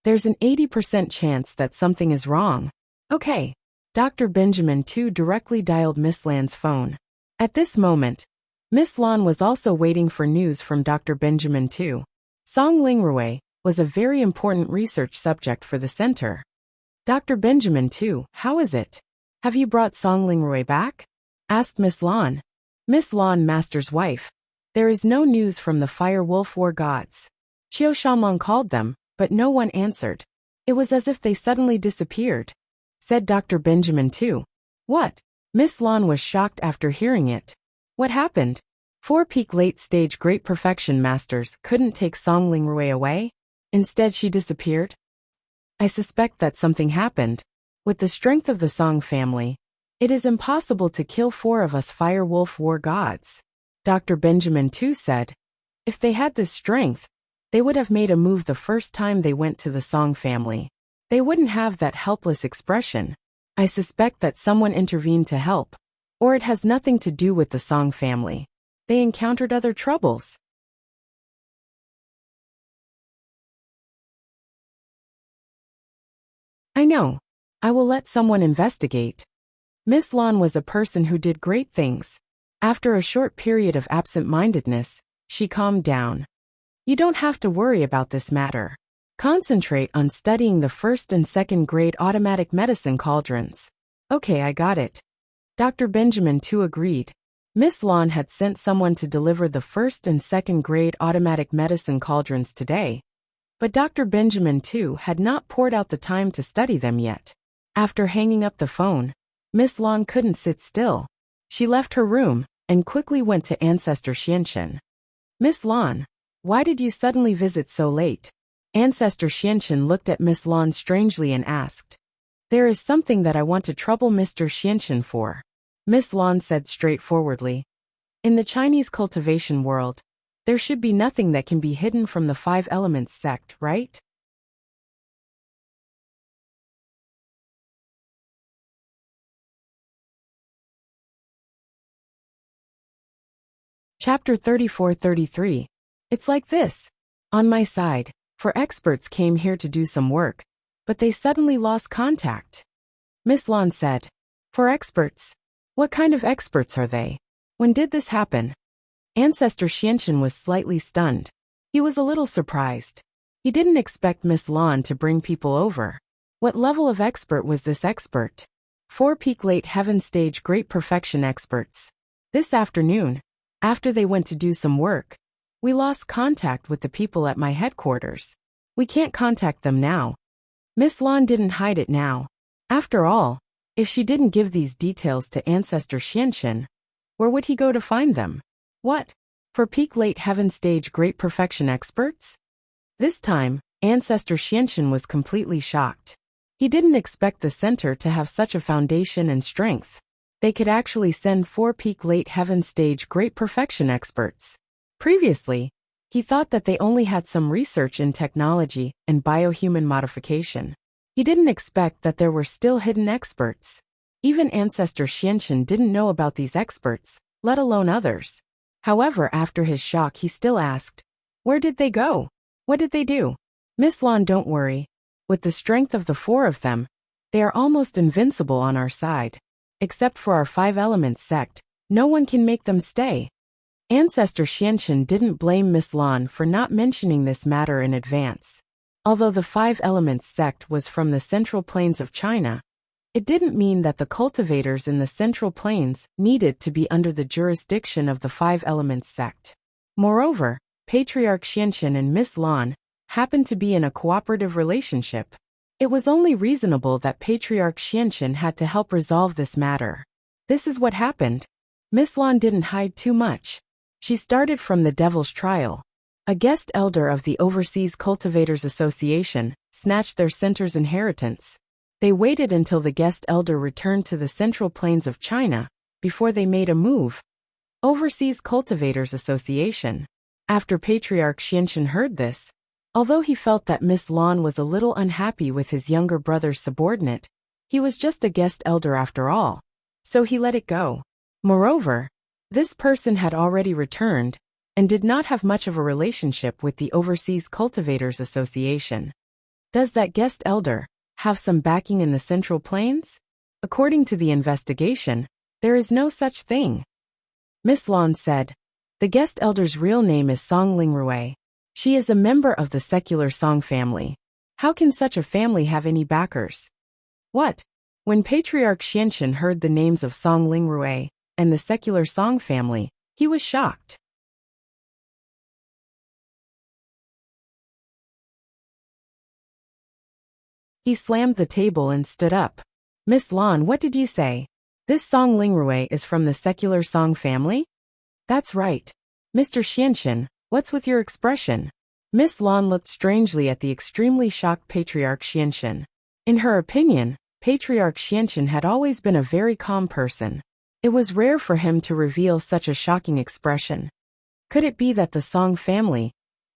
There's an 80% chance that something is wrong. Okay. Dr. Benjamin Tu directly dialed Miss Lan's phone. At this moment, Miss Lan was also waiting for news from Dr. Benjamin Tu. Song Lingrui was a very important research subject for the center. "Dr. Benjamin Tu, how is it? Have you brought Song Lingrui back?" asked Miss Lan. "Miss Lan, Master's wife. There is no news from the Fire Wolf War Gods." Qiu Shanlong called them, but no one answered. It was as if they suddenly disappeared. Said Dr. Benjamin Tu. "What?" Miss Lan was shocked after hearing it. "What happened? 4 peak late stage great perfection masters couldn't take Song Lingrui away? Instead she disappeared? I suspect that something happened. With the strength of the Song family, it is impossible to kill 4 of us Fire Wolf War Gods." Dr. Benjamin Tu said, "If they had this strength, they would have made a move the first time they went to the Song family. They wouldn't have that helpless expression. I suspect that someone intervened to help, or it has nothing to do with the Song family. They encountered other troubles." "I know. I will let someone investigate." Miss Lan was a person who did great things. After a short period of absent-mindedness, she calmed down. "You don't have to worry about this matter. Concentrate on studying the 1st and 2nd grade automatic medicine cauldrons." "Okay, I got it." Dr. Benjamin Tu agreed. Miss Lan had sent someone to deliver the 1st and 2nd grade automatic medicine cauldrons today, but Dr. Benjamin Tu had not poured out the time to study them yet. After hanging up the phone, Miss Lan couldn't sit still. She left her room and quickly went to Ancestor Xianchen. "Miss Lan, why did you suddenly visit so late?" Ancestor Xianchen looked at Miss Lan strangely and asked. "There is something that I want to trouble Mr. Xianchen for," Miss Lan said straightforwardly. "In the Chinese cultivation world, there should be nothing that can be hidden from the 5 Elements sect, right?" Chapter 34-33. It's like this. On my side, 4 experts came here to do some work, but they suddenly lost contact. Miss Lan said, 4 experts? What kind of experts are they? When did this happen?" Ancestor Xianchen was slightly stunned. He was a little surprised. He didn't expect Miss Lan to bring people over. What level of expert was this expert? 4 peak late heaven stage great perfection experts. This afternoon, after they went to do some work, we lost contact with the people at my headquarters. We can't contact them now. Miss Lan didn't hide it now. After all, if she didn't give these details to Ancestor Xianxin, where would he go to find them? What? For peak late heaven stage great perfection experts? This time, Ancestor Xianxin was completely shocked. He didn't expect the center to have such a foundation and strength. They could actually send 4 peak late heaven stage great perfection experts. Previously, he thought that they only had some research in technology and biohuman modification. He didn't expect that there were still hidden experts. Even Ancestor Xianxin didn't know about these experts, let alone others. However, after his shock, he still asked, where did they go? What did they do? Miss Lan, don't worry. With the strength of the 4 of them, they are almost invincible on our side. Except for our 5 elements sect, no one can make them stay. Ancestor Xianxin didn't blame Miss Lan for not mentioning this matter in advance. Although the 5 elements sect was from the Central Plains of China, it didn't mean that the cultivators in the Central Plains needed to be under the jurisdiction of the 5 elements sect. Moreover, Patriarch Xianxin and Miss Lan happened to be in a cooperative relationship. It was only reasonable that Patriarch Xianxin had to help resolve this matter. This is what happened. Miss Lan didn't hide too much. She started from the Devil's Trial. A guest elder of the Overseas Cultivators Association snatched their center's inheritance. They waited until the guest elder returned to the Central Plains of China before they made a move. Overseas Cultivators Association. After Patriarch Xianxin heard this, although he felt that Miss Lan was a little unhappy with his younger brother's subordinate, he was just a guest elder after all, so he let it go. Moreover, this person had already returned and did not have much of a relationship with the Overseas Cultivators Association. Does that guest elder have some backing in the Central Plains? According to the investigation, there is no such thing. Miss Lan said, the guest elder's real name is Song Lingrui. She is a member of the secular Song family. How can such a family have any backers? What? When Patriarch Xianxin heard the names of Song Lingrui and the secular Song family, he was shocked. He slammed the table and stood up. Miss Lan, what did you say? This Song Lingrui is from the secular Song family? That's right. Mr. Xianxin, what's with your expression? Miss Lan looked strangely at the extremely shocked Patriarch Xianxin. In her opinion, Patriarch Xianxin had always been a very calm person. It was rare for him to reveal such a shocking expression. Could it be that the Song family,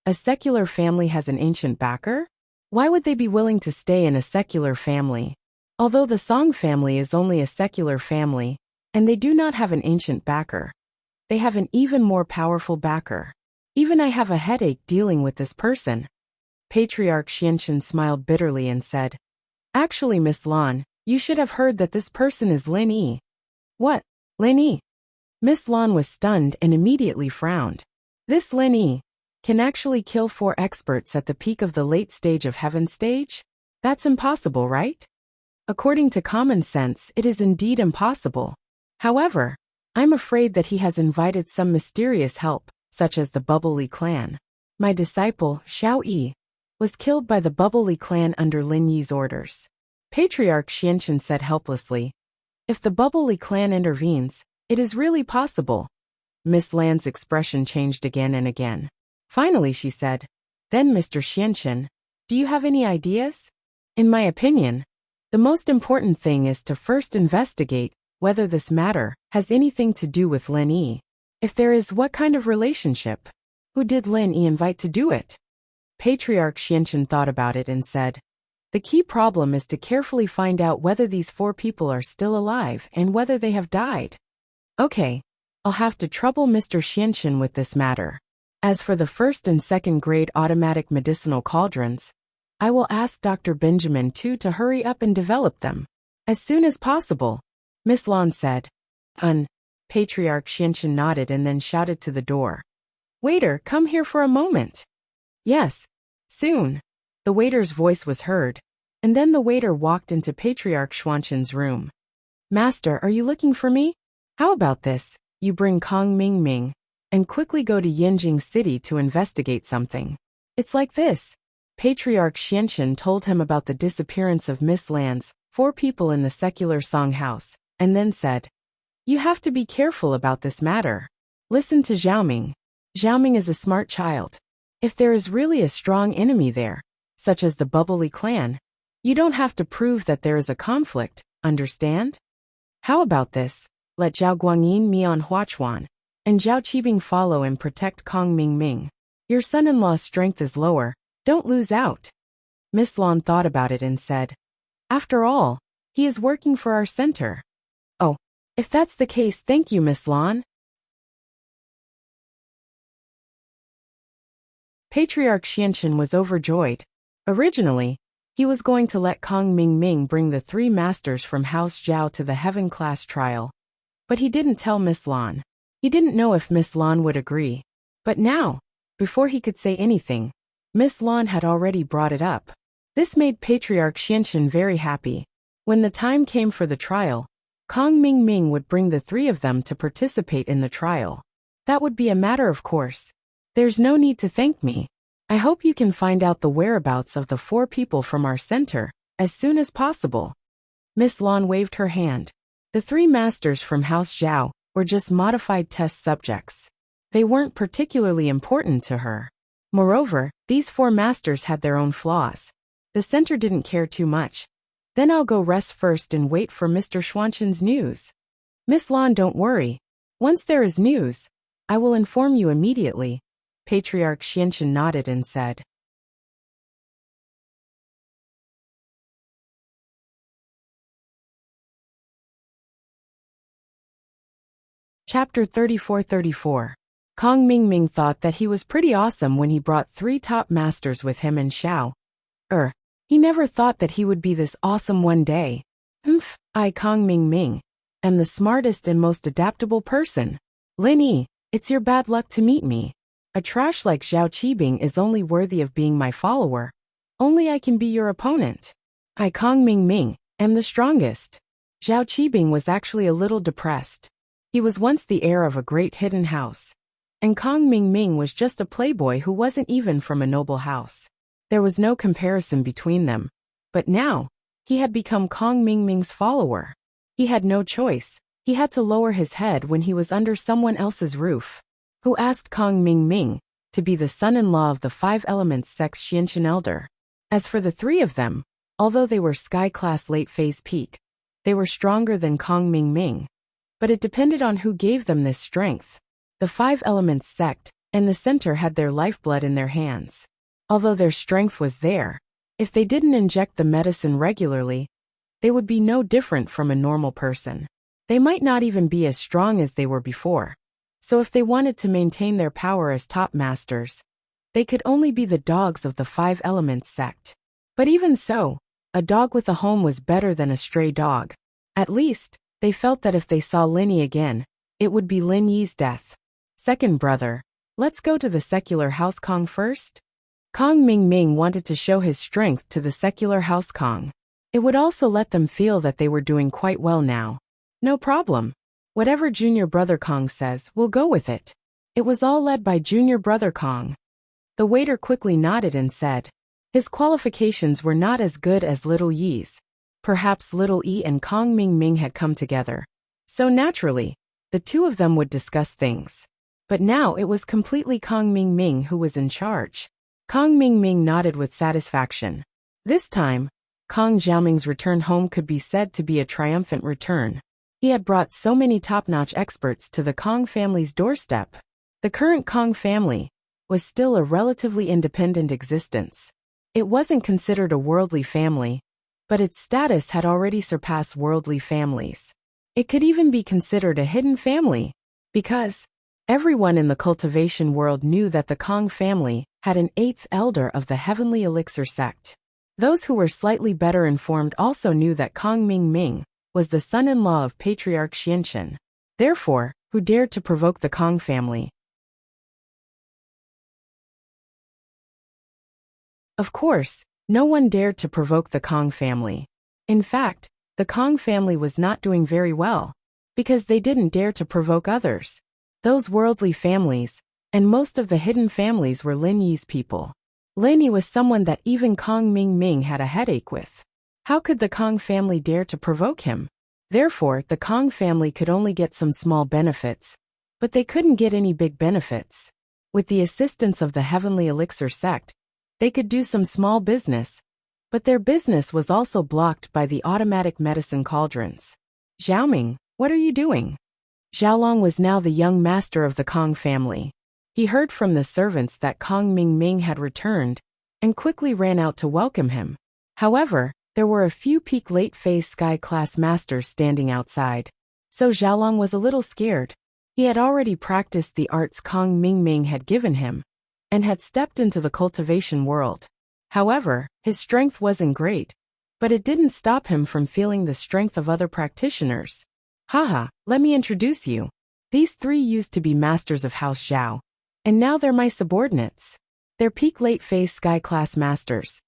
a secular family, has an ancient backer? Why would they be willing to stay in a secular family? Although the Song family is only a secular family, and they do not have an ancient backer, they have an even more powerful backer. Even I have a headache dealing with this person. Patriarch Xianxin smiled bitterly and said, actually, Miss Lan, you should have heard that this person is Lin Yi. What? Lin Yi? Miss Lan was stunned and immediately frowned. This Lin Yi can actually kill 4 experts at the peak of the late stage of heaven stage? That's impossible, right? According to common sense, it is indeed impossible. However, I'm afraid that he has invited some mysterious help, such as the Bubbly clan. My disciple, Xiao Yi, was killed by the Bubbly clan under Lin Yi's orders. Patriarch Xianxin said helplessly, if the Bubbly clan intervenes, it is really possible. Miss Lan's expression changed again and again. Finally she said, then Mr. Xianxin, do you have any ideas? In my opinion, the most important thing is to first investigate whether this matter has anything to do with Lin Yi. If there is, what kind of relationship? Who did Lin Yi invite to do it? Patriarch Xianxin thought about it and said, the key problem is to carefully find out whether these 4 people are still alive and whether they have died. Okay, I'll have to trouble Mr. Xianxin with this matter. As for the 1st and 2nd grade automatic medicinal cauldrons, I will ask Dr. Benjamin Tu to hurry up and develop them as soon as possible. Miss Lan said. Patriarch Xianxin nodded and then shouted to the door. Waiter, come here for a moment. Yes, soon. The waiter's voice was heard, and then the waiter walked into Patriarch Xianxin's room. Master, are you looking for me? How about this? You bring Kong Ming Ming and quickly go to Yinjing City to investigate something. It's like this. Patriarch Xianxian told him about the disappearance of Miss Lan's 4 people in the secular Song house, and then said, "You have to be careful about this matter. Listen to Xiaoming. Xiaoming is a smart child. If there is really a strong enemy there, such as the Bubbly clan, you don't have to prove that there is a conflict, understand? How about this? Let Zhao Guangyin Mian Huachuan and Zhao Qibing follow and protect Kong Ming Ming. Your son-in-law's strength is lower, don't lose out." Miss Lan thought about it and said, "After all, he is working for our center." "Oh, if that's the case, thank you, Miss Lan." Patriarch Xianxian was overjoyed. Originally, he was going to let Kong Ming Ming bring the 3 masters from House Zhao to the Heaven class trial. But he didn't tell Miss Lan. He didn't know if Miss Lan would agree. But now, before he could say anything, Miss Lan had already brought it up. This made Patriarch Xianxian very happy. When the time came for the trial, Kong Ming Ming would bring the 3 of them to participate in the trial. That would be a matter of course. There's no need to thank me. I hope you can find out the whereabouts of the 4 people from our center as soon as possible. Miss Lan waved her hand. The 3 masters from House Zhao were just modified test subjects. They weren't particularly important to her. Moreover, these 4 masters had their own flaws. The center didn't care too much. Then I'll go rest first and wait for Mr. Xuanqin's news. Miss Lan, don't worry. Once there is news, I will inform you immediately. Patriarch Xianxian nodded and said. Chapter 34-34. Kong Ming Ming thought that he was pretty awesome when he brought 3 top masters with him and Xiao. He never thought that he would be this awesome one day. I, Kong Ming Ming, am the smartest and most adaptable person. Lin Yi, it's your bad luck to meet me. A trash like Zhao Qibing is only worthy of being my follower. Only I can be your opponent. I, Kong Ming Ming, am the strongest. Zhao Qibing was actually a little depressed. He was once the heir of a great hidden house. And Kong Ming Ming was just a playboy who wasn't even from a noble house. There was no comparison between them. But now, he had become Kong Ming Ming's follower. He had no choice. He had to lower his head when he was under someone else's roof. Who asked Kong Ming Ming to be the son-in-law of the 5 elements sex Xianxian elder. As for the 3 of them, although they were sky-class late-phase peak, they were stronger than Kong Ming Ming. But it depended on who gave them this strength. The 5 elements sect and the center had their lifeblood in their hands. Although their strength was there, if they didn't inject the medicine regularly, they would be no different from a normal person. They might not even be as strong as they were before. So if they wanted to maintain their power as top masters, they could only be the dogs of the 5 elements sect. But even so, a dog with a home was better than a stray dog. At least, they felt that if they saw Lin Yi again, it would be Lin Yi's death. Second brother, let's go to the secular house Kong first. Kong Ming Ming wanted to show his strength to the secular house Kong. It would also let them feel that they were doing quite well now. No problem. Whatever junior brother Kong says, we'll go with it. It was all led by junior brother Kong. The waiter quickly nodded and said, his qualifications were not as good as Little Yi's. Perhaps Little Yi and Kong Ming Ming had come together. So naturally, the 2 of them would discuss things. But now it was completely Kong Ming Ming who was in charge. Kong Ming Ming nodded with satisfaction. This time, Kong Xiaoming's return home could be said to be a triumphant return. He had brought so many top-notch experts to the Kong family's doorstep. The current Kong family was still a relatively independent existence. It wasn't considered a worldly family, but its status had already surpassed worldly families. It could even be considered a hidden family, because everyone in the cultivation world knew that the Kong family had an 8th elder of the heavenly elixir sect. Those who were slightly better informed also knew that Kong Ming Ming was the son-in-law of Patriarch Xianxian. Therefore, who dared to provoke the Kong family? Of course, no one dared to provoke the Kong family. In fact, the Kong family was not doing very well, because they didn't dare to provoke others. Those worldly families, and most of the hidden families were Lin Yi's people. Lin Yi was someone that even Kong Ming had a headache with. How could the Kong family dare to provoke him? Therefore, the Kong family could only get some small benefits, but they couldn't get any big benefits. With the assistance of the Heavenly Elixir sect, they could do some small business, but their business was also blocked by the automatic medicine cauldrons. Xiaoming, what are you doing? Xiaolong was now the young master of the Kong family. He heard from the servants that Kong Ming had returned, and quickly ran out to welcome him. However, there were a few peak late-phase sky-class masters standing outside. So Xiaolong was a little scared. He had already practiced the arts Kong Ming had given him, and had stepped into the cultivation world. However, his strength wasn't great, but it didn't stop him from feeling the strength of other practitioners. Haha, let me introduce you. These three used to be masters of House Zhao, and now they're my subordinates. They're peak late-phase sky-class masters.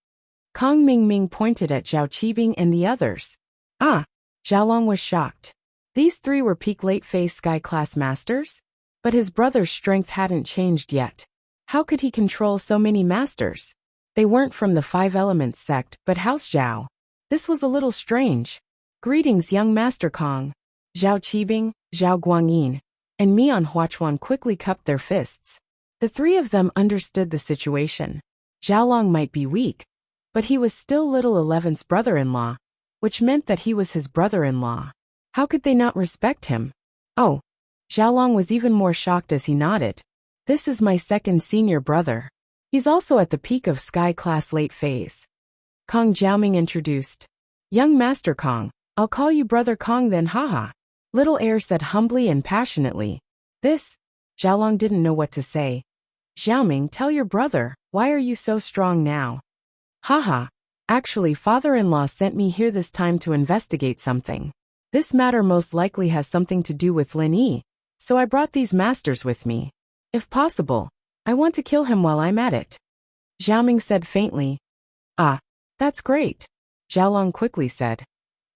Kong Ming pointed at Zhao Qibing and the others. Ah, Xiaolong was shocked. These three were peak late-phase sky-class masters? But his brother's strength hadn't changed yet. How could he control so many masters? They weren't from the Five Elements sect, but House Zhao. This was a little strange. Greetings, young Master Kong. Zhao Qibing, Zhao Guangyin, and Mian Huachuan quickly cupped their fists. The three of them understood the situation. Xiaolong might be weak, but he was still Little 11's brother-in-law, which meant that he was his brother-in-law. How could they not respect him? Oh, Xiaolong was even more shocked as he nodded. This is my second senior brother. He's also at the peak of Sky Class late phase. Kong Jiaoming introduced. Young Master Kong, I'll call you Brother Kong then, haha. Little Heir said humbly and passionately. This? Xiaolong didn't know what to say. Xiaoming, tell your brother, why are you so strong now? Haha, actually father-in-law sent me here this time to investigate something. This matter most likely has something to do with Lin Yi, so I brought these masters with me. If possible, I want to kill him while I'm at it. Xiaoming said faintly. Ah, that's great. Xiaolong quickly said.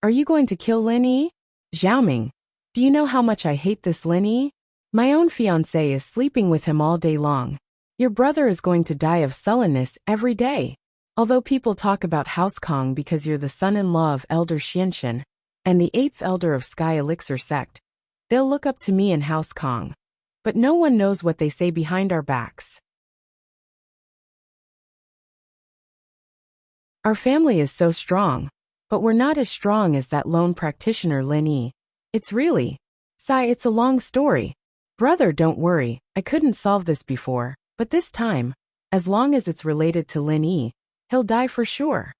Are you going to kill Lin Yi? Xiaoming, do you know how much I hate this Lin Yi? My own fiancé is sleeping with him all day long. Your brother is going to die of sullenness every day. Although people talk about House Kong because you're the son-in-law of Elder Xianxian, and the 8th elder of Sky Elixir sect, they'll look up to me and House Kong. But no one knows what they say behind our backs. Our family is so strong, but we're not as strong as that lone practitioner Lin Yi. It's really. Sigh, it's a long story. Brother, don't worry, I couldn't solve this before, but this time, as long as it's related to Lin Yi, he'll die for sure.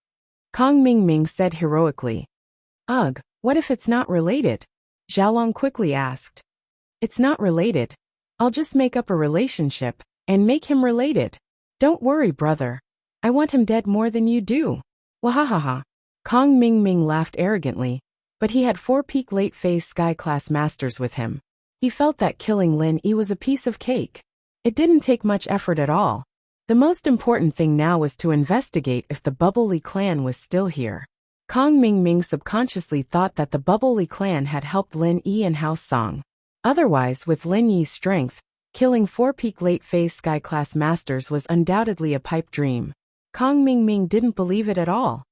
Kong Ming said heroically. Ugh, what if it's not related? Xiaolong quickly asked. It's not related. I'll just make up a relationship, and make him related. Don't worry, brother. I want him dead more than you do. Wahahaha. Kong Ming laughed arrogantly, but he had 4 peak late-phase sky-class masters with him. He felt that killing Lin Yi was a piece of cake. It didn't take much effort at all. The most important thing now was to investigate if the Bubble Li clan was still here. Kong Ming subconsciously thought that the Bubble Li clan had helped Lin Yi and House Song. Otherwise, with Lin Yi's strength, killing 4 peak late-phase sky-class masters was undoubtedly a pipe dream. Kong Ming didn't believe it at all.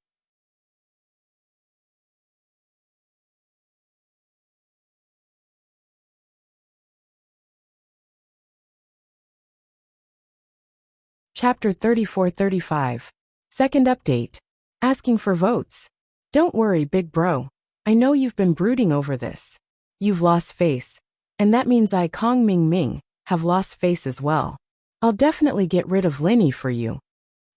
Chapter 34-35. Second update. Asking for votes. Don't worry, big bro. I know you've been brooding over this. You've lost face. And that means I, Kong Ming, have lost face as well. I'll definitely get rid of Lin Yi for you.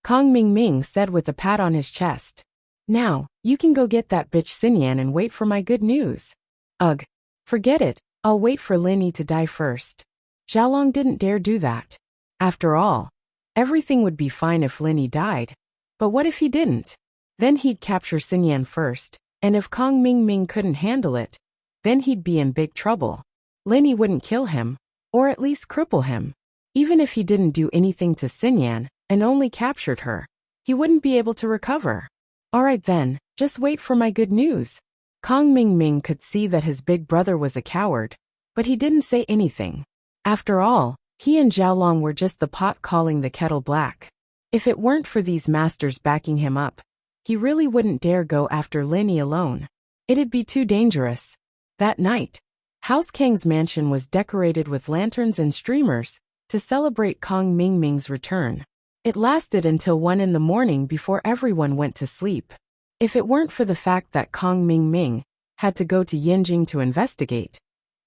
Kong Ming said with a pat on his chest. Now, you can go get that bitch Xinyan and wait for my good news. Ugh. Forget it, I'll wait for Lin Yi to die first. Xiaolong didn't dare do that. After all, everything would be fine if Lin Yi died. But what if he didn't? Then he'd capture Xinyan first, and if Kong Ming couldn't handle it, then he'd be in big trouble. Lin Yi wouldn't kill him, or at least cripple him. Even if he didn't do anything to Xinyan, and only captured her, he wouldn't be able to recover. Alright then, just wait for my good news. Kong Ming Ming could see that his big brother was a coward, but he didn't say anything. After all, he and Xiaolong were just the pot calling the kettle black. If it weren't for these masters backing him up, he really wouldn't dare go after Lin Yi alone. It'd be too dangerous. That night, House Kang's mansion was decorated with lanterns and streamers to celebrate Kong Ming Ming's return. It lasted until 1 in the morning before everyone went to sleep. If it weren't for the fact that Kong Ming Ming had to go to Yinjing to investigate,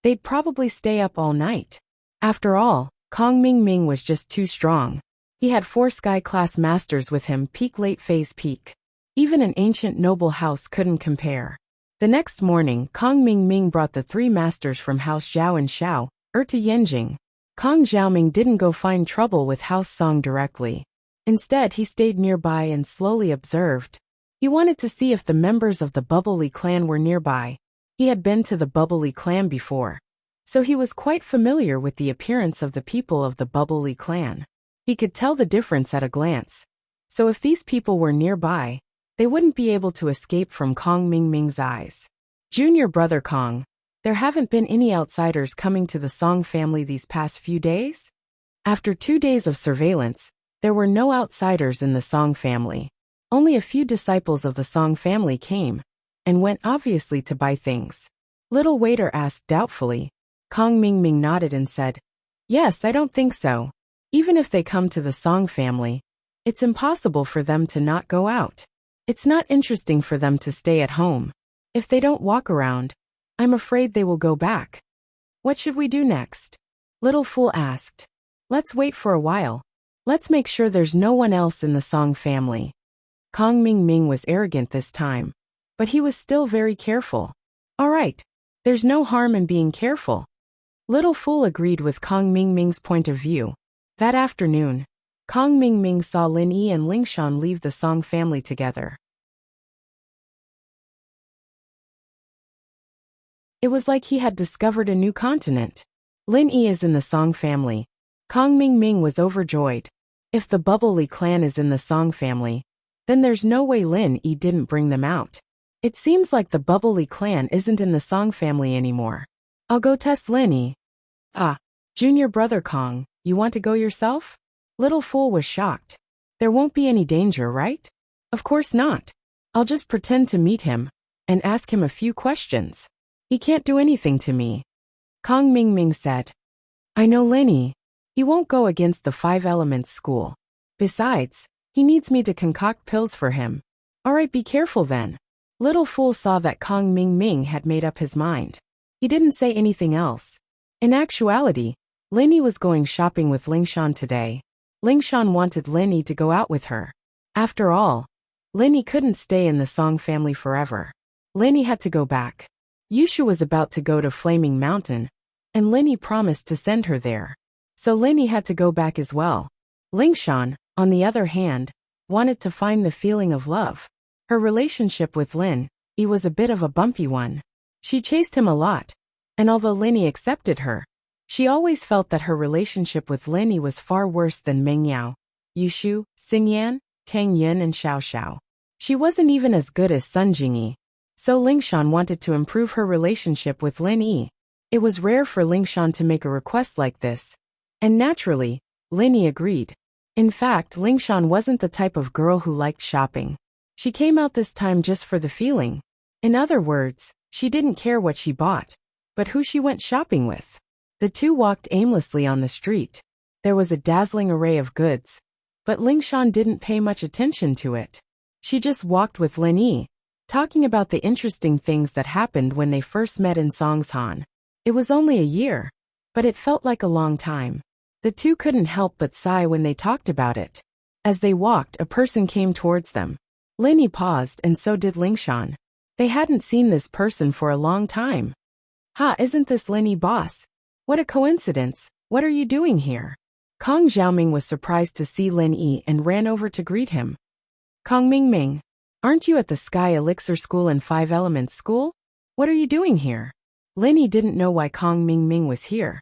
they'd probably stay up all night. After all, Kong Ming Ming was just too strong. He had 4 sky-class masters with him, peak late phase peak. Even an ancient noble house couldn't compare. The next morning, Kong Ming Ming brought the 3 masters from House Zhao and Xiao to Yinjing. Kong Xiaoming didn't go find trouble with House Song directly. Instead, he stayed nearby and slowly observed. He wanted to see if the members of the Bubbly clan were nearby. He had been to the Bubbly clan before, so he was quite familiar with the appearance of the people of the Bubbly clan. He could tell the difference at a glance. So if these people were nearby, they wouldn't be able to escape from Kong Ming Ming's eyes. Junior brother Kong, there haven't been any outsiders coming to the Song family these past few days? After 2 days of surveillance, there were no outsiders in the Song family. Only a few disciples of the Song family came and went, obviously to buy things. Little waiter asked doubtfully. Kong Ming Ming nodded and said, "Yes, I don't think so. Even if they come to the Song family, it's impossible for them to not go out. It's not interesting for them to stay at home. If they don't walk around, I'm afraid they will go back." "What should we do next?" Little Fool asked. "Let's wait for a while. Let's make sure there's no one else in the Song family." Kong Ming Ming was arrogant this time, but he was still very careful. "All right, there's no harm in being careful." Little Fool agreed with Kong Ming Ming's point of view. That afternoon, Kong Ming Ming saw Lin Yi and Lingshan leave the Song family together. It was like he had discovered a new continent. Lin Yi is in the Song family. Kong Ming Ming was overjoyed. If the Bubbly clan is in the Song family, then there's no way Lin Yi didn't bring them out. It seems like the Bubbly clan isn't in the Song family anymore. I'll go test Lin Yi. "Ah, junior brother Kong, you want to go yourself?" Little Fool was shocked. "There won't be any danger, right?" "Of course not. I'll just pretend to meet him and ask him a few questions. He can't do anything to me." Kong Ming Ming said. "I know Lin Yi. He won't go against the 5 Elements school. Besides, he needs me to concoct pills for him." "All right, be careful then." Little Fool saw that Kong Ming Ming had made up his mind. He didn't say anything else. In actuality, Lin Yi was going shopping with Lingshan today. Lingshan wanted Lin Yi to go out with her. After all, Lin Yi couldn't stay in the Song family forever. Lin Yi had to go back. Yushu was about to go to Flaming Mountain, and Lin Yi promised to send her there. So Lin Yi had to go back as well. Lingshan, on the other hand, wanted to find the feeling of love. Her relationship with Lin Yi was a bit of a bumpy one. She chased him a lot, and although Lin Yi accepted her, she always felt that her relationship with Lin Yi was far worse than Meng Yao, Yushu, Xingyan, Tang Yin and Xiao Xiao. She wasn't even as good as Sun Jingyi. So Lingshan wanted to improve her relationship with Lin Yi. It was rare for Lingshan to make a request like this, and naturally, Lin Yi agreed. In fact, Lingshan wasn't the type of girl who liked shopping. She came out this time just for the feeling. In other words, she didn't care what she bought, but who she went shopping with. The two walked aimlessly on the street. There was a dazzling array of goods, but Lingshan didn't pay much attention to it. She just walked with Lin Yi, talking about the interesting things that happened when they first met in Songshan. It was only a year, but it felt like a long time. The two couldn't help but sigh when they talked about it. As they walked, a person came towards them. Lin Yi paused, and so did Lingshan. They hadn't seen this person for a long time. "Ha, isn't this Lin Yi, boss? What a coincidence. What are you doing here?" Kong Xiaoming was surprised to see Lin Yi and ran over to greet him. "Kong Ming Ming, aren't you at the Sky Elixir School and 5 Elements School? What are you doing here?" Lin Yi didn't know why Kong Ming Ming was here,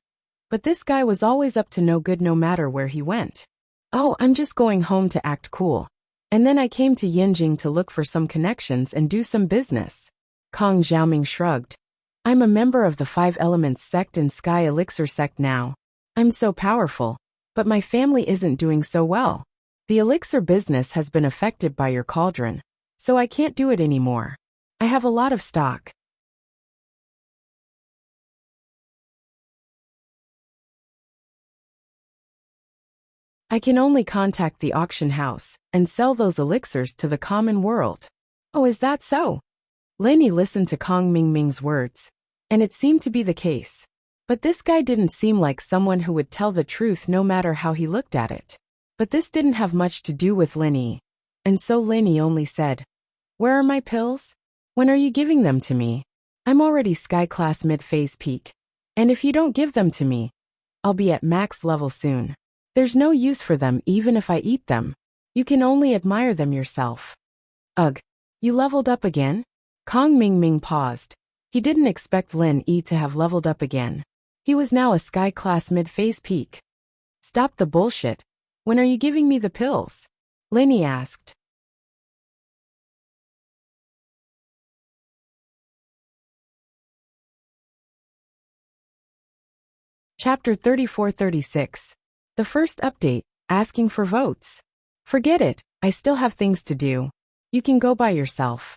but this guy was always up to no good no matter where he went. "Oh, I'm just going home to act cool. And then I came to Yinjing to look for some connections and do some business." Kong Xiaoming shrugged. I'm a member of the Five Elements sect and Sky Elixir sect now. I'm so powerful, but my family isn't doing so well. The elixir business has been affected by your cauldron, so I can't do it anymore. I have a lot of stock. I can only contact the auction house and sell those elixirs to the common world. Oh, is that so? Lenny listened to Kong Mingming's words, and it seemed to be the case. But this guy didn't seem like someone who would tell the truth no matter how he looked at it. But this didn't have much to do with Lenny, and so Lenny only said, "Where are my pills? When are you giving them to me? I'm already Sky Class mid-phase peak, and if you don't give them to me, I'll be at max level soon. There's no use for them even if I eat them. You can only admire them yourself." Ugh, you leveled up again? Kong Mingming paused. He didn't expect Lin Yi to have leveled up again. He was now a Sky Class mid-phase peak. Stop the bullshit. When are you giving me the pills? Lin Yi asked. Chapter 34-36. The first update, asking for votes. Forget it, I still have things to do. You can go by yourself.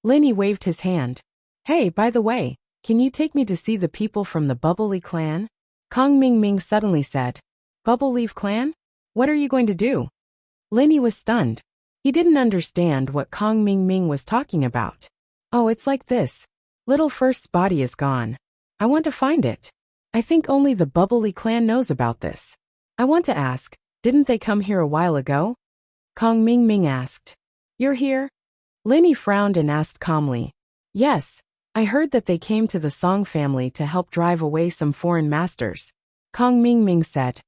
Lin Yi waved his hand. Hey, by the way, can you take me to see the people from the Bubble Leaf clan? Kong Mingming suddenly said. Bubble Leaf clan? What are you going to do? Lin Yi was stunned. He didn't understand what Kong Mingming was talking about. Oh, it's like this. Little First's body is gone. I want to find it. I think only the Bubble Leaf clan knows about this. I want to ask, didn't they come here a while ago? Kong Mingming asked. You're here? Lin Yi frowned and asked calmly. Yes, I heard that they came to the Song family to help drive away some foreign masters. Kong Mingming said.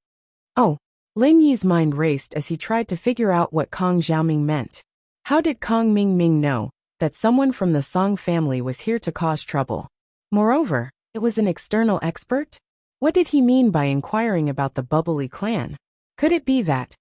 Oh, Lin Yi's mind raced as he tried to figure out what Kong Xiaoming meant. How did Kong Mingming know that someone from the Song family was here to cause trouble? Moreover, it was an external expert? What did he mean by inquiring about the Bubbly clan? Could it be that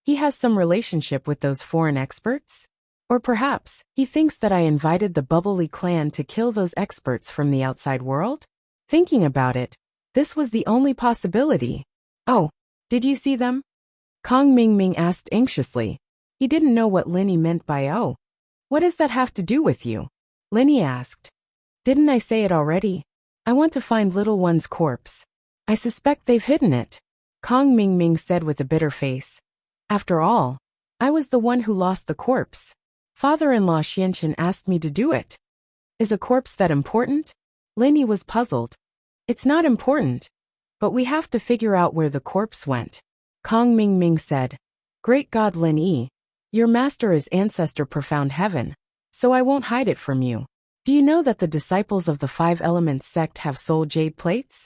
he has some relationship with those foreign experts? Or perhaps he thinks that I invited the Bubbly clan to kill those experts from the outside world? Thinking about it, this was the only possibility. Oh, did you see them? Kong Mingming asked anxiously. He didn't know what Lin Yi meant by oh. What does that have to do with you? Lin Yi asked. Didn't I say it already? I want to find little one's corpse. I suspect they've hidden it. Kong Mingming said with a bitter face. After all, I was the one who lost the corpse. Father-in-law Xianchen asked me to do it. Is a corpse that important? Lin Yi was puzzled. It's not important, but we have to figure out where the corpse went. Kong Mingming said. Great God Lin Yi, your master is ancestor profound heaven, so I won't hide it from you. Do you know that the disciples of the Five Elements sect have soul jade plates?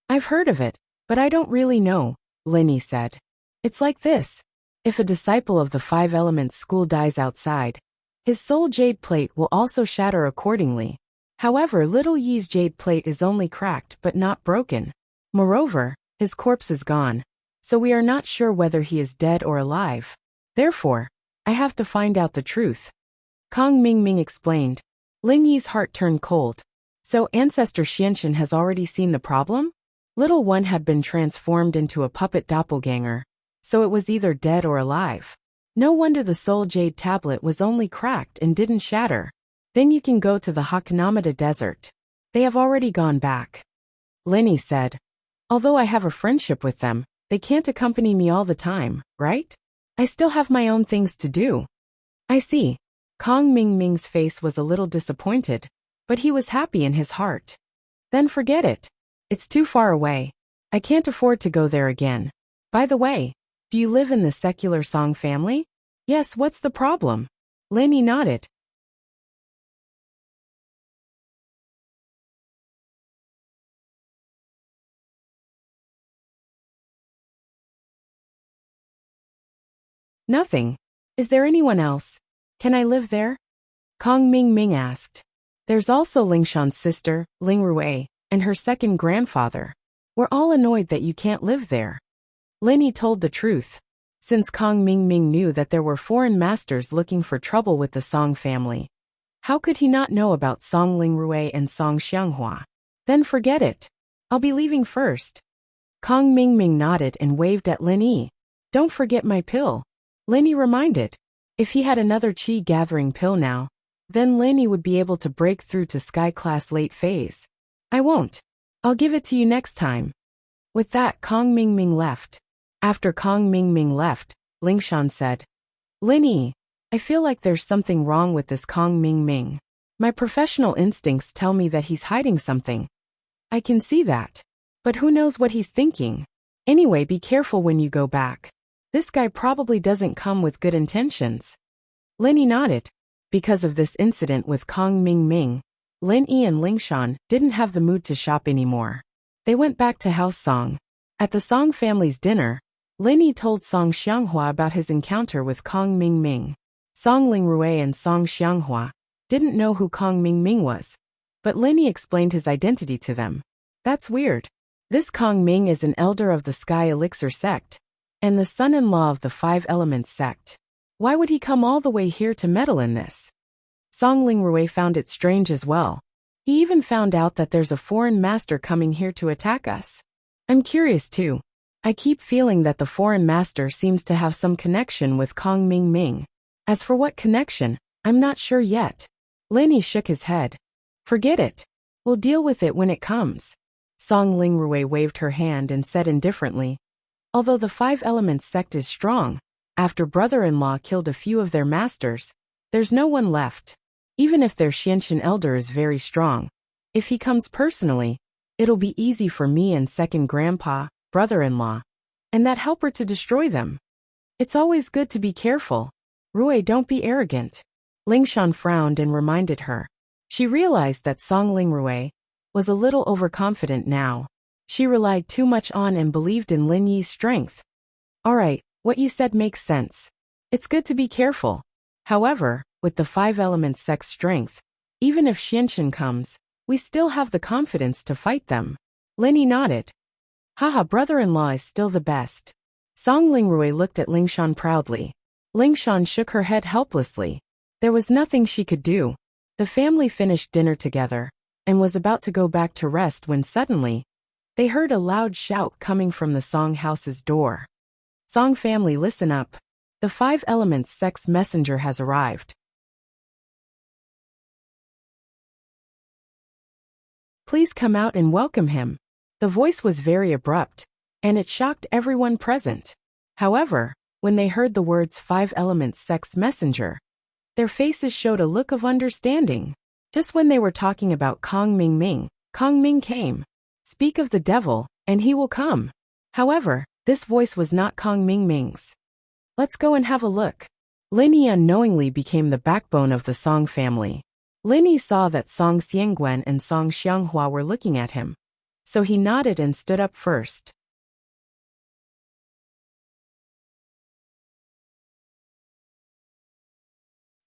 I've heard of it, but I don't really know, Lin Yi said. It's like this. If a disciple of the Five Elements school dies outside, his soul jade plate will also shatter accordingly. However, little Yi's jade plate is only cracked but not broken. Moreover, his corpse is gone, so we are not sure whether he is dead or alive. Therefore, I have to find out the truth. Kong Mingming explained. Lin Yi's heart turned cold. So Ancestor Xianchen has already seen the problem? Little one had been transformed into a puppet doppelganger, so it was either dead or alive. No wonder the soul jade tablet was only cracked and didn't shatter. Then you can go to the Hakanamada desert. They have already gone back. Lin Yi said. Although I have a friendship with them, they can't accompany me all the time, right? I still have my own things to do. I see. Kong Mingming's face was a little disappointed, but he was happy in his heart. Then forget it. It's too far away. I can't afford to go there again. By the way, do you live in the secular Song family? Yes, what's the problem? Lin Yi nodded. Nothing. Is there anyone else? Can I live there? Kong Mingming asked. There's also Lingshan's sister, Ling Rui, and her second grandfather. We're all annoyed that you can't live there. Lin Yi told the truth. Since Kong Mingming knew that there were foreign masters looking for trouble with the Song family. How could he not know about Song Lingrui and Song Xianghua? Then forget it. I'll be leaving first. Kong Mingming nodded and waved at Lin Yi. Don't forget my pill. Lin Yi reminded. If he had another qi gathering pill now, then Lin Yi would be able to break through to Sky Class late phase. I won't. I'll give it to you next time. With that, Kong Mingming left. After Kong Mingming left, Lingshan said, Lin Yi, I feel like there's something wrong with this Kong Mingming. My professional instincts tell me that he's hiding something. I can see that. But who knows what he's thinking? Anyway, be careful when you go back. This guy probably doesn't come with good intentions. Lin Yi nodded. Because of this incident with Kong Mingming, Lin Yi and Lingshan didn't have the mood to shop anymore. They went back to House Song. At the Song family's dinner, Lin Yi told Song Xianghua about his encounter with Kong Mingming. Song Lingrui and Song Xianghua didn't know who Kong Mingming was, but Lin Yi explained his identity to them. That's weird. This Kong Ming is an elder of the Sky Elixir sect, and the son-in-law of the Five Elements sect. Why would he come all the way here to meddle in this? Song Lingrui found it strange as well. He even found out that there's a foreign master coming here to attack us. I'm curious too. I keep feeling that the foreign master seems to have some connection with Kong Mingming. As for what connection, I'm not sure yet. Lin Yi shook his head. Forget it. We'll deal with it when it comes. Song Lingrui waved her hand and said indifferently, although the Five Elements sect is strong, after brother-in-law killed a few of their masters, there's no one left. Even if their Xianxin elder is very strong, if he comes personally, it'll be easy for me and second grandpa, brother-in-law, and that helper to destroy them. It's always good to be careful. Rui, don't be arrogant. Lingshan frowned and reminded her. She realized that Song Lingrui was a little overconfident now. She relied too much on and believed in Lin Yi's strength. All right, what you said makes sense. It's good to be careful. However, with the Five Elements sect's strength, even if Xianxin comes, we still have the confidence to fight them. Lin Yi nodded. Haha, brother-in-law is still the best. Song Lingrui looked at Lingshan proudly. Lingshan shook her head helplessly. There was nothing she could do. The family finished dinner together and was about to go back to rest when suddenly, they heard a loud shout coming from the Song house's door. Song family, listen up. The Five Elements sect's messenger has arrived. Please come out and welcome him. The voice was very abrupt, and it shocked everyone present. However, when they heard the words Five Elements sect's messenger, their faces showed a look of understanding. Just when they were talking about Kong Mingming, Kong Ming came. Speak of the devil, and he will come. However, this voice was not Kong Mingming's. Let's go and have a look. Lin Yi unknowingly became the backbone of the Song family. Lin Yi saw that Song Xiangguan and Song Xianghua were looking at him, so he nodded and stood up first.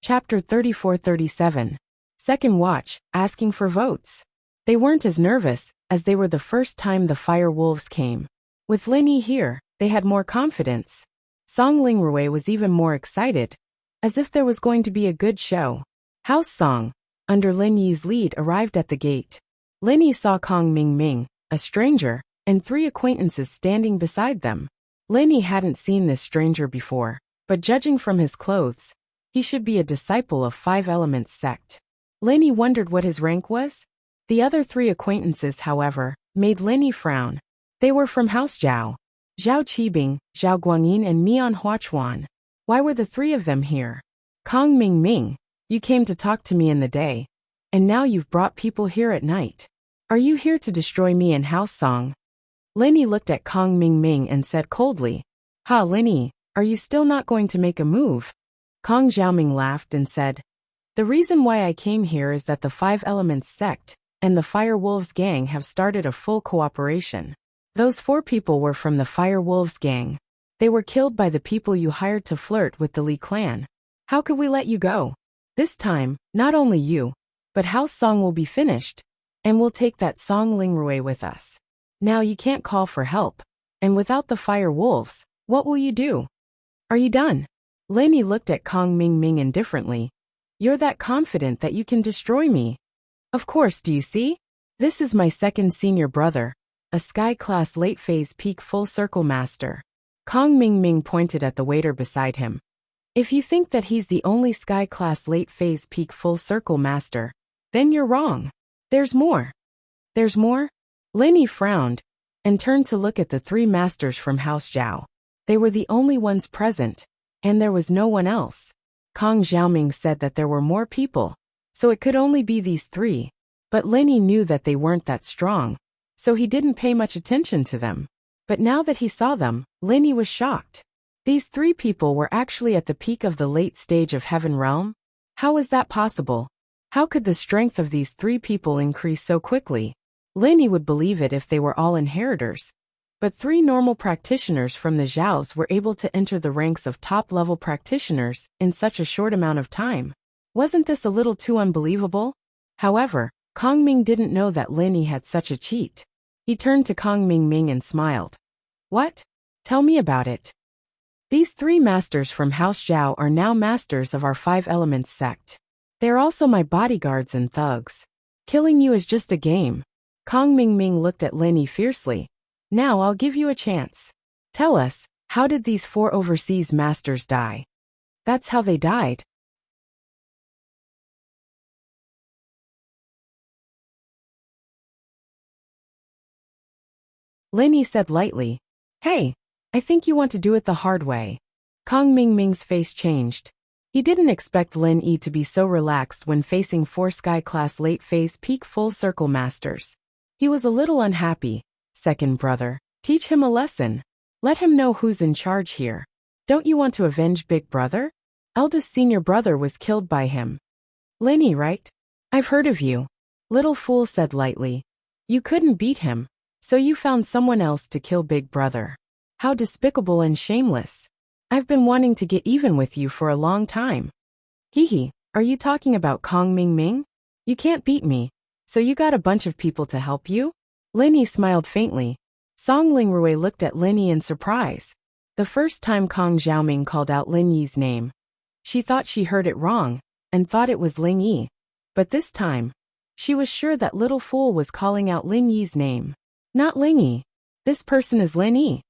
Chapter 34-37. Second watch, asking for votes. They weren't as nervous, as they were the first time the fire wolves came. With Lin Yi here, they had more confidence. Song Lingrui was even more excited, as if there was going to be a good show. House Song, under Lin Yi's lead, arrived at the gate. Lin Yi saw Kong Mingming, a stranger, and three acquaintances standing beside them. Lin Yi hadn't seen this stranger before, but judging from his clothes, he should be a disciple of Five Elements sect. Lin Yi wondered what his rank was. The other three acquaintances, however, made Lin Yi frown. They were from House Zhao. Zhao Qibing, Zhao Guangyin and Mian Huachuan. Why were the three of them here? Kong Mingming, you came to talk to me in the day, and now you've brought people here at night. Are you here to destroy me and House Song? Lin Yi looked at Kong Mingming and said coldly, Ha, Lin Yi, are you still not going to make a move? Kong Xiaoming laughed and said, the reason why I came here is that the Five Elements sect and the Fire Wolves gang have started a full cooperation. Those 4 people were from the Fire Wolves gang. They were killed by the people you hired to flirt with the Li clan. How could we let you go? This time, not only you, but House Song will be finished, and we'll take that Song Lingrui with us. Now you can't call for help, and without the Fire Wolves, what will you do? Are you done? Lin Yi looked at Kong Mingming indifferently. You're that confident that you can destroy me. Of course, do you see? This is my second senior brother, a sky-class late-phase peak full-circle master. Kong Ming pointed at the waiter beside him. If you think that he's the only sky-class late-phase peak full-circle master, then you're wrong. There's more. There's more? Lenny frowned and turned to look at the three masters from House Zhao. They were the only ones present, and there was no one else. Kong Xiaoming said that there were more people, so it could only be these three. But Lenny knew that they weren't that strong, so he didn't pay much attention to them. But now that he saw them, Lenny was shocked. These three people were actually at the peak of the late stage of Heaven Realm? How was that possible? How could the strength of these three people increase so quickly? Lenny would believe it if they were all inheritors. But three normal practitioners from the Zhaos were able to enter the ranks of top-level practitioners in such a short amount of time. Wasn't this a little too unbelievable? However, Kong Ming didn't know that Lenny had such a cheat. He turned to Kong Ming and smiled. What? Tell me about it. These three masters from House Zhao are now masters of our Five Elements sect. They're also my bodyguards and thugs. Killing you is just a game. Kong Ming looked at Lenny fiercely. Now I'll give you a chance. Tell us, how did these four overseas masters die? That's how they died. Lenny said lightly. Hey, I think you want to do it the hard way. Kong Ming's face changed. He didn't expect Lin Yi to be so relaxed when facing four sky-class late-phase peak full-circle masters. He was a little unhappy. Second brother, teach him a lesson. Let him know who's in charge here. Don't you want to avenge big brother? Eldest senior brother was killed by him. Lenny, right? I've heard of you. Little fool said lightly. You couldn't beat him, so you found someone else to kill big brother. How despicable and shameless. I've been wanting to get even with you for a long time. Hehe, are you talking about Kong Ming? You can't beat me, so you got a bunch of people to help you? Lenny smiled faintly. Song Lingrui looked at Lenny in surprise. The first time Kong Xiaoming called out Lin Yi's name, she thought she heard it wrong, and thought it was Ling Yi. But this time, she was sure that little fool was calling out Lin Yi's name. Not Ling Yi. This person is Lin Yi.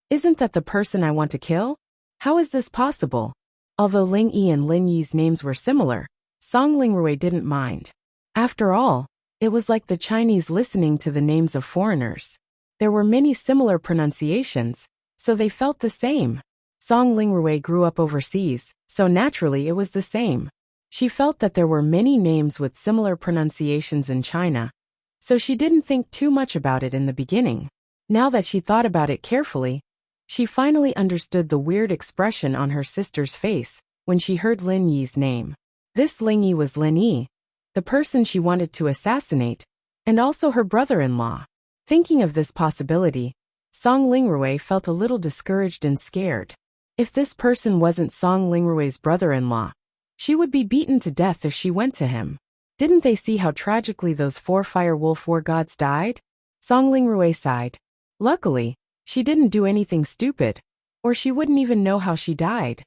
Isn't that the person I want to kill? How is this possible? Although Ling Yi and Lin Yi's names were similar, Song Lingrui didn't mind. After all, it was like the Chinese listening to the names of foreigners. There were many similar pronunciations, so they felt the same. Song Lingrui grew up overseas, so naturally it was the same. She felt that there were many names with similar pronunciations in China, so she didn't think too much about it in the beginning. Now that she thought about it carefully, she finally understood the weird expression on her sister's face when she heard Lin Yi's name. This Ling Yi was Lin Yi, the person she wanted to assassinate, and also her brother-in-law. Thinking of this possibility, Song Lingrui felt a little discouraged and scared. If this person wasn't Song Lingrui's brother-in-law, she would be beaten to death if she went to him. Didn't they see how tragically those four fire wolf war gods died? Song Lingrui sighed. Luckily, she didn't do anything stupid, or she wouldn't even know how she died.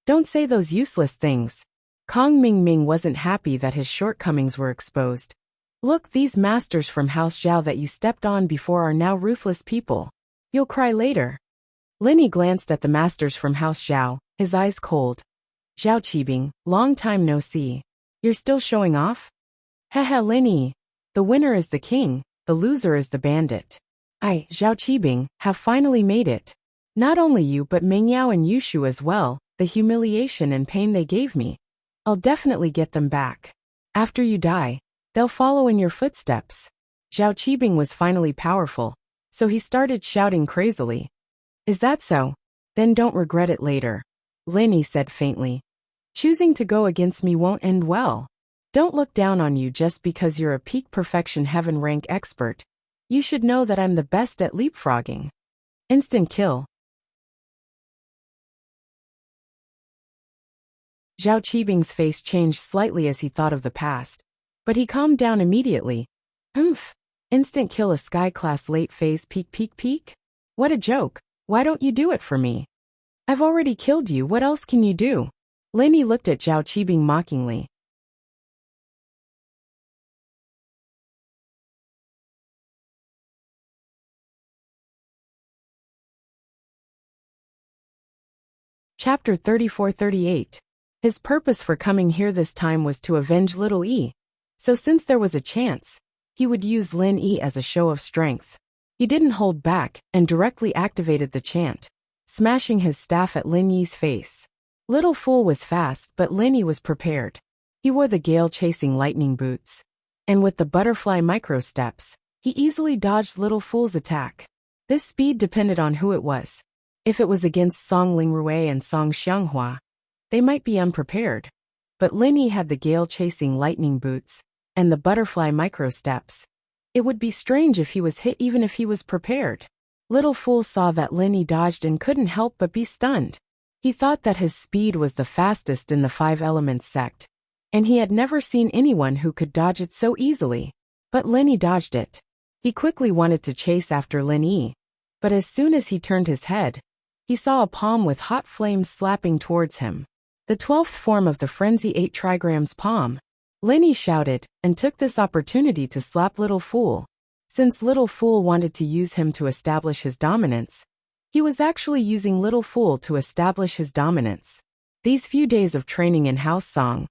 Don't say those useless things. Kong Ming wasn't happy that his shortcomings were exposed. Look, these masters from House Zhao that you stepped on before are now ruthless people. You'll cry later. Lenny glanced at the masters from House Zhao, his eyes cold. Zhao Qibing, long time no see. You're still showing off? Haha, Lenny. The winner is the king, the loser is the bandit. I, Zhao Qibing, have finally made it. Not only you but Mingyao and Yushu as well, the humiliation and pain they gave me. I'll definitely get them back. After you die, they'll follow in your footsteps. Zhao Qibing was finally powerful, so he started shouting crazily. Is that so? Then don't regret it later. Lenny said faintly. Choosing to go against me won't end well. Don't look down on you just because you're a peak perfection heaven rank expert. You should know that I'm the best at leapfrogging. Instant kill. Zhao Qibing's face changed slightly as he thought of the past, but he calmed down immediately. Instant kill a sky-class late-phase peak? What a joke. Why don't you do it for me? I've already killed you, what else can you do? Lin Yi looked at Zhao Qibing mockingly. Chapter 34-38. His purpose for coming here this time was to avenge little Yi. So since there was a chance, he would use Lin Yi as a show of strength. He didn't hold back and directly activated the chant, smashing his staff at Lin Yi's face. Little Fool was fast, but Lin Yi was prepared. He wore the gale-chasing lightning boots. And with the butterfly micro-steps, he easily dodged Little Fool's attack. This speed depended on who it was. If it was against Song Lingrui and Song Xianghua, they might be unprepared. But Lin Yi had the gale-chasing lightning boots and the butterfly micro-steps. It would be strange if he was hit even if he was prepared. Little Fool saw that Lin Yi dodged and couldn't help but be stunned. He thought that his speed was the fastest in the Five Elements sect, and he had never seen anyone who could dodge it so easily. But Lin Yi dodged it. He quickly wanted to chase after Lin Yi, but as soon as he turned his head, he saw a palm with hot flames slapping towards him. The 12th form of the Frenzy 8 trigrams palm. Lin Yi shouted and took this opportunity to slap Little Fool. Since Little Fool wanted to use him to establish his dominance, he was actually using Little Fool to establish his dominance. These few days of training in house song,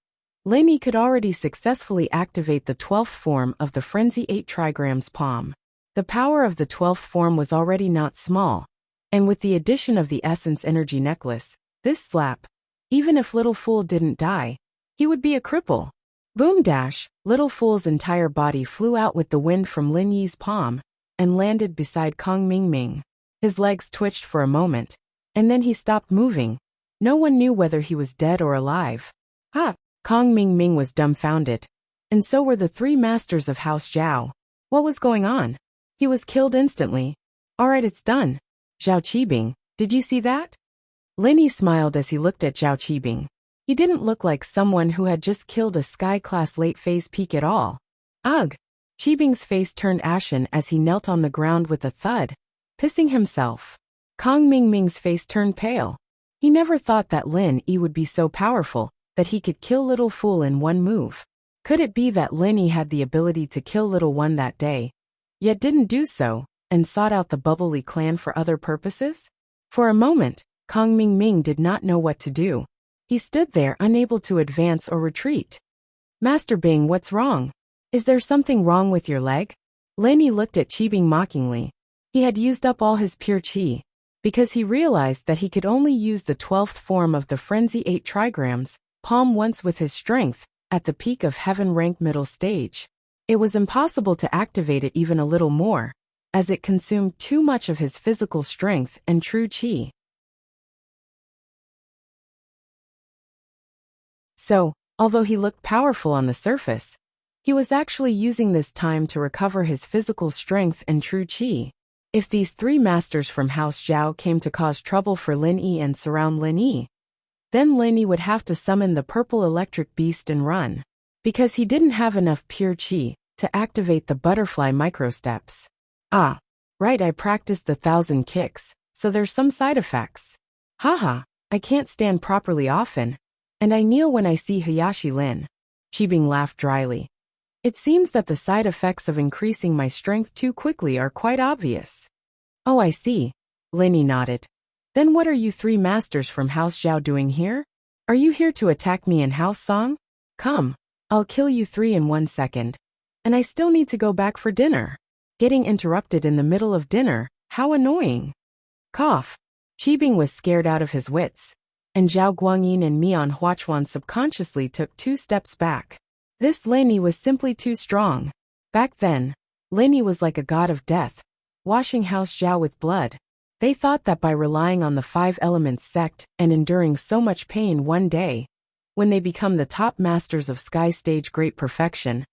Lin Yi could already successfully activate the 12th form of the Frenzy 8 trigrams palm. The power of the 12th form was already not small, and with the addition of the Essence Energy Necklace, this slap, even if Little Fool didn't die, he would be a cripple. Boom dash, Little Fool's entire body flew out with the wind from Lin Yi's palm and landed beside Kong Mingming. His legs twitched for a moment, and then he stopped moving. No one knew whether he was dead or alive. Ha! Kong Mingming was dumbfounded, and so were the three masters of House Zhao. What was going on? He was killed instantly. Alright, it's done. Zhao Qibing, did you see that? Lin Yi smiled as he looked at Zhao Qibing. He didn't look like someone who had just killed a sky-class late-phase peak at all. Ugh! Qibing's face turned ashen as he knelt on the ground with a thud, pissing himself. Kong Mingming's face turned pale. He never thought that Lin Yi would be so powerful that he could kill Little Fool in one move. Could it be that Lin Yi had the ability to kill Little One that day, yet didn't do so, and sought out the Bubbly clan for other purposes? For a moment, Kong Mingming did not know what to do. He stood there unable to advance or retreat. Master Bing, what's wrong? Is there something wrong with your leg? Lin Yi looked at Qibing mockingly. He had used up all his pure qi, because he realized that he could only use the 12th form of the Frenzy 8 trigrams palm once with his strength, at the peak of heaven rank middle stage. It was impossible to activate it even a little more, as it consumed too much of his physical strength and true qi. So, although he looked powerful on the surface, he was actually using this time to recover his physical strength and true qi. If these three masters from House Zhao came to cause trouble for Lin Yi and surround Lin Yi, then Lin Yi would have to summon the purple electric beast and run, because he didn't have enough pure qi to activate the butterfly microsteps. Ah, right, I practiced the 1,000 kicks, so there's some side effects. Haha, I can't stand properly often, and I kneel when I see Hayashi Lin. Qibing laughed dryly. It seems that the side effects of increasing my strength too quickly are quite obvious. Oh, I see. Lin Yi nodded. Then what are you three masters from House Zhao doing here? Are you here to attack me in House Song? Come, I'll kill you three in 1 second. And I still need to go back for dinner. Getting interrupted in the middle of dinner, how annoying. Cough. Qibing was scared out of his wits, and Zhao Guangyin and Mian Huachuan subconsciously took 2 steps back. This Lin Yi was simply too strong. Back then, Lin Yi was like a god of death, washing House Zhao with blood. They thought that by relying on the 5 Elements sect and enduring so much pain one day, when they become the top masters of Sky Stage Great Perfection,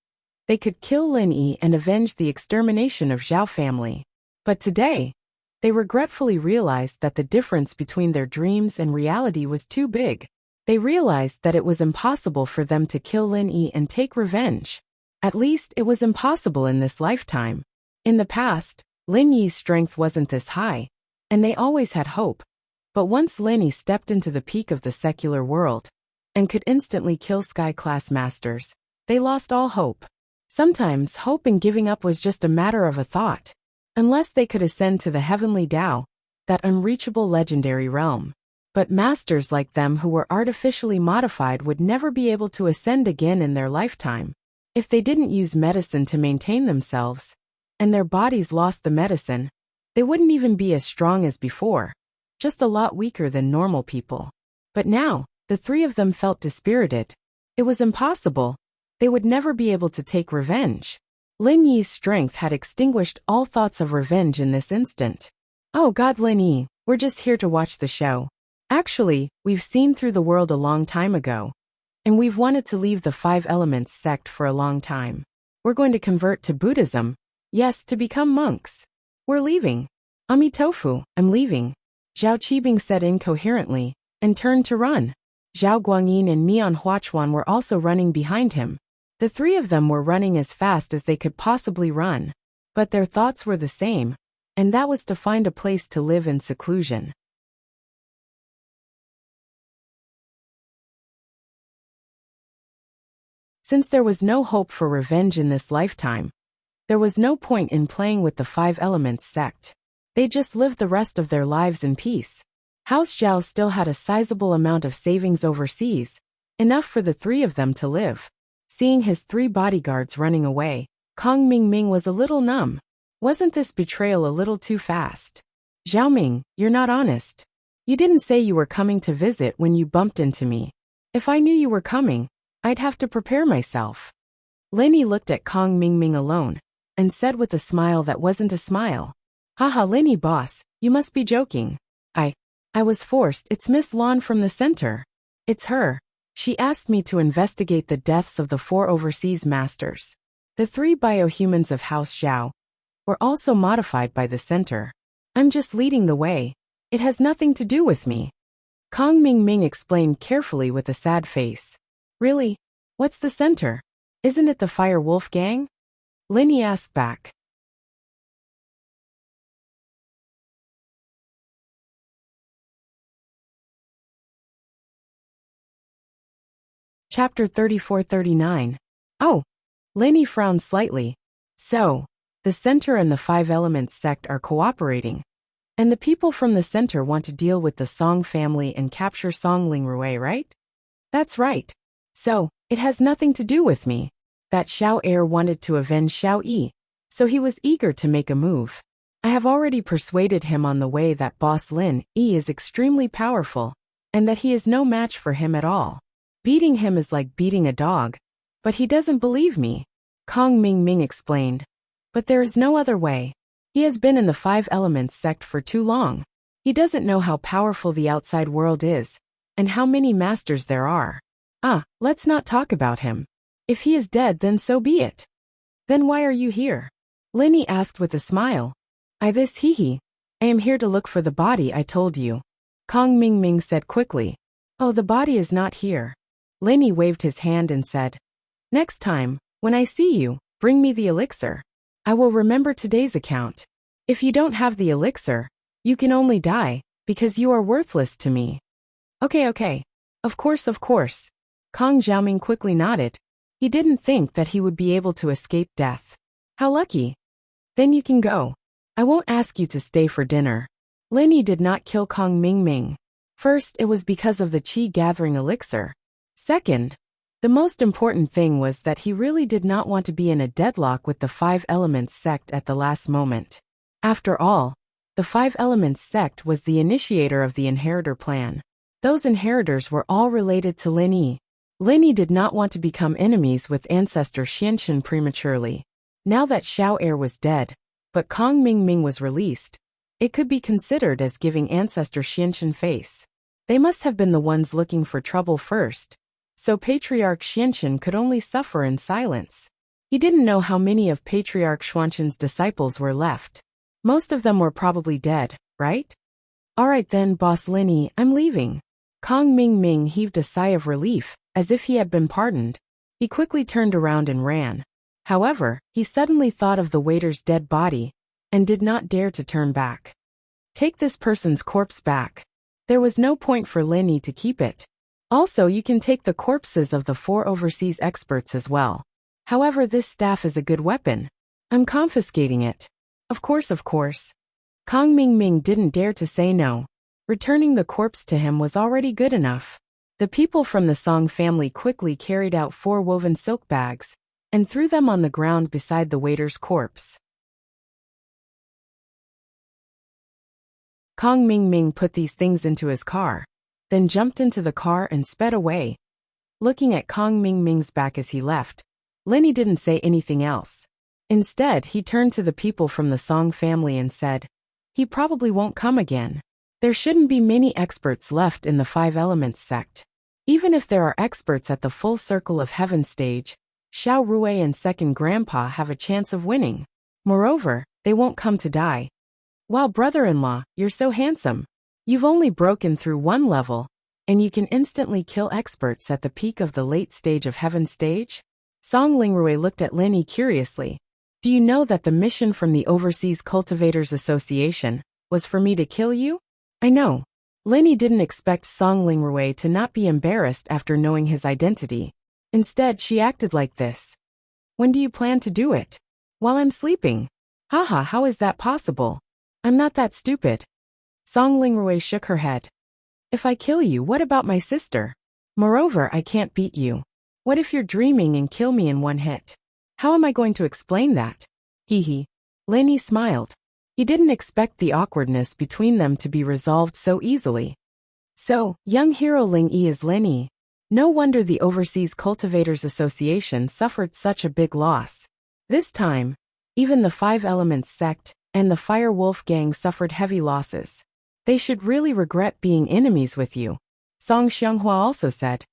they could kill Lin Yi and avenge the extermination of Zhao family. But today, they regretfully realized that the difference between their dreams and reality was too big. They realized that it was impossible for them to kill Lin Yi and take revenge. At least it was impossible in this lifetime. In the past, Lin Yi's strength wasn't this high, and they always had hope. But once Lin Yi stepped into the peak of the secular world, and could instantly kill sky-class masters. They lost all hope. Sometimes hope and giving up was just a matter of a thought. Unless they could ascend to the heavenly Tao, that unreachable legendary realm. But masters like them who were artificially modified would never be able to ascend again in their lifetime. If they didn't use medicine to maintain themselves, and their bodies lost the medicine, they wouldn't even be as strong as before, just a lot weaker than normal people. But now, the three of them felt dispirited. It was impossible. They would never be able to take revenge. Lin Yi's strength had extinguished all thoughts of revenge in this instant. Oh God, Lin Yi, we're just here to watch the show. Actually, we've seen through the world a long time ago. And we've wanted to leave the Five Elements sect for a long time. We're going to convert to Buddhism. Yes, to become monks. We're leaving. Amitofu, I'm leaving. Zhao Qibing said incoherently, and turned to run. Zhao Guangyin and Mian Huachuan were also running behind him. The three of them were running as fast as they could possibly run. But their thoughts were the same, and that was to find a place to live in seclusion. Since there was no hope for revenge in this lifetime, there was no point in playing with the Five Elements sect. They just lived the rest of their lives in peace. House Zhao still had a sizable amount of savings overseas, enough for the three of them to live. Seeing his three bodyguards running away, Kong Mingming was a little numb. Wasn't this betrayal a little too fast? Zhao Ming, you're not honest. You didn't say you were coming to visit when you bumped into me. If I knew you were coming, I'd have to prepare myself. Lin Yi looked at Kong Mingming alone, and said with a smile that wasn't a smile. Haha, Lin Yi boss, you must be joking. I was forced. It's Miss Lan from the center. It's her. She asked me to investigate the deaths of the 4 overseas masters. The 3 biohumans of House Zhao were also modified by the center. I'm just leading the way. It has nothing to do with me. Kong Mingming explained carefully with a sad face. Really? What's the center? Isn't it the Fire Wolf gang? Lin Yi asked back. Chapter 34-39. Oh. Lin Yi frowned slightly. So, the center and the Five Elements sect are cooperating. And the people from the center want to deal with the Song family and capture Song Lingrui, right? That's right. So, it has nothing to do with me. That Xiao heir wanted to avenge Xiao Yi, so he was eager to make a move. I have already persuaded him on the way that boss Lin Yi is extremely powerful, and that he is no match for him at all. Beating him is like beating a dog. But he doesn't believe me. Kong Mingming explained. But there is no other way. He has been in the Five Elements sect for too long. He doesn't know how powerful the outside world is, and how many masters there are. Let's not talk about him. If he is dead, then so be it. Then why are you here? Lin Yi asked with a smile. I am here to look for the body I told you. Kong Mingming said quickly. Oh, the body is not here. Lin Yi waved his hand and said. Next time, when I see you, bring me the elixir. I will remember today's account. If you don't have the elixir, you can only die, because you are worthless to me. Okay. Of course. Kong Xiaoming quickly nodded. He didn't think that he would be able to escape death. How lucky. Then you can go. I won't ask you to stay for dinner. Lin Yi did not kill Kong Mingming. First, it was because of the qi gathering elixir. Second, the most important thing was that he really did not want to be in a deadlock with the Five Elements sect at the last moment. After all, the Five Elements sect was the initiator of the inheritor plan. Those inheritors were all related to Lin Yi. Lin Yi did not want to become enemies with ancestor Xianxun prematurely. Now that Xiao heir was dead, but Kong Mingming was released, it could be considered as giving ancestor Xianxun face. They must have been the ones looking for trouble first. So Patriarch Xianxun could only suffer in silence. He didn't know how many of Patriarch Xuanxun's disciples were left. Most of them were probably dead, right? Alright then, boss Lin Yi, I'm leaving. Kong Mingming heaved a sigh of relief, as if he had been pardoned. He quickly turned around and ran. However, he suddenly thought of the waiter's dead body, and did not dare to turn back. Take this person's corpse back. There was no point for Lin Yi to keep it. Also, you can take the corpses of the 4 overseas experts as well. However, this staff is a good weapon. I'm confiscating it. Of course, of course. Kang Mingming didn't dare to say no. Returning the corpse to him was already good enough. The people from the Song family quickly carried out 4 woven silk bags and threw them on the ground beside the waiter's corpse. Kang Mingming put these things into his car, then jumped into the car and sped away. Looking at Kang Mingming's back as he left, Lenny didn't say anything else. Instead, he turned to the people from the Song family and said, "He probably won't come again. There shouldn't be many experts left in the 5 Elements sect. Even if there are experts at the full circle of heaven stage, Xiao Rui and second grandpa have a chance of winning. Moreover, they won't come to die. Wow, brother-in-law, you're so handsome. You've only broken through 1 level, and you can instantly kill experts at the peak of the late stage of heaven stage?" Song Lingrui looked at Lenny curiously. "Do you know that the mission from the Overseas Cultivators Association was for me to kill you?" "I know." Lenny didn't expect Song Lingrui to not be embarrassed after knowing his identity. Instead, she acted like this. "When do you plan to do it?" "While I'm sleeping." "Haha, how is that possible? I'm not that stupid." Song Lingrui shook her head. "If I kill you, what about my sister? Moreover, I can't beat you. What if you're dreaming and kill me in 1 hit? How am I going to explain that?" Hee. Lenny smiled. He didn't expect the awkwardness between them to be resolved so easily. So, young hero Ling Yi is Lenny. No wonder the Overseas Cultivators Association suffered such a big loss. This time, even the 5 Elements sect and the Fire Wolf gang suffered heavy losses. They should really regret being enemies with you. Song Xianghua also said.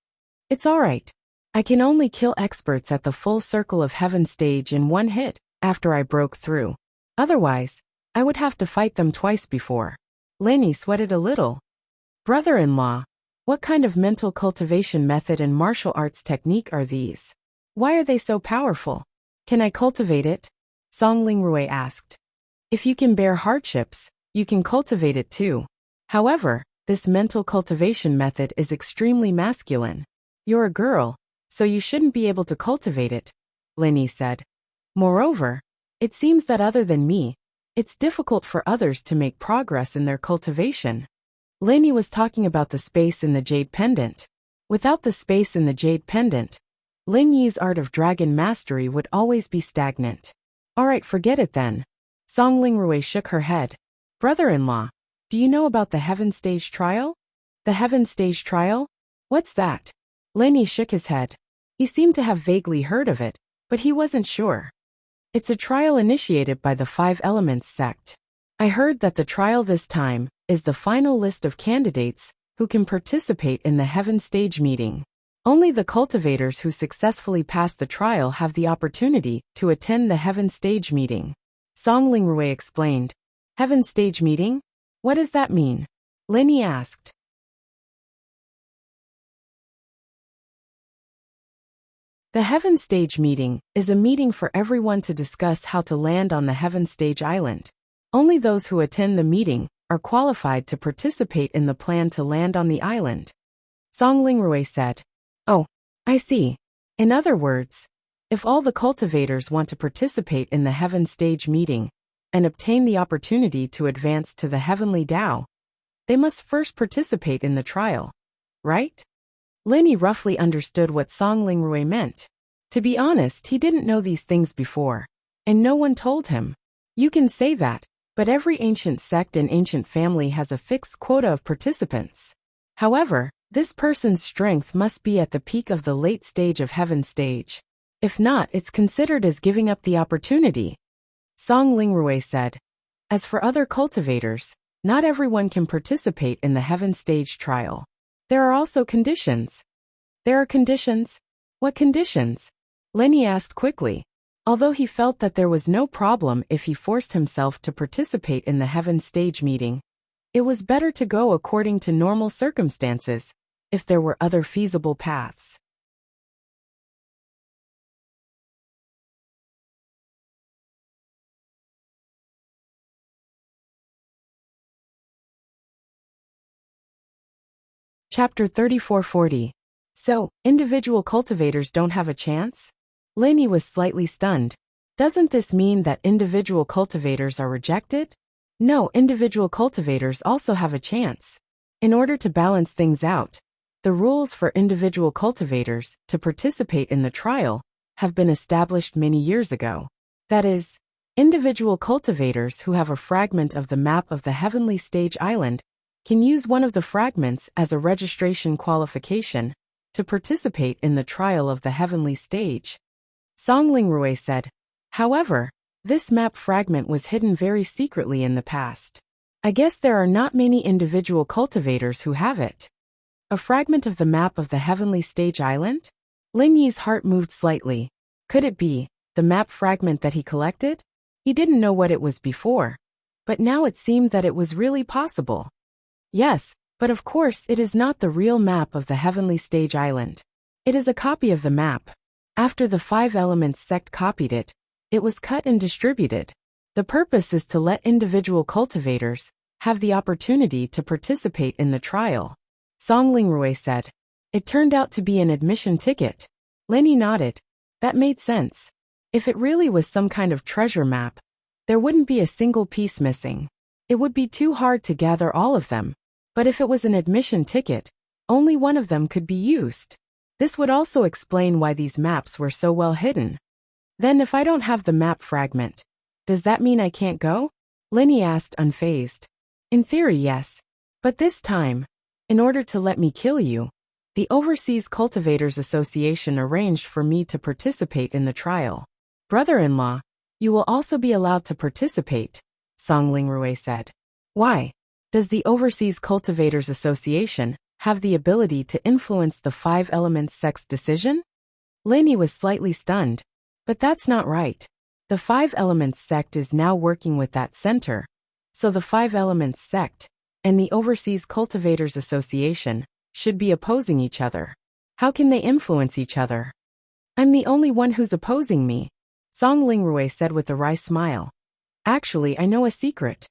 "It's alright. I can only kill experts at the full circle of heaven stage in 1 hit after I broke through. Otherwise, I would have to fight them twice before." Lenny sweated a little. "Brother-in-law, what kind of mental cultivation method and martial arts technique are these? Why are they so powerful? Can I cultivate it?" Song Lingrui asked. "If you can bear hardships, you can cultivate it too. However, this mental cultivation method is extremely masculine. You're a girl, so you shouldn't be able to cultivate it," Lenny said. "Moreover, it seems that other than me, it's difficult for others to make progress in their cultivation." Lenny was talking about the space in the Jade Pendant. Without the space in the Jade Pendant, Ling Yi's art of dragon mastery would always be stagnant. "Alright, forget it then." Song Lingrui shook her head. "Brother-in-law, do you know about the Heaven Stage Trial?" "The Heaven Stage Trial? What's that?" Lenny shook his head. He seemed to have vaguely heard of it, but he wasn't sure. "It's a trial initiated by the 5 Elements sect. I heard that the trial this time is the final list of candidates who can participate in the Heaven Stage meeting. Only the cultivators who successfully pass the trial have the opportunity to attend the Heaven Stage meeting." Song Lingrui explained. "Heaven Stage meeting? What does that mean?" Lenny asked. The Heaven Stage meeting is a meeting for everyone to discuss how to land on the Heaven Stage Island. Only those who attend the meeting are qualified to participate in the plan to land on the island. Song Lingrui said. "Oh, I see. In other words, if all the cultivators want to participate in the Heaven Stage meeting and obtain the opportunity to advance to the Heavenly Tao, they must first participate in the trial, right?" Lenny roughly understood what Song Lingrui meant. To be honest, he didn't know these things before, and no one told him. You can say that, but every ancient sect and ancient family has a fixed quota of participants. However, this person's strength must be at the peak of the late stage of Heaven Stage. If not, it's considered as giving up the opportunity. Song Lingrui said. As for other cultivators, not everyone can participate in the Heaven Stage trial. There are also conditions. There are conditions? What conditions? Lenny asked quickly. Although he felt that there was no problem if he forced himself to participate in the Heaven Stage meeting, it was better to go according to normal circumstances, if there were other feasible paths. Chapter 3440. So, individual cultivators don't have a chance? Lainey was slightly stunned. Doesn't this mean that individual cultivators are rejected? No, individual cultivators also have a chance. In order to balance things out, the rules for individual cultivators to participate in the trial have been established many years ago. That is, individual cultivators who have a fragment of the map of the Heavenly Stage Island can use one of the fragments as a registration qualification to participate in the trial of the Heavenly Stage. Song Lingrui said. However, this map fragment was hidden very secretly in the past. I guess there are not many individual cultivators who have it. A fragment of the map of the Heavenly Stage Island? Lin Yi's heart moved slightly. Could it be the map fragment that he collected? He didn't know what it was before, but now it seemed that it was really possible. Yes, but of course it is not the real map of the Heavenly Stage Island. It is a copy of the map. After the 5 Elements sect copied it, it was cut and distributed. The purpose is to let individual cultivators have the opportunity to participate in the trial. Song Lingrui said. It turned out to be an admission ticket. Lenny nodded. That made sense. If it really was some kind of treasure map, there wouldn't be a single piece missing. It would be too hard to gather all of them. But if it was an admission ticket, only one of them could be used. This would also explain why these maps were so well hidden. Then if I don't have the map fragment, does that mean I can't go? Lenny asked unfazed. In theory, yes. But this time, in order to let me kill you, the Overseas Cultivators Association arranged for me to participate in the trial. Brother-in-law, you will also be allowed to participate, Song Lingrui said. Why? Does the Overseas Cultivators Association have the ability to influence the 5 Elements sect's decision? Lainey was slightly stunned. But that's not right. The 5 Elements sect is now working with that center, so the 5 Elements sect and the Overseas Cultivators Association should be opposing each other. How can they influence each other? I'm the only one who's opposing me, Song Lingrui said with a wry smile. Actually, I know a secret.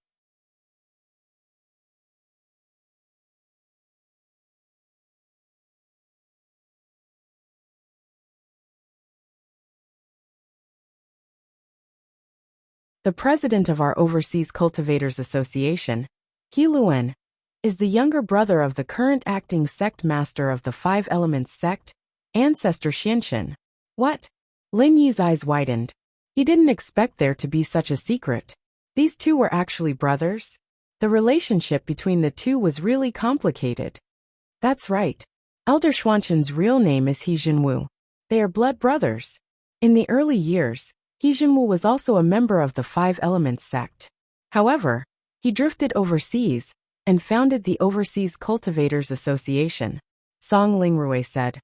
The president of our Overseas Cultivators Association, He Luan, is the younger brother of the current acting sect master of the 5 Elements sect, Ancestor Xianxin. What? Lin Yi's eyes widened. He didn't expect there to be such a secret. These two were actually brothers? The relationship between the two was really complicated. That's right. Elder Xuanqin's real name is He Jinwu. They are blood brothers. In the early years, He Jinwu was also a member of the 5 Elements sect. However, he drifted overseas and founded the Overseas Cultivators Association, Song Lingrui said.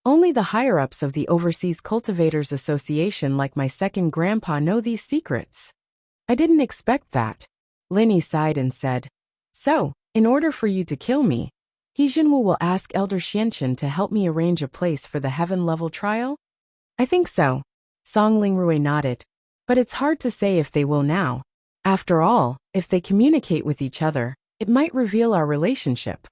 Only the higher-ups of the Overseas Cultivators Association like my second grandpa know these secrets. I didn't expect that. Linny sighed and said. So, in order for you to kill me, He Jinwu will ask Elder Xianqin to help me arrange a place for the heaven-level trial? I think so. Song Lingrui nodded. But it's hard to say if they will now. After all, if they communicate with each other, it might reveal our relationship.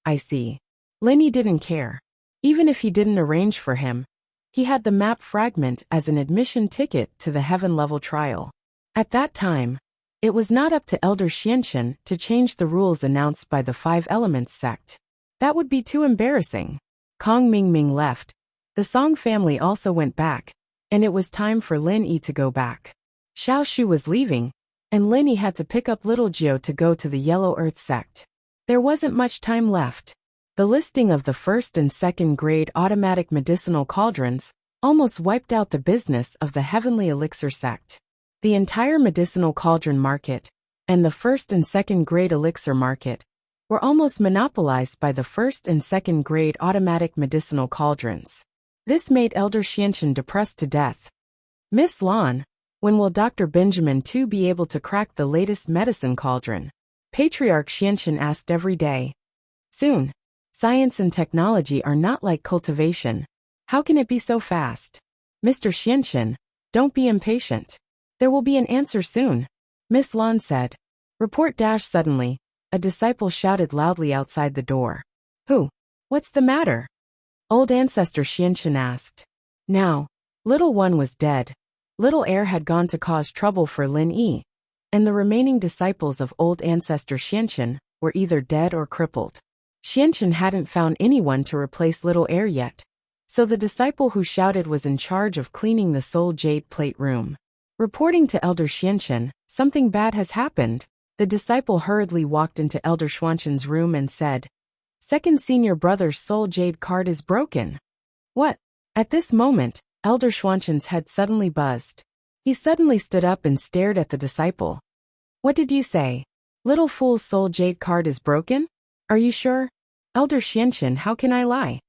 I see. Linny didn't care. Even if he didn't arrange for him, he had the map fragment as an admission ticket to the heaven-level trial. At that time, it was not up to Elder Xianqin to change the rules announced by the 5 Elements sect. That would be too embarrassing. Kong Mingming left. The Song family also went back, and it was time for Lin Yi to go back. Xiao Shu was leaving, and Lin Yi had to pick up Little Jiu to go to the Yellow Earth sect. There wasn't much time left. The listing of the 1st and 2nd grade automatic medicinal cauldrons almost wiped out the business of the Heavenly Elixir sect. The entire medicinal cauldron market and the 1st and 2nd grade elixir market were almost monopolized by the 1st and 2nd grade automatic medicinal cauldrons. This made Elder Xianqin depressed to death. Miss Lan, when will Dr. Benjamin too be able to crack the latest medicine cauldron? Patriarch Xianqin asked every day. Soon. Science and technology are not like cultivation. How can it be so fast? Mr. Xianqin, don't be impatient. There will be an answer soon, Miss Lan said. Report. Suddenly, a disciple shouted loudly outside the door. Who? What's the matter? Old ancestor Xianchen asked. Now, little one was dead. Little heir had gone to cause trouble for Lin Yi, and the remaining disciples of old ancestor Xianchen were either dead or crippled. Xianchen hadn't found anyone to replace little heir yet, so the disciple who shouted was in charge of cleaning the soul jade plate room. Reporting to Elder Xianchen, something bad has happened. The disciple hurriedly walked into Elder Xuanchen's room and said, Second senior brother's soul jade card is broken. What? At this moment, Elder Xuanchen's head suddenly buzzed. He suddenly stood up and stared at the disciple. What did you say? Little fool's soul jade card is broken? Are you sure? Elder Xianchen, how can I lie?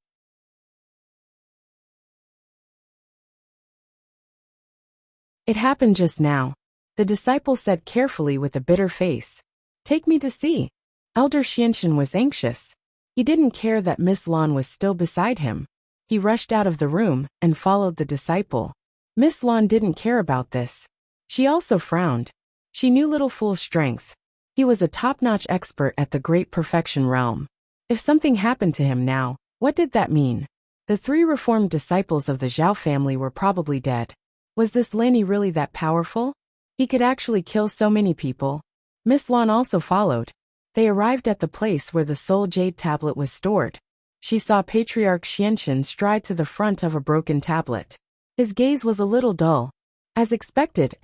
It happened just now, the disciple said carefully with a bitter face. Take me to see. Elder Xianchen was anxious. He didn't care that Miss Lan was still beside him. He rushed out of the room and followed the disciple. Miss Lan didn't care about this. She also frowned. She knew little fool's strength. He was a top-notch expert at the Great Perfection realm. If something happened to him now, what did that mean? The 3 reformed disciples of the Zhao family were probably dead. Was this Lin Yi really that powerful? He could actually kill so many people. Miss Lan also followed. They arrived at the place where the soul jade tablet was stored. She saw Patriarch Xianchen stride to the front of a broken tablet. His gaze was a little dull. As expected,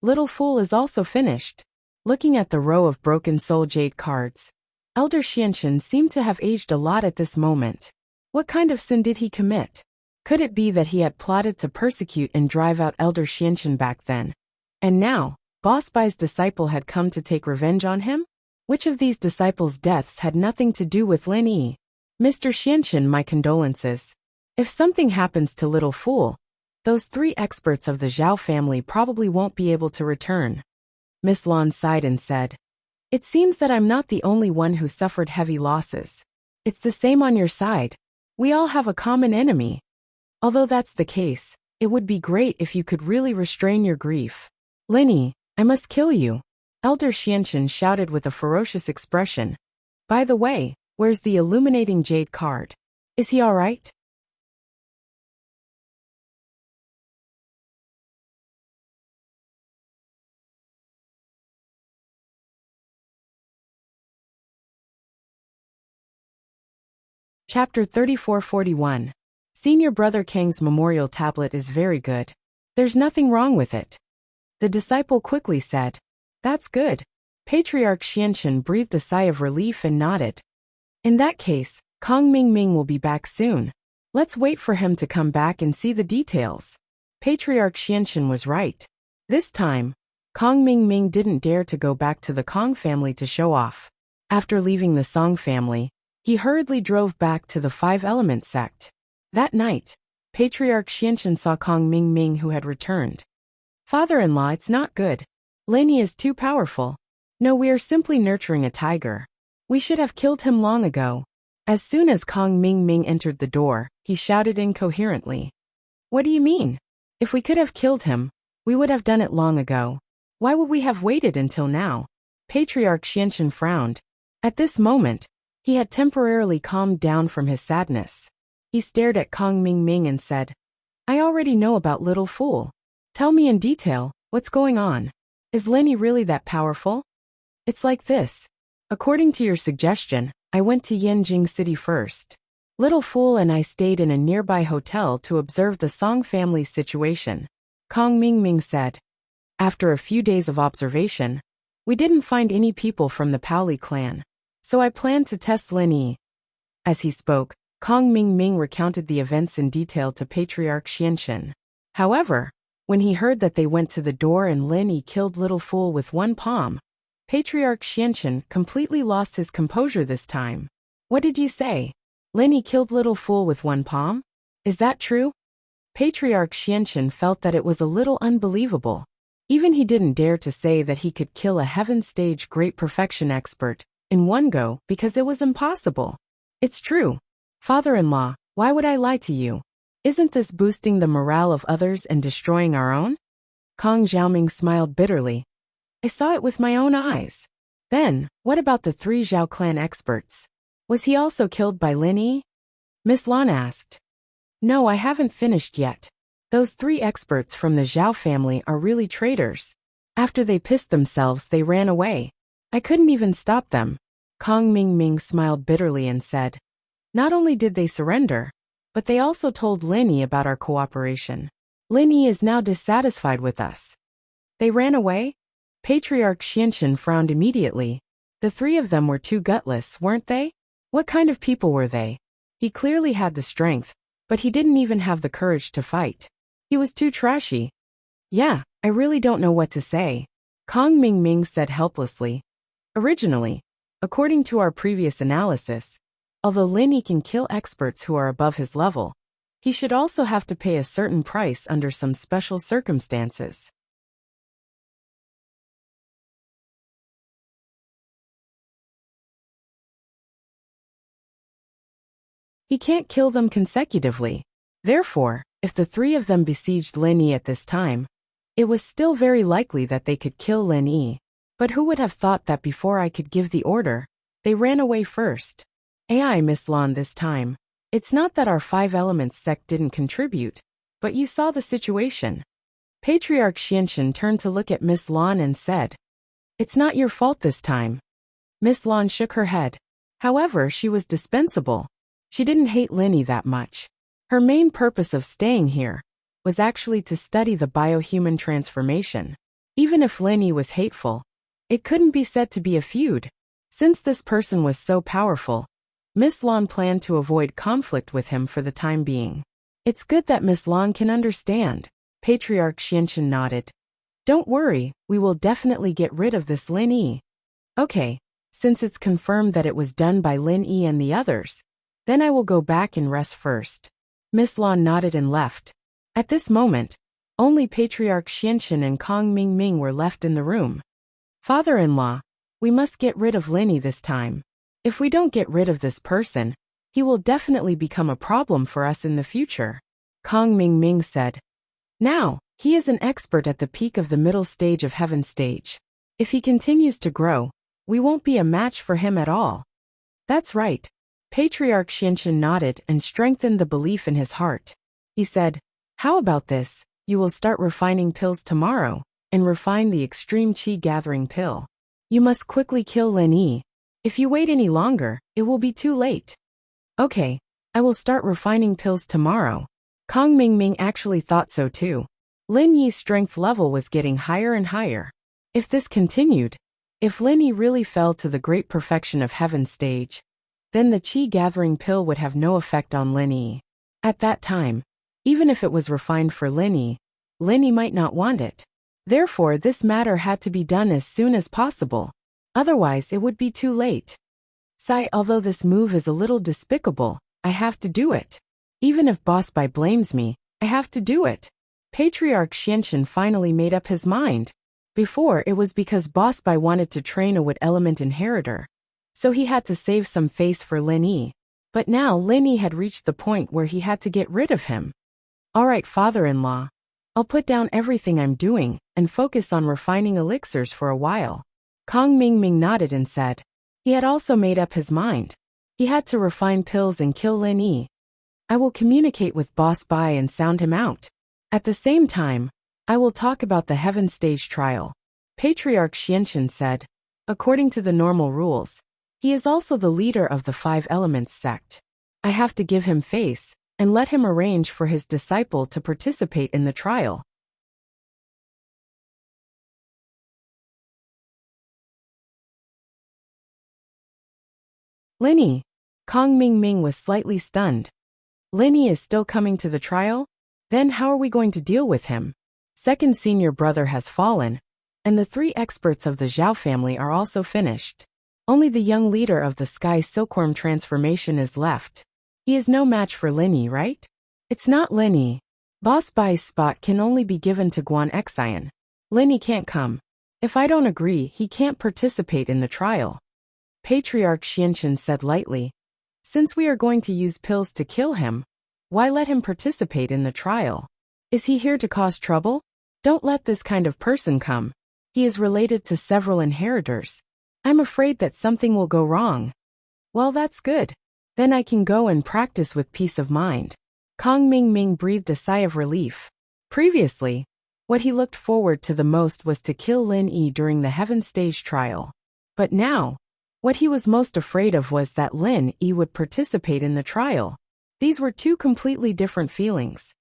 little fool is also finished. Looking at the row of broken soul jade cards, Elder Xianchen seemed to have aged a lot at this moment. What kind of sin did he commit? Could it be that he had plotted to persecute and drive out Elder Xianchen back then? And now, Boss Bai's disciple had come to take revenge on him? Which of these disciples' deaths had nothing to do with Lin Yi? Mr. Xianchen, my condolences. If something happens to little fool, those 3 experts of the Zhao family probably won't be able to return. Miss Lan sighed and said, It seems that I'm not the only one who suffered heavy losses. It's the same on your side. We all have a common enemy. Although that's the case, it would be great if you could really restrain your grief. Lin Yi, I must kill you. Elder Xianchen shouted with a ferocious expression. By the way, where's the illuminating jade card? Is he all right? Chapter 3441. Senior Brother Kang's memorial tablet is very good. There's nothing wrong with it. The disciple quickly said. That's good. Patriarch Xianchen breathed a sigh of relief and nodded. In that case, Kong Mingming will be back soon. Let's wait for him to come back and see the details. Patriarch Xianchen was right. This time, Kong Mingming didn't dare to go back to the Kong family to show off. After leaving the Song family, he hurriedly drove back to the 5-element sect. That night, Patriarch Xianchen saw Kong Mingming who had returned. Father-in-law, it's not good. Lin Yi is too powerful. No, we are simply nurturing a tiger. We should have killed him long ago. As soon as Kong Mingming entered the door, he shouted incoherently. What do you mean? If we could have killed him, we would have done it long ago. Why would we have waited until now? Patriarch Xianchen frowned. At this moment, he had temporarily calmed down from his sadness. He stared at Kong Mingming and said, I already know about little fool. Tell me in detail, what's going on? Is Lin Yi really that powerful? It's like this. According to your suggestion, I went to Yanjing City first. Little fool and I stayed in a nearby hotel to observe the Song family's situation. Kong Mingming said. After a few days of observation, we didn't find any people from the Paoli clan, so I planned to test Lin Yi. As he spoke, Kong Mingming recounted the events in detail to Patriarch Xianchen. However, when he heard that they went to the door and Lin Yi killed little fool with one palm, Patriarch Xianchen completely lost his composure this time. What did you say? Lin Yi killed little fool with one palm? Is that true? Patriarch Xianchen felt that it was a little unbelievable. Even he didn't dare to say that he could kill a heaven stage great perfection expert in one go because it was impossible. It's true. Father-in-law, why would I lie to you? Isn't this boosting the morale of others and destroying our own? Kong Xiaoming smiled bitterly. I saw it with my own eyes. Then, what about the 3 Zhao clan experts? Was he also killed by Lin Yi? Miss Lan asked. No, I haven't finished yet. Those 3 experts from the Zhao family are really traitors. After they pissed themselves, they ran away. I couldn't even stop them. Kong Mingming smiled bitterly and said, not only did they surrender, but they also told Lin Yi about our cooperation. Lin Yi is now dissatisfied with us. They ran away? Patriarch Xianxin frowned immediately. The 3 of them were too gutless, weren't they? What kind of people were they? He clearly had the strength, but he didn't even have the courage to fight. He was too trashy. Yeah, I really don't know what to say, Kong Mingming said helplessly. Originally, according to our previous analysis, although Lin Yi can kill experts who are above his level, he should also have to pay a certain price under some special circumstances. He can't kill them consecutively. Therefore, if the 3 of them besieged Lin Yi at this time, it was still very likely that they could kill Lin Yi. But who would have thought that before I could give the order, they ran away first? AI Miss Lan this time. It's not that our 5 elements sect didn't contribute, but you saw the situation. Patriarch Xianxin turned to look at Miss Lan and said, it's not your fault this time. Miss Lan shook her head. However, she was dispensable. She didn't hate Lin Yi that much. Her main purpose of staying here was actually to study the biohuman transformation. Even if Lin Yi was hateful, it couldn't be said to be a feud. Since this person was so powerful, Miss Lan planned to avoid conflict with him for the time being. It's good that Miss Lan can understand. Patriarch Xianxin nodded. Don't worry, we will definitely get rid of this Lin Yi. Okay, since it's confirmed that it was done by Lin Yi and the others, then I will go back and rest first. Miss Lan nodded and left. At this moment, only Patriarch Xianxin and Kong Mingming were left in the room. Father-in-law, we must get rid of Lin Yi this time. If we don't get rid of this person, he will definitely become a problem for us in the future, Kong Mingming said. Now, he is an expert at the peak of the middle stage of heaven stage. If he continues to grow, we won't be a match for him at all. That's right. Patriarch Xianxin nodded and strengthened the belief in his heart. He said, how about this? You will start refining pills tomorrow, and refine the extreme qi gathering pill. You must quickly kill Lin Yi. If you wait any longer, it will be too late. Okay, I will start refining pills tomorrow. Kong Mingming actually thought so too. Lin Yi's strength level was getting higher and higher. If this continued, if Lin Yi really fell to the great perfection of heaven stage, then the qi gathering pill would have no effect on Lin Yi. At that time, even if it was refined for Lin Yi might not want it. Therefore, this matter had to be done as soon as possible. Otherwise, it would be too late. Although this move is a little despicable, I have to do it. Even if Boss Bai blames me, I have to do it. Patriarch Xianxin finally made up his mind. Before, it was because Boss Bai wanted to train a wood element inheritor, so he had to save some face for Lin Yi. But now Lin Yi had reached the point where he had to get rid of him. Alright, father-in-law. I'll put down everything I'm doing and focus on refining elixirs for a while. Kong Mingming nodded and said. He had also made up his mind. He had to refine pills and kill Lin Yi. I will communicate with Boss Bai and sound him out. At the same time, I will talk about the heaven stage trial. Patriarch Xianxin said. According to the normal rules, he is also the leader of the 5 Elements sect. I have to give him face and let him arrange for his disciple to participate in the trial. Lin Yi. Kong Mingming was slightly stunned. Lin Yi is still coming to the trial? Then how are we going to deal with him? Second senior brother has fallen, and the 3 experts of the Zhao family are also finished. Only the young leader of the Sky Silkworm transformation is left. He is no match for Lin Yi, right? It's not Lin Yi. Boss Bai's spot can only be given to Guan Xian. Lin Yi can't come. If I don't agree, he can't participate in the trial. Patriarch Xianxin said lightly. Since we are going to use pills to kill him, why let him participate in the trial? Is he here to cause trouble? Don't let this kind of person come. He is related to several inheritors. I'm afraid that something will go wrong. Well, that's good. Then I can go and practice with peace of mind. Kong Ming breathed a sigh of relief. Previously, what he looked forward to the most was to kill Lin Yi during the Heaven Stage trial. But now, what he was most afraid of was that Lin Yi would participate in the trial. These were two completely different feelings.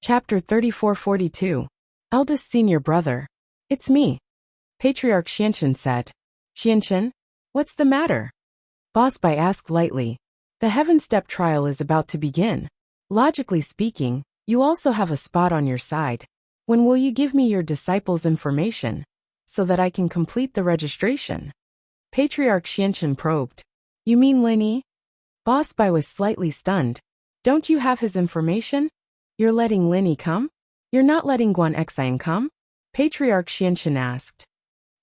Chapter 3442. Eldest Senior Brother. It's me. Patriarch Xianchen said. Xianchen, what's the matter? Boss Bai asked lightly. The Heaven Step trial is about to begin. Logically speaking, you also have a spot on your side. When will you give me your disciples' information, so that I can complete the registration? Patriarch Xianchen probed. You mean Lin Yi? Boss Bai was slightly stunned. Don't you have his information? You're letting Lin Yi come? You're not letting Guan Xian come? Patriarch Xianchen asked.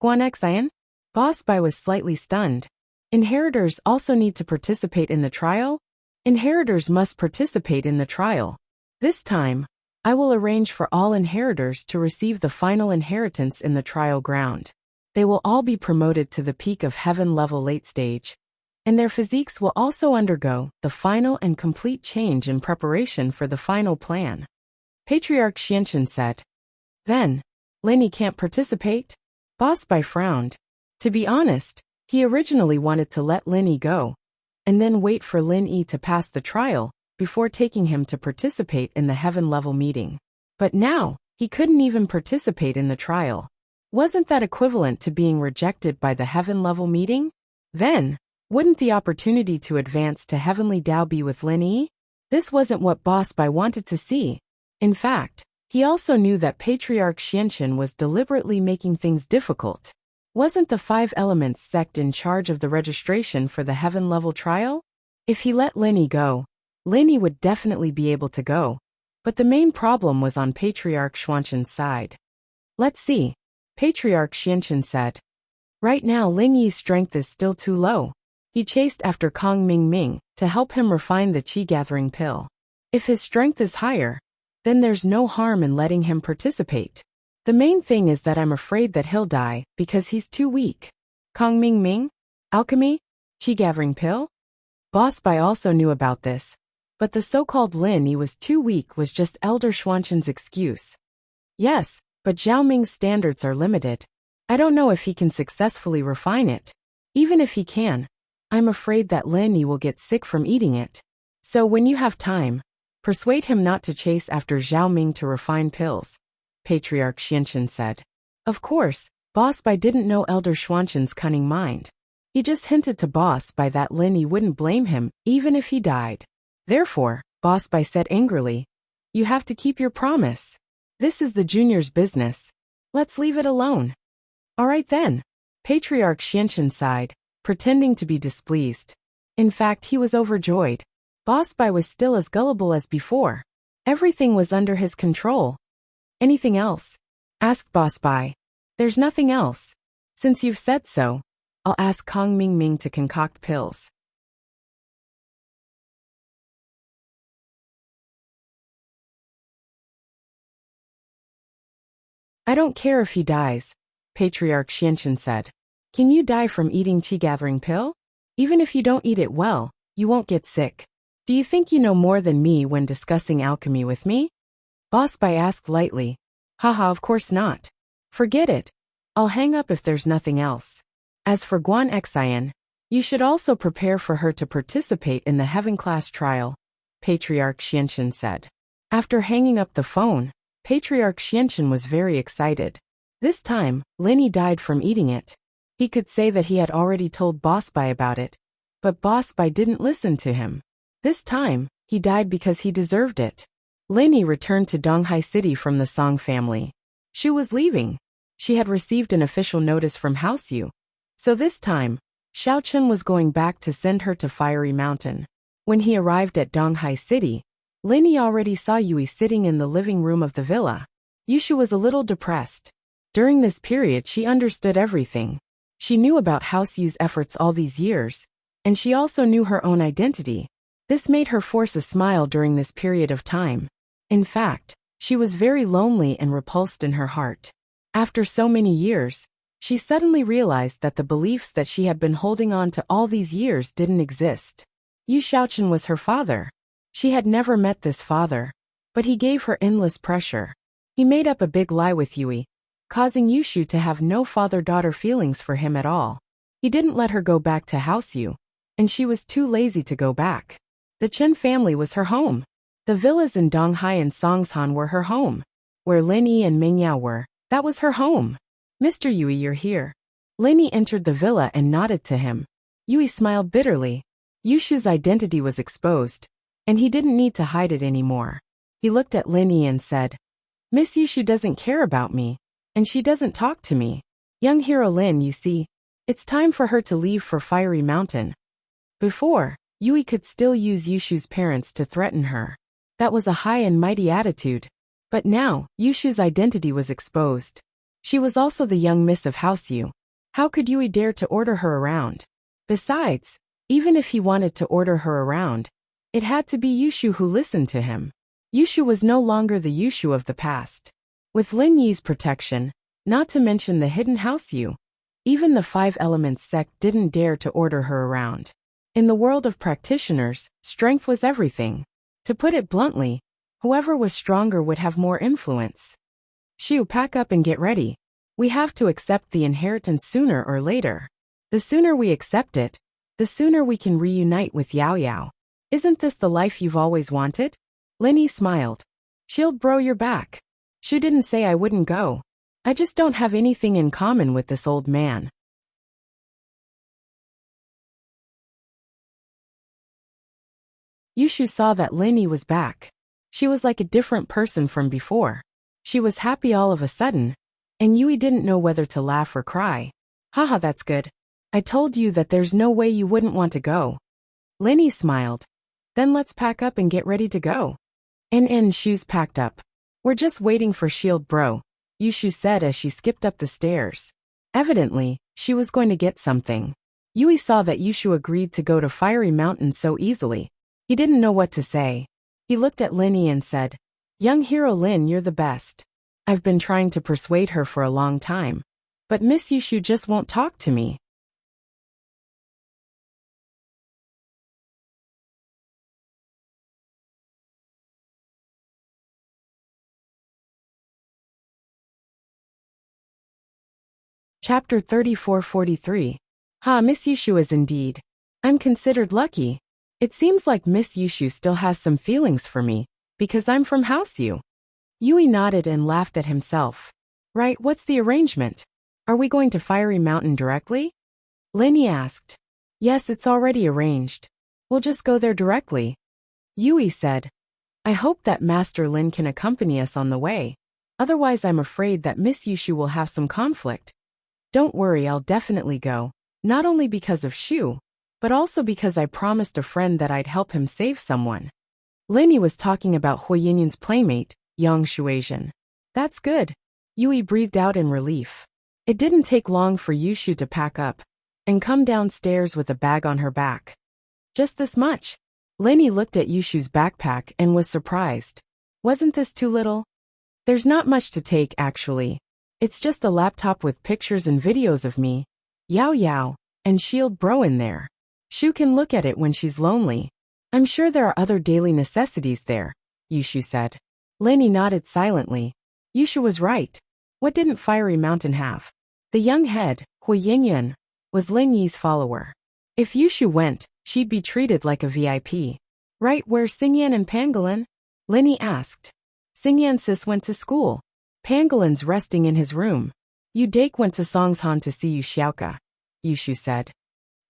Guan Xian? Boss Bai was slightly stunned. Inheritors also need to participate in the trial? Inheritors must participate in the trial. This time, I will arrange for all inheritors to receive the final inheritance in the trial ground. They will all be promoted to the peak of heaven level late stage. And their physiques will also undergo the final and complete change in preparation for the final plan. Patriarch Xianchen said. Then, Lin Yi can't participate? Boss Bai frowned. To be honest, he originally wanted to let Lin Yi go, and then wait for Lin Yi to pass the trial, before taking him to participate in the heaven level meeting. But now, he couldn't even participate in the trial. Wasn't that equivalent to being rejected by the heaven level meeting? Then, wouldn't the opportunity to advance to heavenly Dao be with Lin Yi? This wasn't what Boss Bai wanted to see. In fact, he also knew that Patriarch Xianchen was deliberately making things difficult. Wasn't the Five Elements sect in charge of the registration for the heaven level trial? If he let Lin Yi go, Lin Yi would definitely be able to go. But the main problem was on Patriarch Xianchen's side. Let's see, Patriarch Xianchen said. Right now Lin Yi's strength is still too low. He chased after Kong Ming to help him refine the qi-gathering pill. If his strength is higher, then there's no harm in letting him participate. The main thing is that I'm afraid that he'll die because he's too weak. Kong Ming? Alchemy? Qi-gathering pill? Boss Bai also knew about this. But the so-called Lin Yi was too weak was just Elder Xuanchen's excuse. Yes, but Zhao Ming's standards are limited. I don't know if he can successfully refine it. Even if he can, I'm afraid that Lin Yi will get sick from eating it. So when you have time, persuade him not to chase after Zhao Ming to refine pills, Patriarch Xianchen said. Of course, Boss Bai didn't know Elder Xuanchen's cunning mind. He just hinted to Boss Bai that Lin Yi wouldn't blame him even if he died. Therefore, Boss Bai said angrily, you have to keep your promise. This is the junior's business. Let's leave it alone. All right then. Patriarch Xianchen sighed, pretending to be displeased. In fact, he was overjoyed. Boss Bai was still as gullible as before. Everything was under his control. Anything else? Asked Boss Bai. There's nothing else. Since you've said so, I'll ask Kong Ming to concoct pills. I don't care if he dies, Patriarch Xianchen said. Can you die from eating qi-gathering pill? Even if you don't eat it well, you won't get sick. Do you think you know more than me when discussing alchemy with me? Boss Bai asked lightly. Haha, of course not. Forget it. I'll hang up if there's nothing else. As for Guan Xian, you should also prepare for her to participate in the heaven class trial, Patriarch Xianchen said. After hanging up the phone, Patriarch Xianchen was very excited. This time, Lin Yi died from eating it. He could say that he had already told Boss Bai about it, but Boss Bai didn't listen to him. This time, he died because he deserved it. Lin Yi returned to Donghai City from the Song family. She was leaving. She had received an official notice from House Yu. So this time, Xiao Chun was going back to send her to Fiery Mountain. When he arrived at Donghai City, Lin Yi already saw Yui sitting in the living room of the villa. Yushu was a little depressed. During this period she understood everything. She knew about House Yu's efforts all these years. And she also knew her own identity. This made her force a smile during this period of time. In fact, she was very lonely and repulsed in her heart. After so many years, she suddenly realized that the beliefs that she had been holding on to all these years didn't exist. Yu Xiaochen was her father. She had never met this father, but he gave her endless pressure. He made up a big lie with Yui, causing Yushu to have no father-daughter feelings for him at all. He didn't let her go back to House Yu, and she was too lazy to go back. The Chen family was her home. The villas in Donghai and Songshan were her home. Where Lin Yi and Ming Yao were, that was her home. Mr. Yui, you're here. Lin Yi entered the villa and nodded to him. Yui smiled bitterly. Yushu's identity was exposed, and he didn't need to hide it anymore. He looked at Lin Yi and said, Miss Yushu doesn't care about me, and she doesn't talk to me. Young hero Lin, you see, it's time for her to leave for Fiery Mountain. Before, Yui could still use Yushu's parents to threaten her. That was a high and mighty attitude. But now, Yushu's identity was exposed. She was also the young miss of House Yu. How could Yui dare to order her around? Besides, even if he wanted to order her around, it had to be Yushu who listened to him. Yushu was no longer the Yushu of the past. With Lin Yi's protection, not to mention the hidden House Yu, even the Five Elements sect didn't dare to order her around. In the world of practitioners, strength was everything. To put it bluntly, whoever was stronger would have more influence. Shu, pack up and get ready. We have to accept the inheritance sooner or later. The sooner we accept it, the sooner we can reunite with Yao Yao. Isn't this the life you've always wanted? Lin Yi smiled. Shield bro, you're back. Shu didn't say I wouldn't go. I just don't have anything in common with this old man. Yushu saw that Lin Yi was back. She was like a different person from before. She was happy all of a sudden, and Yui didn't know whether to laugh or cry. Haha, that's good. I told you that there's no way you wouldn't want to go. Lin Yi smiled. Then let's pack up and get ready to go. Shu's packed up. We're just waiting for Shield bro, Yushu said as she skipped up the stairs. Evidently, she was going to get something. Yui saw that Yushu agreed to go to Fiery Mountain so easily. He didn't know what to say. He looked at Lin Yi and said, Young hero Lin, you're the best. I've been trying to persuade her for a long time. But Miss Yushu just won't talk to me. Chapter 34-43. Miss Yushu is indeed. I'm considered lucky. It seems like Miss Yushu still has some feelings for me, because I'm from House Yu. Yui nodded and laughed at himself. Right, what's the arrangement? Are we going to Fiery Mountain directly? Lin Yi asked. Yes, it's already arranged. We'll just go there directly. Yui said. I hope that Master Lin can accompany us on the way. Otherwise I'm afraid that Miss Yushu will have some conflict. Don't worry, I'll definitely go. Not only because of Shu, but also because I promised a friend that I'd help him save someone. Lin Yi was talking about Hui Yinyan's playmate, Yang Shuaisian. That's good. Yui breathed out in relief. It didn't take long for Yushu to pack up and come downstairs with a bag on her back. Just this much. Lin Yi looked at Yushu's backpack and was surprised. Wasn't this too little? There's not much to take, actually. It's just a laptop with pictures and videos of me, Yao Yao, and Shield bro in there. Shu can look at it when she's lonely. I'm sure there are other daily necessities there, Yushu said. Lin Yi nodded silently. Yushu was right. What didn't Fiery Mountain have? The young head, Hui Yinyan, was Lin Yi's follower. If Yushu went, she'd be treated like a VIP. Right, where's Xingyan and Pangolin? Lin Yi asked. Xingyan sis went to school. Pangolin's resting in his room. Yu Dake went to Songshan to see Yu Xiaoka, Yushu said.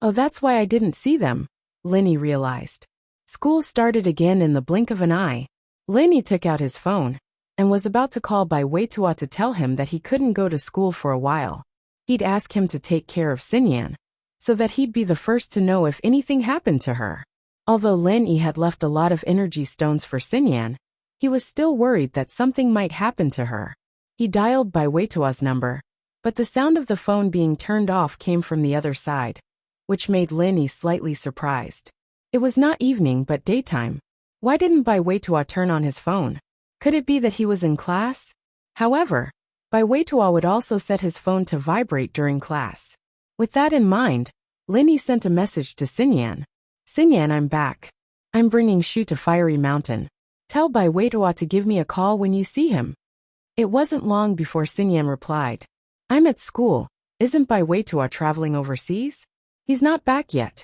Oh, that's why I didn't see them, Lin Yi realized. School started again in the blink of an eye. Lin Yi took out his phone and was about to call Bai Weitua to tell him that he couldn't go to school for a while. He'd ask him to take care of Xingyan, so that he'd be the first to know if anything happened to her. Although Lin Yi had left a lot of energy stones for Xingyan, he was still worried that something might happen to her. He dialed Bai Weitua's number, but the sound of the phone being turned off came from the other side. which made Lenny slightly surprised. It was not evening but daytime. Why didn't Bai Weitua turn on his phone? Could it be that he was in class? However, Bai Weitua would also set his phone to vibrate during class. With that in mind, Lenny sent a message to Xinyan. Xinyan, I'm back. I'm bringing Shu to Fiery Mountain. Tell Bai Weitua to give me a call when you see him. It wasn't long before Xinyan replied. I'm at school. Isn't Bai Weitua traveling overseas? He's not back yet.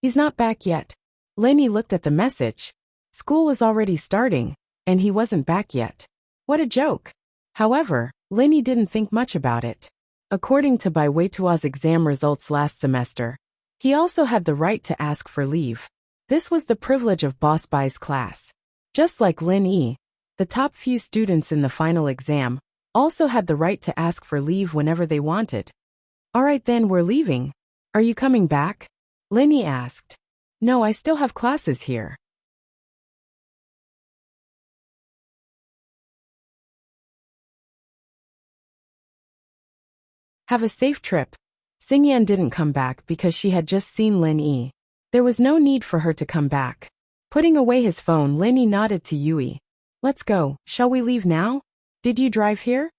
He's not back yet. Lenny looked at the message. School was already starting, and he wasn't back yet. What a joke. However, Lenny didn't think much about it. According to Bai Weitua's exam results last semester, he also had the right to ask for leave. This was the privilege of Boss Bai's class. Just like Lin Yi, the top few students in the final exam also had the right to ask for leave whenever they wanted. Alright then, we're leaving. Are you coming back? Lin Yi asked. No, I still have classes here. Have a safe trip. Xinyan didn't come back because she had just seen Lin Yi. There was no need for her to come back. Putting away his phone, Lin Yi nodded to Yui. Let's go, shall we leave now? Did you drive here?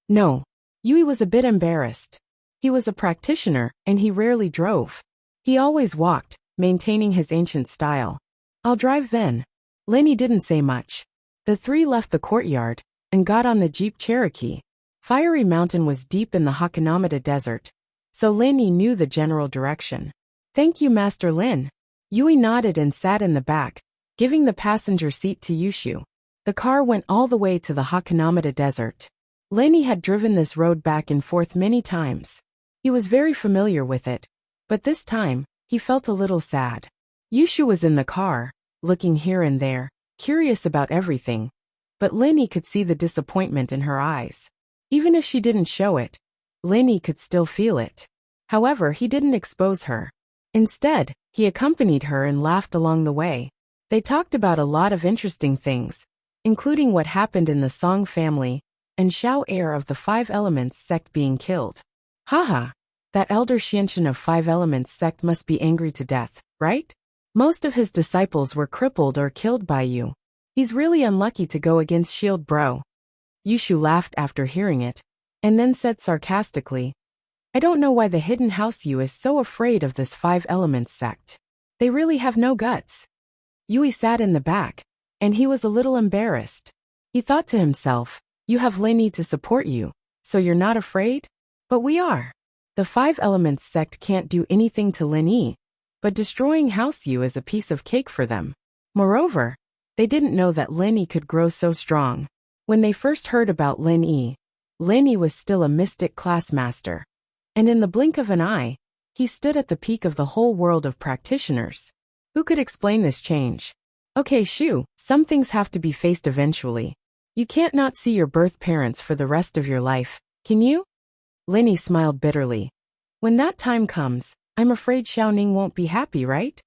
No. Yui was a bit embarrassed. He was a practitioner, and he rarely drove. He always walked, maintaining his ancient style. I'll drive then. Lin Yi didn't say much. The three left the courtyard and got on the Jeep Cherokee. Fiery Mountain was deep in the Hakanamata Desert, so Lin Yi knew the general direction. Thank you, Master Lin. Yui nodded and sat in the back, giving the passenger seat to Yushu. The car went all the way to the Hakanamata Desert. Lin Yi had driven this road back and forth many times. He was very familiar with it, but this time, he felt a little sad. Yushu was in the car, looking here and there, curious about everything, but Lin Yi could see the disappointment in her eyes. Even if she didn't show it, Lin Yi could still feel it. However, he didn't expose her. Instead, he accompanied her and laughed along the way. They talked about a lot of interesting things, including what happened in the Song family and Xiao heir of the Five Elements sect being killed. Haha, that elder Xianxian of Five Elements sect must be angry to death, right? Most of his disciples were crippled or killed by you. He's really unlucky to go against Shield Bro. Yushu laughed after hearing it, and then said sarcastically, I don't know why the Hidden House Yu is so afraid of this Five Elements sect. They really have no guts. Yui sat in the back, and he was a little embarrassed. He thought to himself, you have Lin Yi to support you, so you're not afraid? But we are. The Five Elements sect can't do anything to Lin Yi, but destroying House Yu is a piece of cake for them. Moreover, they didn't know that Lin Yi could grow so strong. When they first heard about Lin Yi was still a mystic class master. And in the blink of an eye, he stood at the peak of the whole world of practitioners. Who could explain this change? Okay, Shu, some things have to be faced eventually. You can't not see your birth parents for the rest of your life, can you? Lin Yi smiled bitterly. When that time comes, I'm afraid Xiaoning won't be happy, right?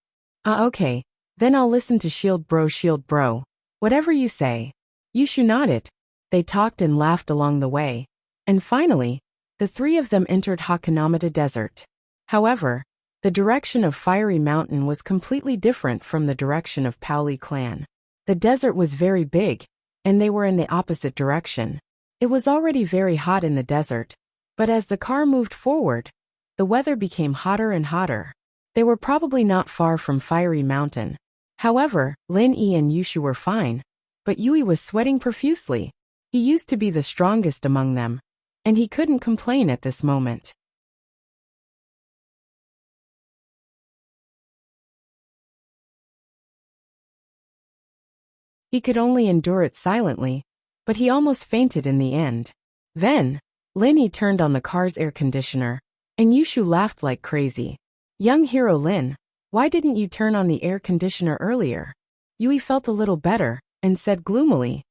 Okay. Then I'll listen to Shield Bro. Whatever you say. Yushu nodded. They talked and laughed along the way. And finally, the three of them entered Hakanamata Desert. However, the direction of Fiery Mountain was completely different from the direction of Paoli clan. The desert was very big, and they were in the opposite direction. It was already very hot in the desert, but as the car moved forward, the weather became hotter and hotter. They were probably not far from Fiery Mountain. However, Lin Yi and Yushu were fine, but Yui was sweating profusely. He used to be the strongest among them, and he couldn't complain at this moment. He could only endure it silently, but he almost fainted in the end. Then, Lin Yi turned on the car's air conditioner, and Yushu laughed like crazy. Young hero Lin, why didn't you turn on the air conditioner earlier? Yui felt a little better, and said gloomily.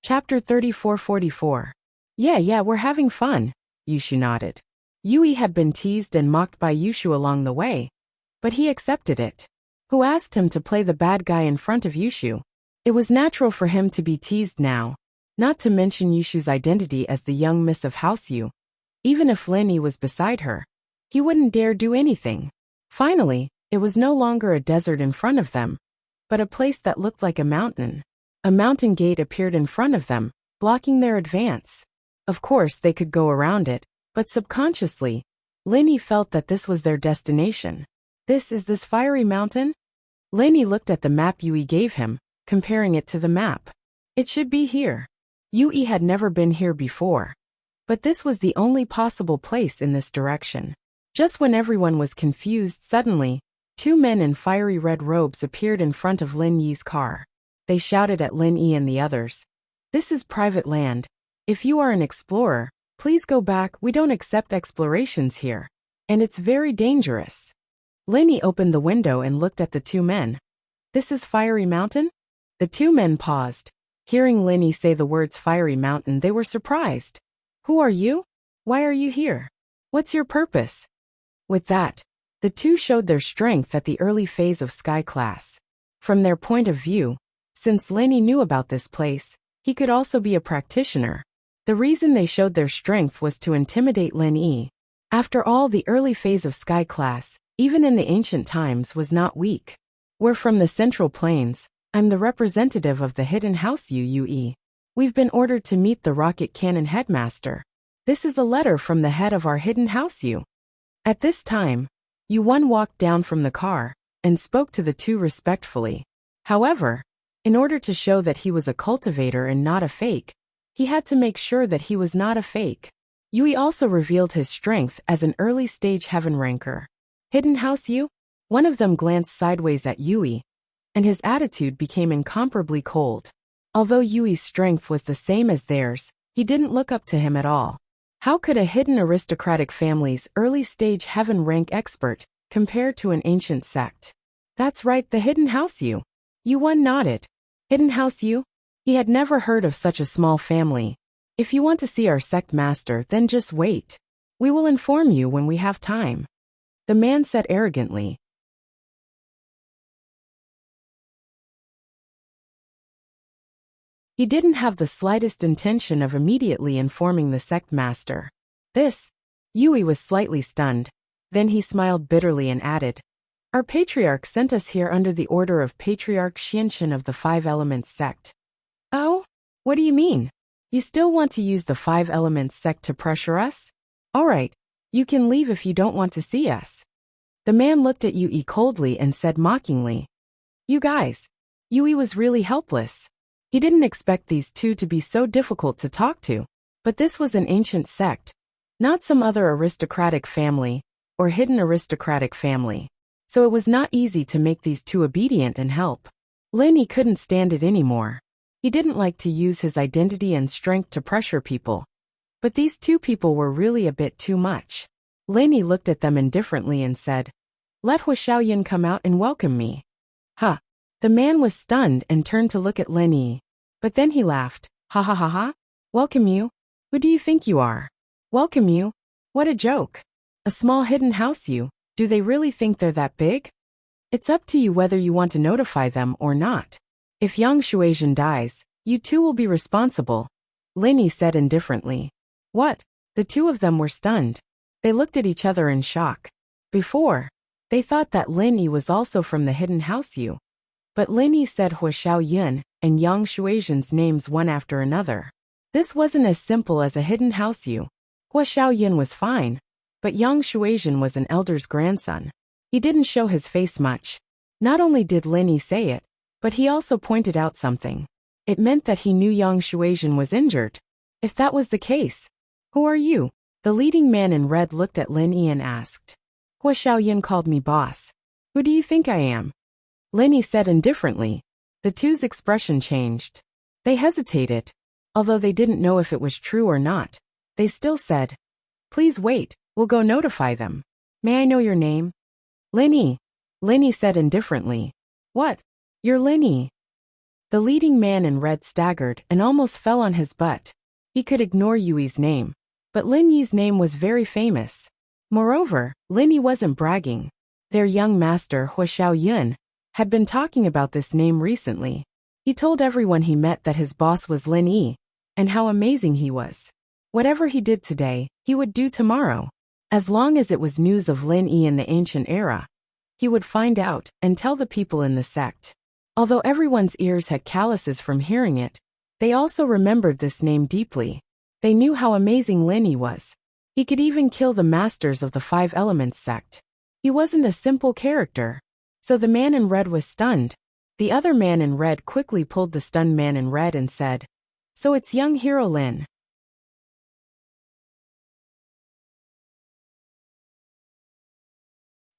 Chapter 34-44. Yeah, we're having fun, Yushu nodded. Yui had been teased and mocked by Yushu along the way, but he accepted it. who asked him to play the bad guy in front of Yushu. It was natural for him to be teased now, not to mention Yushu's identity as the young miss of House Yu. Even if Lin Yi was beside her, he wouldn't dare do anything. Finally, it was no longer a desert in front of them, but a place that looked like a mountain. A mountain gate appeared in front of them, blocking their advance. Of course, they could go around it, but subconsciously, Lin Yi felt that this was their destination. This fiery mountain? Lin Yi looked at the map Yui gave him, comparing it to the map. It should be here. Yui had never been here before, but this was the only possible place in this direction. Just when everyone was confused, suddenly, two men in fiery red robes appeared in front of Lin Yi's car. They shouted at Lin Yi and the others. "This is private land. If you are an explorer, please go back. We don't accept explorations here. And it's very dangerous." Lin Yi opened the window and looked at the two men. "This is Fiery Mountain?" The two men paused. Hearing Lin Yi say the words Fiery Mountain, they were surprised. "Who are you? Why are you here? What's your purpose?" With that, the two showed their strength at the early phase of Sky Class. From their point of view, since Lin Yi knew about this place, he could also be a practitioner. The reason they showed their strength was to intimidate Lin Yi. After all, the early phase of Sky Class, even in the ancient times, was not weak. "We're from the Central Plains. I'm the representative of the Hidden House Yui. We've been ordered to meet the rocket cannon headmaster. This is a letter from the head of our Hidden House Yu." At this time, Yuan walked down from the car and spoke to the two respectfully. However, in order to show that he was a cultivator and not a fake, he had to make sure that he was not a fake. Yui also revealed his strength as an early-stage heaven ranker. "Hidden House Yu?" One of them glanced sideways at Yui, and his attitude became incomparably cold. Although Yui's strength was the same as theirs, he didn't look up to him at all. How could a hidden aristocratic family's early-stage heaven rank expert compare to an ancient sect? "That's right, the Hidden House Yu." Yuan nodded. "Hidden House Yu?" He had never heard of such a small family. "If you want to see our sect master, then just wait. We will inform you when we have time," the man said arrogantly. He didn't have the slightest intention of immediately informing the sect master. Yui was slightly stunned. Then he smiled bitterly and added, "Our patriarch sent us here under the order of Patriarch Xianxin of the Five Elements sect." "Oh? What do you mean? You still want to use the Five Elements sect to pressure us? Alright, you can leave if you don't want to see us." The man looked at Yui coldly and said mockingly, "You guys." Yui was really helpless. He didn't expect these two to be so difficult to talk to, but this was an ancient sect, not some other aristocratic family, or hidden aristocratic family. So it was not easy to make these two obedient and help. Lin Yi couldn't stand it anymore. He didn't like to use his identity and strength to pressure people. But these two people were really a bit too much. Lin Yi looked at them indifferently and said, "Let Hu Xiaoyan come out and welcome me." "Huh." The man was stunned and turned to look at Lin Yi. But then he laughed. "Ha ha ha ha? Welcome you? Who do you think you are? Welcome you? What a joke. A small hidden house Yu. Do they really think they're that big? It's up to you whether you want to notify them or not. If Yang Shuaizhen dies, you two will be responsible," Lin Yi said indifferently. "What?" The two of them were stunned. They looked at each other in shock. Before, they thought that Lin Yi was also from the Hidden House Yu. But Lin Yi said Hu Xiaoyan and Yang Shuaizhen's names one after another. This wasn't as simple as a Hidden House Yu. Hu Xiaoyan was fine, but Yang Shuaizhen was an elder's grandson. He didn't show his face much. Not only did Lin Yi say it, but he also pointed out something. It meant that he knew Yang Shuaizhen was injured. If that was the case, "Who are you?" The leading man in red looked at Lin Yi and asked. "Hu Xiaoyan called me boss. Who do you think I am?" Lin Yi said indifferently. The two's expression changed. They hesitated. Although they didn't know if it was true or not, they still said, "Please wait, we'll go notify them. May I know your name?" "Lin Yi said indifferently. "What? You're Lin Yi." The leading man in red staggered and almost fell on his butt. He could ignore Yui's name, but Lin Yi's name was very famous. Moreover, Lin Yi wasn't bragging. Their young master Hu Xiaoyun had been talking about this name recently. He told everyone he met that his boss was Lin Yi, and how amazing he was. Whatever he did today, he would do tomorrow. As long as it was news of Lin Yi in the ancient era, he would find out and tell the people in the sect. Although everyone's ears had calluses from hearing it, they also remembered this name deeply. They knew how amazing Lin Yi was. He could even kill the masters of the Five Elements sect. He wasn't a simple character. So the man in red was stunned. The other man in red quickly pulled the stunned man in red and said, "So it's young hero Lin."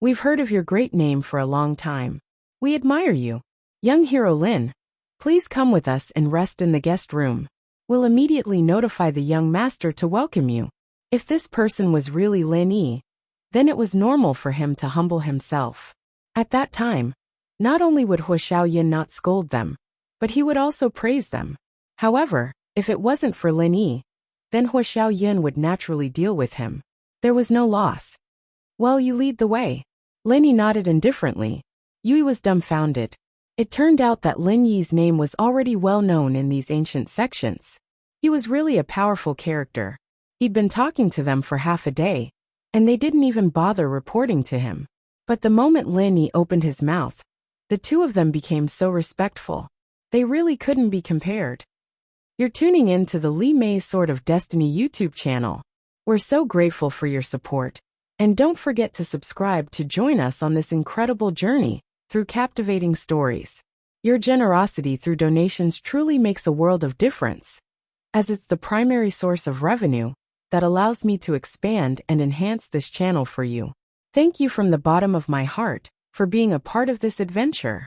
"We've heard of your great name for a long time. We admire you. Young hero Lin, please come with us and rest in the guest room. We'll immediately notify the young master to welcome you." If this person was really Lin Yi, then it was normal for him to humble himself. At that time, not only would Hu Xiaoyan not scold them, but he would also praise them. However, if it wasn't for Lin Yi, then Hu Xiaoyan would naturally deal with him. There was no loss. "Well, you lead the way." Lin Yi nodded indifferently. Yui was dumbfounded. It turned out that Lin Yi's name was already well known in these ancient sections. He was really a powerful character. He'd been talking to them for half a day, and they didn't even bother reporting to him. But the moment Lin Yi opened his mouth, the two of them became so respectful. They really couldn't be compared. You're tuning in to the Li Mei's Sword of Destiny YouTube channel. We're so grateful for your support. And don't forget to subscribe to join us on this incredible journey through captivating stories. Your generosity through donations truly makes a world of difference, as it's the primary source of revenue that allows me to expand and enhance this channel for you. Thank you from the bottom of my heart for being a part of this adventure.